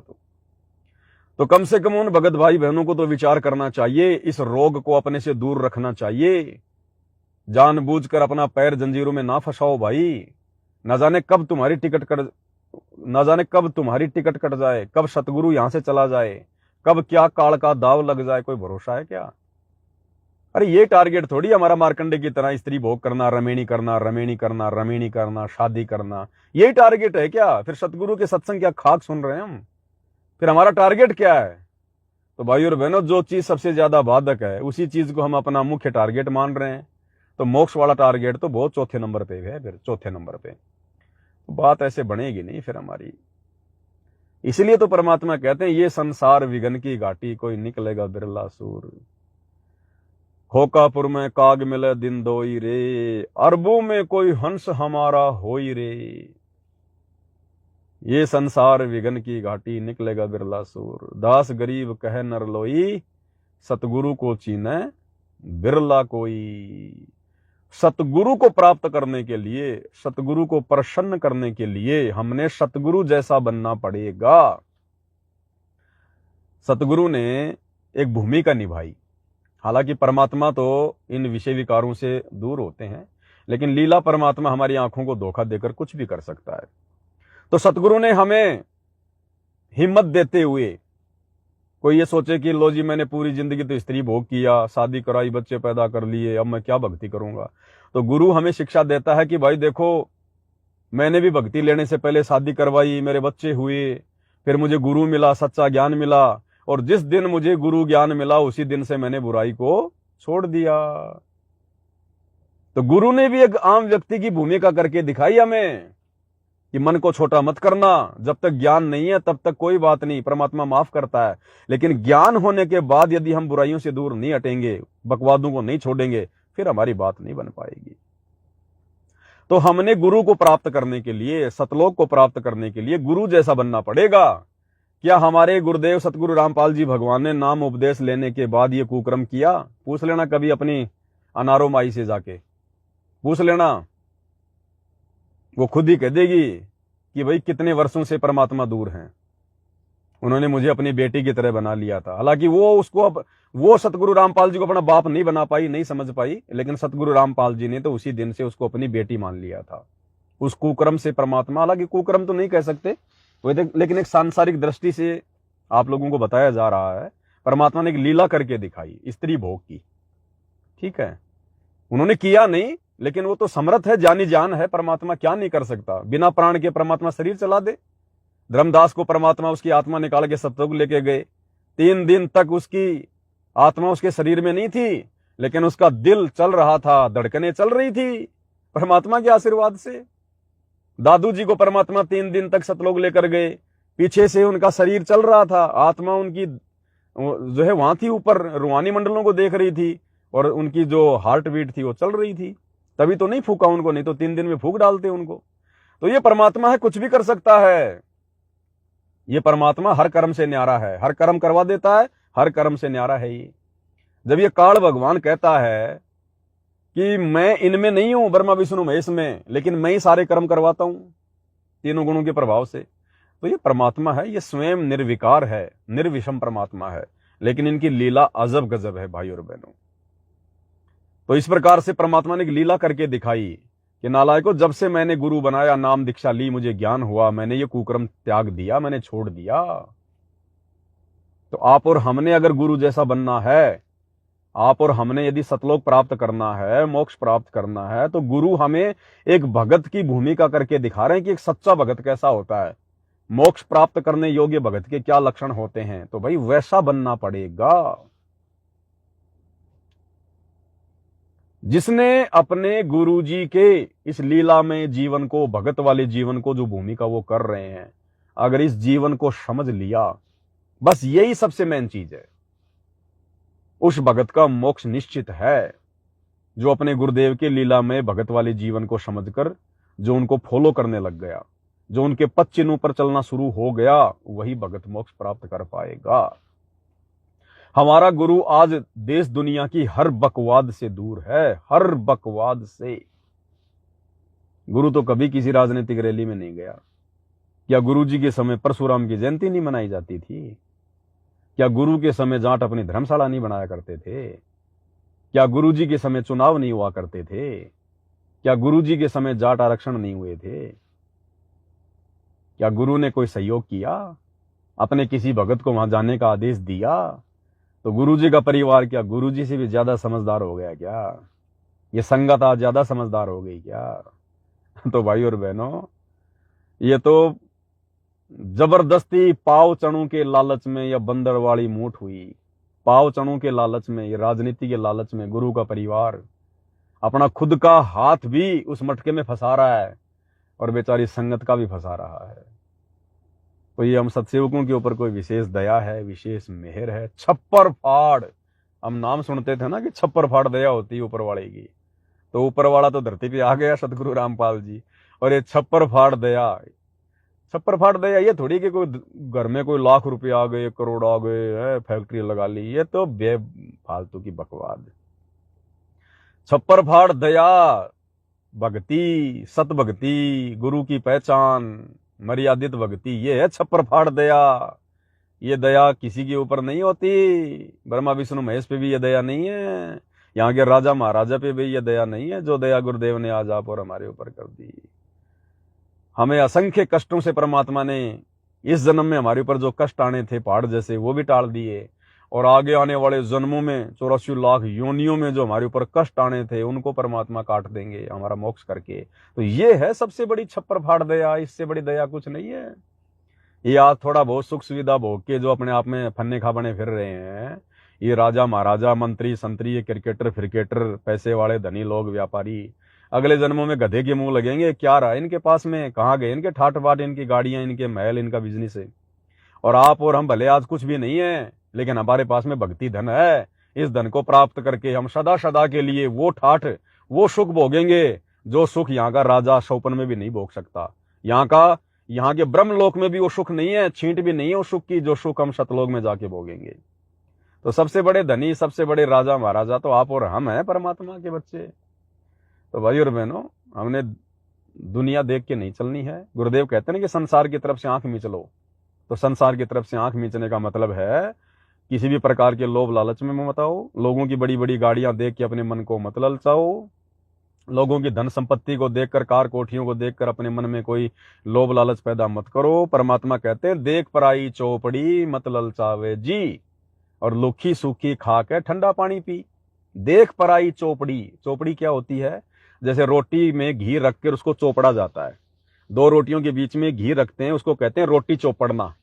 तो कम से कम उन भगत भाई बहनों को तो विचार करना चाहिए, इस रोग को अपने से दूर रखना चाहिए। जानबूझकर अपना पैर जंजीरों में ना फंसाओ भाई। न जाने कब तुम्हारी टिकट कट जाए, कब सतगुरु यहां से चला जाए, कब क्या काल का दाव लग जाए, कोई भरोसा है क्या? अरे ये टारगेट थोड़ी हमारा मार्कंडे की तरह स्त्री भोग करना, रमणी करना, शादी करना, यही टारगेट है क्या? फिर सतगुरु के सत्संग क्या खाक सुन रहे हैं हम? फिर हमारा टारगेट क्या है? तो भाई और बहनों, जो चीज सबसे ज्यादा बाधक है उसी चीज को हम अपना मुख्य टारगेट मान रहे हैं। तो मोक्ष वाला टारगेट तो बहुत चौथे नंबर पे है, फिर चौथे नंबर पे। तो बात ऐसे बनेगी नहीं फिर हमारी। इसलिए तो परमात्मा कहते हैं, ये संसार विघन की घाटी, कोई निकलेगा बिरला सूर। होकापुर में काग मिले दिन दोई रे, अरबों में कोई हंस हमारा होई रे। ये संसार विघन की घाटी, निकलेगा बिरला सूर। दास गरीब कह नर लोई, सतगुरु को चीने बिरला कोई। सतगुरु को प्राप्त करने के लिए, सतगुरु को प्रसन्न करने के लिए हमने सतगुरु जैसा बनना पड़ेगा। सतगुरु ने एक भूमिका निभाई। हालांकि परमात्मा तो इन विषय विकारों से दूर होते हैं, लेकिन लीला परमात्मा हमारी आंखों को धोखा देकर कुछ भी कर सकता है। तो सतगुरु ने हमें हिम्मत देते हुए कोई ये सोचे कि लो जी मैंने पूरी जिंदगी तो स्त्री भोग किया, शादी कराई, बच्चे पैदा कर लिए, अब मैं क्या भक्ति करूंगा। तो गुरु हमें शिक्षा देता है कि भाई देखो, मैंने भी भक्ति लेने से पहले शादी करवाई, मेरे बच्चे हुए, फिर मुझे गुरु मिला, सच्चा ज्ञान मिला, और जिस दिन मुझे गुरु ज्ञान मिला उसी दिन से मैंने बुराई को छोड़ दिया। तो गुरु ने भी एक आम व्यक्ति की भूमिका करके दिखाई हमें कि मन को छोटा मत करना, जब तक ज्ञान नहीं है तब तक कोई बात नहीं, परमात्मा माफ करता है, लेकिन ज्ञान होने के बाद यदि हम बुराइयों से दूर नहीं हटेंगे, बकवादों को नहीं छोड़ेंगे, फिर हमारी बात नहीं बन पाएगी। तो हमने गुरु को प्राप्त करने के लिए, सतलोक को प्राप्त करने के लिए गुरु जैसा बनना पड़ेगा। क्या हमारे गुरुदेव सतगुरु रामपाल जी भगवान ने नाम उपदेश लेने के बाद ये कुकर्म किया? पूछ लेना कभी अपनी अनारो माई से जाके, पूछ लेना, वो खुद ही कह देगी कि भाई कितने वर्षों से परमात्मा दूर हैं, उन्होंने मुझे अपनी बेटी की तरह बना लिया था। हालांकि वो सतगुरु रामपाल जी को अपना बाप नहीं बना पाई, नहीं समझ पाई, लेकिन सतगुरु रामपाल जी ने तो उसी दिन से उसको अपनी बेटी मान लिया था। उस कुकर्म से परमात्मा, हालांकि कुकर्म तो नहीं कह सकते, लेकिन एक सांसारिक दृष्टि से आप लोगों को बताया जा रहा है, परमात्मा ने एक लीला करके दिखाई, स्त्री भोग की। ठीक है, उन्होंने किया नहीं, लेकिन वो तो समर्थ है, जानी जान है, परमात्मा क्या नहीं कर सकता। बिना प्राण के परमात्मा शरीर चला दे। धर्मदास को परमात्मा उसकी आत्मा निकाल के सतयुग लेके गए, 3 दिन तक उसकी आत्मा उसके शरीर में नहीं थी, लेकिन उसका दिल चल रहा था, धड़कनें चल रही थी परमात्मा के आशीर्वाद से। दादू जी को परमात्मा 3 दिन तक सतलोक लेकर गए, पीछे से उनका शरीर चल रहा था, आत्मा उनकी जो है वहां थी, ऊपर रूहानी मंडलों को देख रही थी, और उनकी जो हार्ट बीट थी वो चल रही थी। तभी तो नहीं फूका उनको, नहीं तो 3 दिन में फूक डालते उनको। तो ये परमात्मा है, कुछ भी कर सकता है। ये परमात्मा हर कर्म से न्यारा है, हर कर्म करवा देता है, हर कर्म से न्यारा है ये। जब ये काल भगवान कहता है कि मैं इनमें नहीं हूं, ब्रह्मा विष्णु महेश में, लेकिन मैं ही सारे कर्म करवाता हूं तीनों गुणों के प्रभाव से, तो ये परमात्मा है, ये स्वयं निर्विकार है, निर्विषम परमात्मा है, लेकिन इनकी लीला अजब गजब है भाई और बहनों। तो इस प्रकार से परमात्मा ने एक लीला करके दिखाई कि नालायकों, जब से मैंने गुरु बनाया, नाम दीक्षा ली, मुझे ज्ञान हुआ, मैंने ये कुकर्म त्याग दिया, मैंने छोड़ दिया। तो आप और हमने अगर गुरु जैसा बनना है, आप और हमने यदि सतलोक प्राप्त करना है, मोक्ष प्राप्त करना है, तो गुरु हमें एक भगत की भूमिका करके दिखा रहे हैं कि एक सच्चा भगत कैसा होता है, मोक्ष प्राप्त करने योग्य भगत के क्या लक्षण होते हैं। तो भाई वैसा बनना पड़ेगा। जिसने अपने गुरुजी के इस लीला में जीवन को, भगत वाले जीवन को जो भूमिका वो कर रहे हैं, अगर इस जीवन को समझ लिया, बस यही सबसे मेन चीज है, उस भगत का मोक्ष निश्चित है। जो अपने गुरुदेव के लीला में भगत वाले जीवन को समझकर जो उनको फॉलो करने लग गया, जो उनके पद चिन्हों पर चलना शुरू हो गया, वही भगत मोक्ष प्राप्त कर पाएगा। हमारा गुरु आज देश दुनिया की हर बकवाद से दूर है, हर बकवाद से। गुरु तो कभी किसी राजनीतिक रैली में नहीं गया। क्या गुरु जी के समय परशुराम की जयंती नहीं मनाई जाती थी? क्या गुरु के समय जाट अपनी धर्मशाला नहीं बनाया करते थे? क्या गुरु जी के समय चुनाव नहीं हुआ करते थे? क्या गुरु जी के समय जाट आरक्षण नहीं हुए थे? क्या गुरु ने कोई सहयोग किया? अपने किसी भगत को वहां जाने का आदेश दिया? तो गुरुजी का परिवार क्या गुरुजी से भी ज्यादा समझदार हो गया क्या? ये संगत आज ज्यादा समझदार हो गई क्या? तो भाई और बहनों, ये तो जबरदस्ती पाव चणों के लालच में या बंदरवाड़ी मूठ हुई, पाव चणों के लालच में, ये राजनीति के लालच में गुरु का परिवार अपना खुद का हाथ भी उस मटके में फंसा रहा है, और बेचारी संगत का भी फंसा रहा है। तो ये हम सत्सेवकों के ऊपर कोई विशेष दया है, विशेष मेहर है। छप्पर फाड़, हम नाम सुनते थे ना कि छप्पर फाड़ दया होती है ऊपर वाले की, तो ऊपर वाला तो धरती पे आ गया सतगुरु रामपाल जी, और ये छप्पर फाड़ दया, छप्पर फाड़ दया ये थोड़ी कि कोई घर में कोई लाख रुपए आ गए, करोड़ आ गए, फैक्ट्री लगा ली, ये तो बेफालतू की बकवाद। छप्पर फाड़ दया भक्ति, सत भक्ति, गुरु की पहचान, मर्यादित भक्ति, ये है छप्पर फाड़ दया। ये दया किसी के ऊपर नहीं होती, ब्रह्मा विष्णु महेश पे भी ये दया नहीं है, यहाँ के राजा महाराजा पे भी ये दया नहीं है, जो दया गुरुदेव ने आज आप और हमारे ऊपर कर दी। हमें असंख्य कष्टों से परमात्मा ने इस जन्म में हमारे ऊपर जो कष्ट आने थे पहाड़ जैसे, वो भी टाल दिए, और आगे आने वाले जन्मों में 84 लाख योनियों में जो हमारे ऊपर कष्ट आने थे उनको परमात्मा काट देंगे हमारा मोक्ष करके। तो ये है सबसे बड़ी छप्पर फाड़ दया, इससे बड़ी दया कुछ नहीं है। ये आज थोड़ा बहुत सुख सुविधा भोग के जो अपने आप में फन्ने खाबने फिर रहे हैं, ये राजा महाराजा मंत्री संतरी, ये क्रिकेटर फिरकेटर, पैसे वाले धनी लोग, व्यापारी, अगले जन्मों में गधे के मुंह लगेंगे। क्या रहा इनके पास में, कहाँ गए इनके ठाट बाट, इनकी गाड़ियां, इनके महल, इनका बिजनेस है। और आप और हम भले आज कुछ भी नहीं है, लेकिन हमारे पास में भक्ति धन है। इस धन को प्राप्त करके हम सदा सदा के लिए वो ठाठ, वो सुख भोगेंगे जो सुख यहाँ का राजा शौपन में भी नहीं भोग सकता। यहाँ के ब्रह्मलोक में भी वो सुख नहीं है, छींट भी नहीं है उस सुख की जो सुख हम सतलोक में जाके भोगेंगे। तो सबसे बड़े धनी, सबसे बड़े राजा महाराजा तो आप और हम हैं, परमात्मा के बच्चे। तो भाई और बहनों, हमने दुनिया देख के नहीं चलनी है। गुरुदेव कहते हैं कि संसार की तरफ से आंख मींचलो। तो संसार की तरफ से आंख मींचने का मतलब है किसी भी प्रकार के लोभ लालच में मत आओ, लोगों की बड़ी बड़ी गाड़ियां देख के अपने मन को मत ललचाओ, लोगों की धन संपत्ति को देखकर, कार कोठियों को देखकर अपने मन में कोई लोभ लालच पैदा मत करो। परमात्मा कहते हैं देख पराई चौपड़ी मत ललचावे जी, और लुखी सूखी खा के ठंडा पानी पी। देख पराई चौपड़ी, चौपड़ी क्या होती है? जैसे रोटी में घी रख कर उसको चौपड़ा जाता है, दो रोटियों के बीच में घी रखते हैं, उसको कहते हैं रोटी चौपड़ना।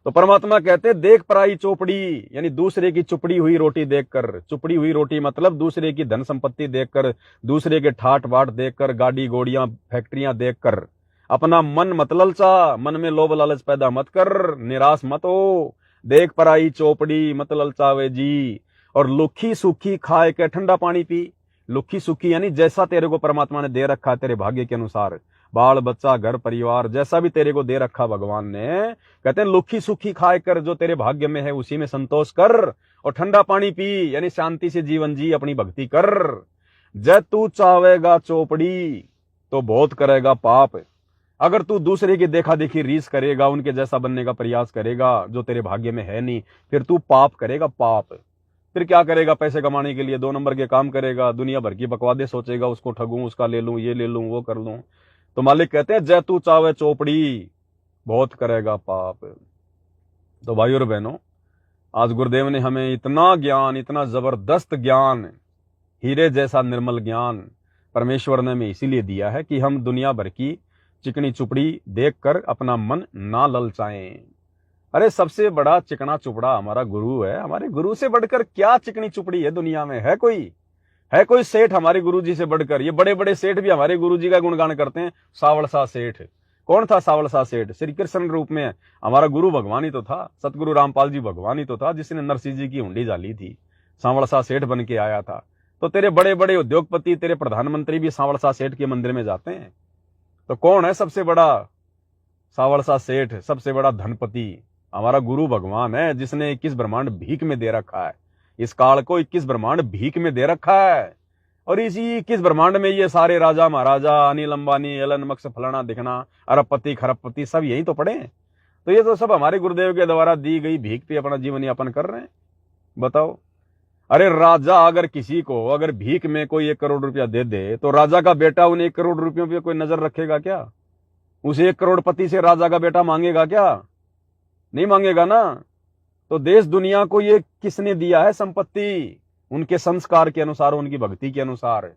तो परमात्मा कहते हैं देख पराई चौपड़ी, यानी दूसरे की चुपड़ी हुई रोटी देखकर, चुपड़ी हुई रोटी मतलब दूसरे की धन संपत्ति देखकर, दूसरे के ठाट बाट देखकर, गाड़ी घोड़ियां फैक्ट्रियां देखकर अपना मन मत ललचा, मन में लोभ लालच पैदा मत कर, निराश मत हो। देख पराई चौपड़ी मत ललचावे जी, और लुखी सूखी खाए के ठंडा पानी पी। लुखी सूखी यानी जैसा तेरे को परमात्मा ने दे रखा तेरे भाग्य के अनुसार, बाल बच्चा घर परिवार जैसा भी तेरे को दे रखा भगवान ने, कहते हैं लुखी सूखी खाए कर, जो तेरे भाग्य में है उसी में संतोष कर, और ठंडा पानी पी यानी शांति से जीवन जी, अपनी भक्ति कर। जब तू चाहेगा चौपड़ी तो बहुत करेगा पाप। अगर तू दूसरे की देखा देखी रीस करेगा, उनके जैसा बनने का प्रयास करेगा जो तेरे भाग्य में है नहीं, फिर तू पाप करेगा, पाप। फिर क्या करेगा? पैसे कमाने के लिए 2 नंबर के काम करेगा, दुनिया भर की बकवादे सोचेगा, उसको ठगूं, उसका ले लूं, ये ले लूं, वो कर लूं। तो मालिक कहते हैं जय तू चावे चौपड़ी बहुत करेगा पाप। तो भाई और बहनों, आज गुरुदेव ने हमें इतना ज्ञान, इतना जबरदस्त ज्ञान, हीरे जैसा निर्मल ज्ञान परमेश्वर ने हमें इसीलिए दिया है कि हम दुनिया भर की चिकनी चुपड़ी देखकर अपना मन ना ललचाएं। अरे सबसे बड़ा चिकना चुपड़ा हमारा गुरु है। हमारे गुरु से बढ़कर क्या चिकनी चुपड़ी है दुनिया में? है कोई सेठ हमारे गुरुजी से बढ़कर? ये बड़े बड़े सेठ भी हमारे गुरुजी का गुणगान करते हैं। सावड़सा सेठ, कौन था सावड़सा सेठ? श्री कृष्ण रूप में हमारा गुरु भगवान ही तो था, सतगुरु रामपाल जी भगवान ही तो था, जिसने नरसिंह जी की हुंडी डाली थी, सावड़सा सेठ बन के आया था। तो तेरे बड़े बड़े उद्योगपति, तेरे प्रधानमंत्री भी सावड़सा सेठ के मंदिर में जाते हैं। तो कौन है सबसे बड़ा सावड़सा सेठ? सबसे बड़ा धनपति हमारा गुरु भगवान है, जिसने 21 ब्रह्मांड भीख में दे रखा है। इस काल को 21 ब्रह्मांड भीख में दे रखा है, और इसी 21 ब्रह्मांड में ये सारे राजा महाराजा, अनिल अंबानी, एलन मस्क, फलाना दिखना, अरबपति खरबपति सब यही तो पड़े। तो ये तो सब हमारे गुरुदेव के द्वारा दी गई भीख पे अपना जीवन यापन कर रहे हैं। बताओ, अरे राजा अगर किसी को अगर भीख में कोई 1 करोड़ रुपया दे दे, तो राजा का बेटा उन 1 करोड़ रुपयों पे कोई नजर रखेगा क्या? उस 1 करोड़पति से राजा का बेटा मांगेगा क्या? नहीं मांगेगा ना। तो देश दुनिया को ये किसने दिया है? संपत्ति, उनके संस्कार के अनुसार, उनकी भक्ति के अनुसार।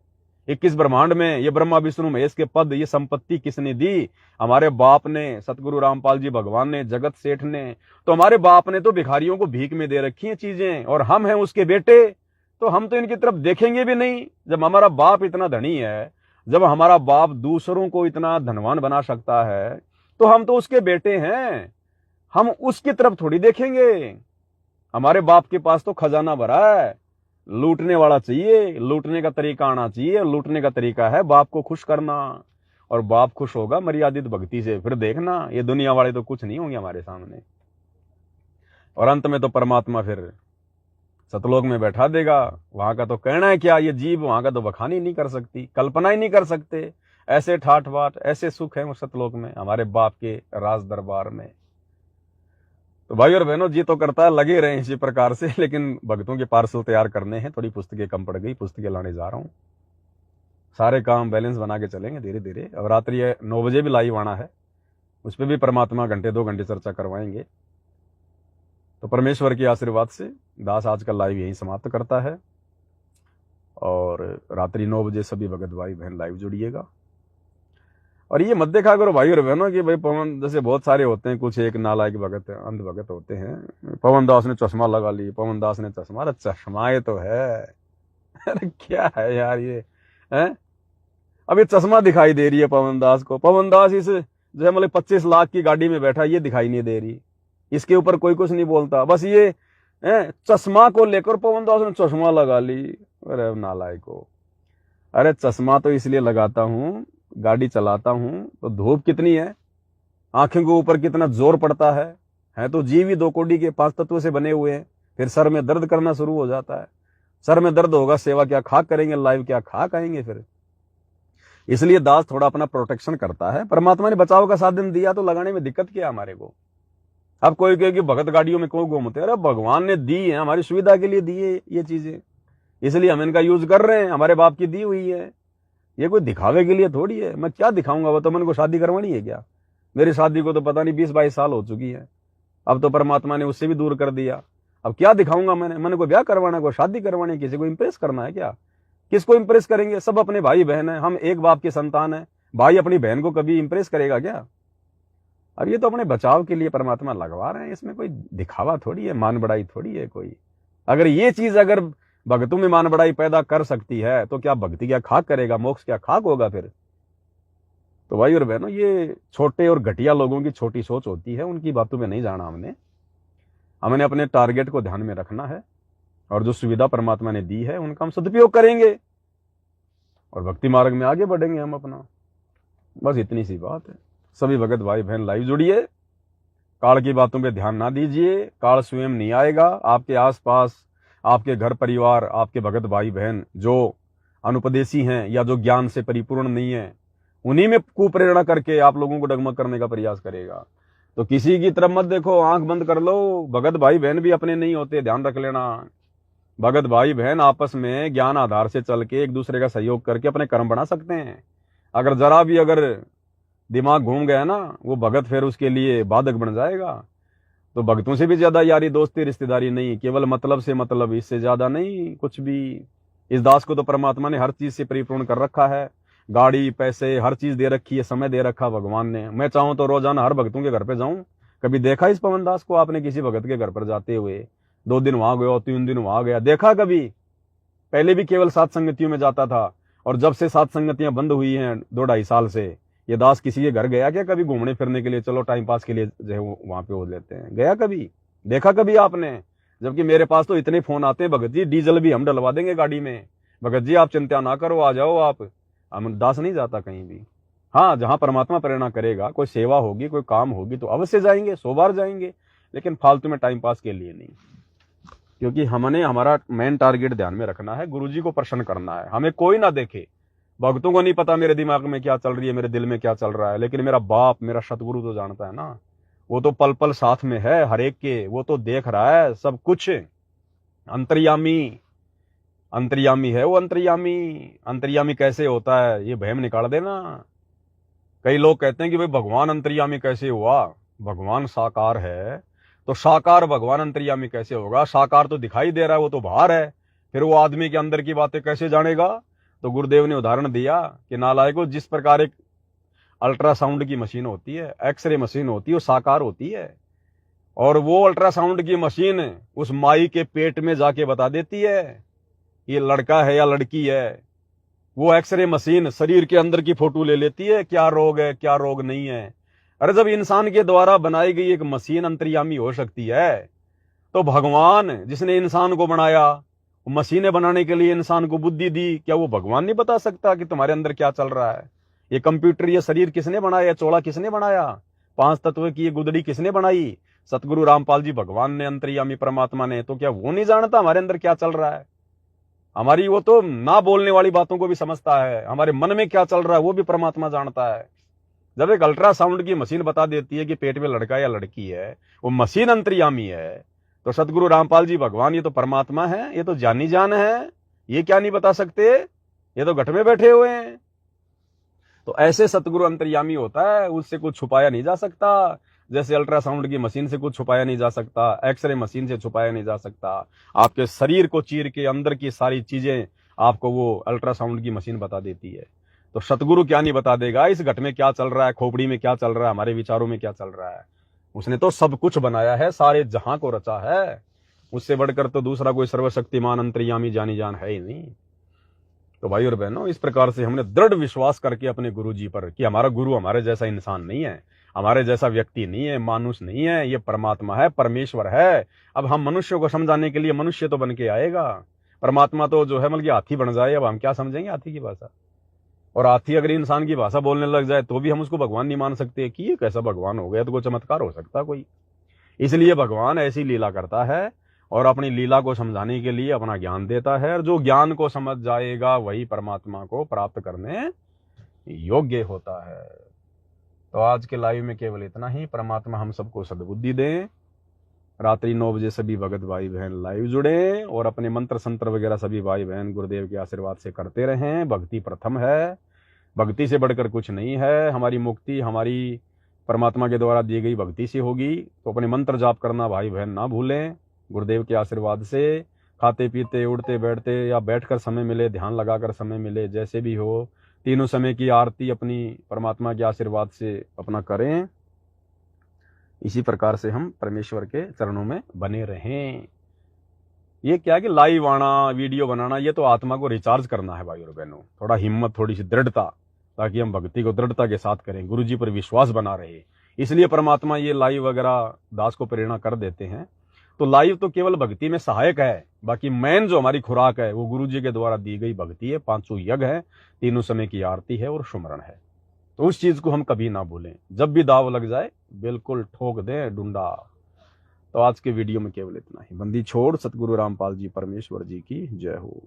21 ब्रह्मांड में ये ब्रह्मा विष्णु महेश के पद, ये संपत्ति किसने दी? हमारे बाप ने, सतगुरु रामपाल जी भगवान ने, जगत सेठ ने। तो हमारे बाप ने तो भिखारियों को भीख में दे रखी है चीजें, और हम हैं उसके बेटे, तो हम तो इनकी तरफ देखेंगे भी नहीं। जब हमारा बाप इतना धनी है, जब हमारा बाप दूसरों को इतना धनवान बना सकता है, तो हम तो उसके बेटे हैं, हम उसकी तरफ थोड़ी देखेंगे। हमारे बाप के पास तो खजाना भरा है। लूटने वाला चाहिए, लूटने का तरीका आना चाहिए। लूटने का तरीका है बाप को खुश करना, और बाप खुश होगा मर्यादित भक्ति से। फिर देखना ये दुनिया वाले तो कुछ नहीं होंगे हमारे सामने, और अंत में तो परमात्मा फिर सतलोक में बैठा देगा। वहां का तो कहना है क्या, ये जीव वहां का तो बखान ही नहीं कर सकती, कल्पना ही नहीं कर सकते। ऐसे ठाठ बाट, ऐसे सुख है उस सतलोक में, हमारे बाप के राज दरबार में। तो भाई और बहनों, जी तो करता है लगे रहे इसी प्रकार से, लेकिन भक्तों के पार्सल तैयार करने हैं। थोड़ी पुस्तकें कम पड़ गई, पुस्तकें लाने जा रहा हूँ। सारे काम बैलेंस बना के चलेंगे धीरे धीरे। अब रात्रि 9 बजे भी लाइव आना है, उस पर भी परमात्मा घंटे 2 घंटे चर्चा करवाएंगे। तो परमेश्वर के आशीर्वाद से दास आज का लाइव यही समाप्त करता है, और रात्रि 9 बजे सभी भगत भाई बहन लाइव जुड़िएगा। और ये मत देखा करो भाई और बहनों कि भाई पवन, जैसे बहुत सारे होते हैं, कुछ एक नालायक भगत अंध भगत होते हैं, पवन दास ने चश्मा लगा ली, पवन दास ने चश्मा, अरे चश्मा ये तो है अरे क्या है यार ये है। अब ये चश्मा दिखाई दे रही है पवन दास को, पवन दास इस जो है मतलब 25 लाख की गाड़ी में बैठा, ये दिखाई नहीं दे रही, इसके ऊपर कोई कुछ नहीं बोलता, बस ये चश्मा को लेकर पवन दास ने चश्मा लगा ली। अरे नालायक को, अरे चश्मा तो इसलिए लगाता हूं, गाड़ी चलाता हूं तो धूप कितनी है, आंखों के ऊपर कितना जोर पड़ता है तो जीव ही 2 कोड़ी के 5 तत्वों से बने हुए हैं, फिर सर में दर्द करना शुरू हो जाता है, सर में दर्द होगा, सेवा क्या खाक करेंगे, लाइव क्या खाक आएंगे फिर। इसलिए दास थोड़ा अपना प्रोटेक्शन करता है। परमात्मा ने बचाव का साधन दिया तो लगाने में दिक्कत क्या है हमारे को। अब कोई कहे कि भगत गाड़ियों में क्यों घूमते, अरे भगवान ने दी है, हमारी सुविधा के लिए दी है ये चीजें, इसलिए हम इनका यूज कर रहे हैं, हमारे बाप की दी हुई है, ये कोई दिखावे के लिए थोड़ी है। मैं क्या दिखाऊंगा, वो तो मन को शादी करवानी है क्या, मेरी शादी को तो पता नहीं 20-22 साल हो चुकी है, अब तो परमात्मा ने उससे भी दूर कर दिया, अब क्या दिखाऊंगा मैंने, मन को ब्याह करवाना, को शादी करवानी, किसी को इंप्रेस करना है क्या, किसको इंप्रेस करेंगे, सब अपने भाई बहन है, हम एक बाप के संतान है, भाई अपनी बहन को कभी इंप्रेस करेगा क्या। अब ये तो अपने बचाव के लिए परमात्मा लगवा रहे हैं, इसमें कोई दिखावा थोड़ी है, मान बढ़ाई थोड़ी है कोई। अगर ये चीज अगर भक्तों में मान बढ़ाई पैदा कर सकती है तो क्या भक्ति क्या खाक करेगा, मोक्ष क्या खाक होगा फिर। तो भाई और बहनों, ये छोटे और घटिया लोगों की छोटी सोच होती है, उनकी बातों में नहीं जाना हमने अपने टारगेट को ध्यान में रखना है, और जो सुविधा परमात्मा ने दी है उनका हम सदुपयोग करेंगे और भक्ति मार्ग में आगे बढ़ेंगे हम अपना। बस इतनी सी बात है। सभी भगत भाई बहन लाइव जुड़िए, काल की बातों पे ध्यान ना दीजिए, काल स्वयं नहीं आएगा, आपके आसपास आपके घर परिवार, आपके भगत भाई बहन जो अनुपदेशी हैं या जो ज्ञान से परिपूर्ण नहीं है, उन्हीं में कुप्रेरणा करके आप लोगों को डगमग करने का प्रयास करेगा। तो किसी की तरफ मत देखो, आंख बंद कर लो। भगत भाई बहन भी अपने नहीं होते, ध्यान रख लेना। भगत भाई बहन आपस में ज्ञान आधार से चल के एक दूसरे का सहयोग करके अपने कर्म बना सकते हैं। अगर जरा भी अगर दिमाग घूम गया ना, वो भगत फिर उसके लिए बाधक बन जाएगा। तो भक्तों से भी ज्यादा यारी दोस्ती रिश्तेदारी नहीं, केवल मतलब से मतलब, इससे ज्यादा नहीं कुछ भी। इस दास को तो परमात्मा ने हर चीज से परिपूर्ण कर रखा है, गाड़ी पैसे हर चीज दे रखी है, समय दे रखा भगवान ने। मैं चाहूं तो रोजाना हर भक्तों के घर पे जाऊं। कभी देखा इस पवन दास को आपने किसी भगत के घर पर जाते हुए? 2 दिन वहां गया, 3 दिन वहां गया, देखा कभी? पहले भी केवल 7 संगतियों में जाता था, और जब से 7 संगतियां बंद हुई हैं 2-2.5 साल से, ये दास किसी के घर गया क्या कभी घूमने फिरने के लिए? चलो टाइम पास के लिए जो है वहां पे हो लेते हैं, गया कभी? देखा कभी आपने? जबकि मेरे पास तो इतने फोन आते हैं, भगत जी डीजल भी हम डलवा देंगे गाड़ी में, भगत जी आप चिंता ना करो, आ जाओ आप। हम दास नहीं जाता कहीं भी। हाँ, जहां परमात्मा प्रेरणा करेगा, कोई सेवा होगी, कोई काम होगी तो अवश्य जाएंगे, 100 बार जाएंगे, लेकिन फालतू में टाइम पास के लिए नहीं। क्योंकि हमने हमारा मेन टारगेट ध्यान में रखना है, गुरुजी को प्रसन्न करना है। हमें कोई ना देखे, भक्तों को नहीं पता मेरे दिमाग में क्या चल रही है, मेरे दिल में क्या चल रहा है, लेकिन मेरा बाप, मेरा सतगुरु तो जानता है ना। वो तो पल पल साथ में है हर एक के, वो तो देख रहा है सब कुछ। अंतर्यामी अंतर्यामी है वो, अंतर्यामी कैसे होता है ये भयम निकाल देना। कई लोग कहते हैं कि भाई भगवान अंतर्यामी कैसे हुआ? भगवान साकार है तो साकार भगवान अंतर्यामी कैसे होगा? साकार तो दिखाई दे रहा है, वो तो बाहर है, फिर वो आदमी के अंदर की बातें कैसे जानेगा? तो गुरुदेव ने उदाहरण दिया कि नालायकों, जिस प्रकार एक अल्ट्रासाउंड की मशीन होती है, एक्सरे मशीन होती है, वो साकार होती है, और वो अल्ट्रासाउंड की मशीन उस माई के पेट में जाके बता देती है ये लड़का है या लड़की है। वो एक्सरे मशीन शरीर के अंदर की फोटो ले लेती है, क्या रोग है क्या रोग नहीं है। अरे जब इंसान के द्वारा बनाई गई एक मशीन अंतर्यामी हो सकती है, तो भगवान जिसने इंसान को बनाया, मशीनें बनाने के लिए इंसान को बुद्धि दी, क्या वो भगवान नहीं बता सकता कि तुम्हारे अंदर क्या चल रहा है? ये कंप्यूटर, ये शरीर किसने बनाया? चोला किसने बनाया? 5 तत्व की ये गुदड़ी किसने बनाई? सतगुरु रामपाल जी भगवान ने, अंतर्यामी परमात्मा ने। तो क्या वो नहीं जानता हमारे अंदर क्या चल रहा है? हमारी वो तो ना बोलने वाली बातों को भी समझता है, हमारे मन में क्या चल रहा है वो भी परमात्मा जानता है। जब एक अल्ट्रासाउंड की मशीन बता देती है कि पेट में लड़का या लड़की है, वो मशीन अंतर्यामी है, तो सतगुरु रामपाल जी भगवान ये तो परमात्मा है, ये तो जानी जान है, ये क्या नहीं बता सकते? ये तो घट में बैठे हुए हैं। तो ऐसे सतगुरु अंतर्यामी होता है, उससे कुछ छुपाया नहीं जा सकता। जैसे अल्ट्रासाउंड की मशीन से कुछ छुपाया नहीं जा सकता, एक्सरे मशीन से छुपाया नहीं जा सकता। आपके शरीर को चीर के अंदर की सारी चीजें आपको वो अल्ट्रासाउंड की मशीन बता देती है। तो सतगुरु क्या नहीं बता देगा, इस घट में क्या चल रहा है, खोपड़ी में क्या चल रहा है, हमारे विचारों में क्या चल रहा है। उसने तो सब कुछ बनाया है, सारे जहां को रचा है। उससे बढ़कर तो दूसरा कोई सर्वशक्तिमान अंतर्यामी जानी जान है ही नहीं। तो भाई और बहनों, इस प्रकार से हमने दृढ़ विश्वास करके अपने गुरु जी पर कि हमारा गुरु हमारे जैसा इंसान नहीं है, हमारे जैसा व्यक्ति नहीं है, मानुष नहीं है, ये परमात्मा है, परमेश्वर है। अब हम मनुष्य को समझाने के लिए मनुष्य तो बन के आएगा, परमात्मा तो जो है मतलब हाथी बन जाए। अब हम क्या समझेंगे हाथी की भाषा? और हाथी अगर इंसान की भाषा बोलने लग जाए तो भी हम उसको भगवान नहीं मान सकते कि ये कैसा भगवान हो गया, तो कोई चमत्कार हो सकता कोई? इसलिए भगवान ऐसी लीला करता है और अपनी लीला को समझाने के लिए अपना ज्ञान देता है, और जो ज्ञान को समझ जाएगा वही परमात्मा को प्राप्त करने योग्य होता है। तो आज के लाइव में केवल इतना ही। परमात्मा हम सबको सद्बुद्धि दें। रात्रि 9 बजे सभी भगत भाई बहन लाइव जुड़े और अपने मंत्र संत्र वगैरह सभी भाई बहन गुरुदेव के आशीर्वाद से करते रहें। भक्ति प्रथम है, भक्ति से बढ़कर कुछ नहीं है। हमारी मुक्ति हमारी परमात्मा के द्वारा दी गई भक्ति से होगी। तो अपने मंत्र जाप करना भाई बहन ना भूलें। गुरुदेव के आशीर्वाद से खाते पीते उड़ते बैठते या बैठकर समय मिले, ध्यान लगाकर समय मिले, जैसे भी हो, तीनों समय की आरती अपनी परमात्मा के आशीर्वाद से अपना करें। इसी प्रकार से हम परमेश्वर के चरणों में बने रहें। ये क्या कि लाइव आना, वीडियो बनाना, ये तो आत्मा को रिचार्ज करना है भाई और बहनों। थोड़ा हिम्मत, थोड़ी सी दृढ़ता, ताकि हम भक्ति को दृढ़ता के साथ करें, गुरु जी पर विश्वास बना रहे। इसलिए परमात्मा ये लाइव वगैरह दास को प्रेरणा कर देते हैं। तो लाइव तो केवल भक्ति में सहायक है, बाकी मेन जो हमारी खुराक है वो गुरु जी के द्वारा दी गई भक्ति है, 500 यज्ञ है, तीनों समय की आरती है और सुमरण है। तो उस चीज को हम कभी ना भूलें। जब भी दाव लग जाए बिल्कुल ठोक दें डुंडा। तो आज के वीडियो में केवल इतना ही। बंदी छोड़। सतगुरु रामपाल जी परमेश्वर जी की जय हो।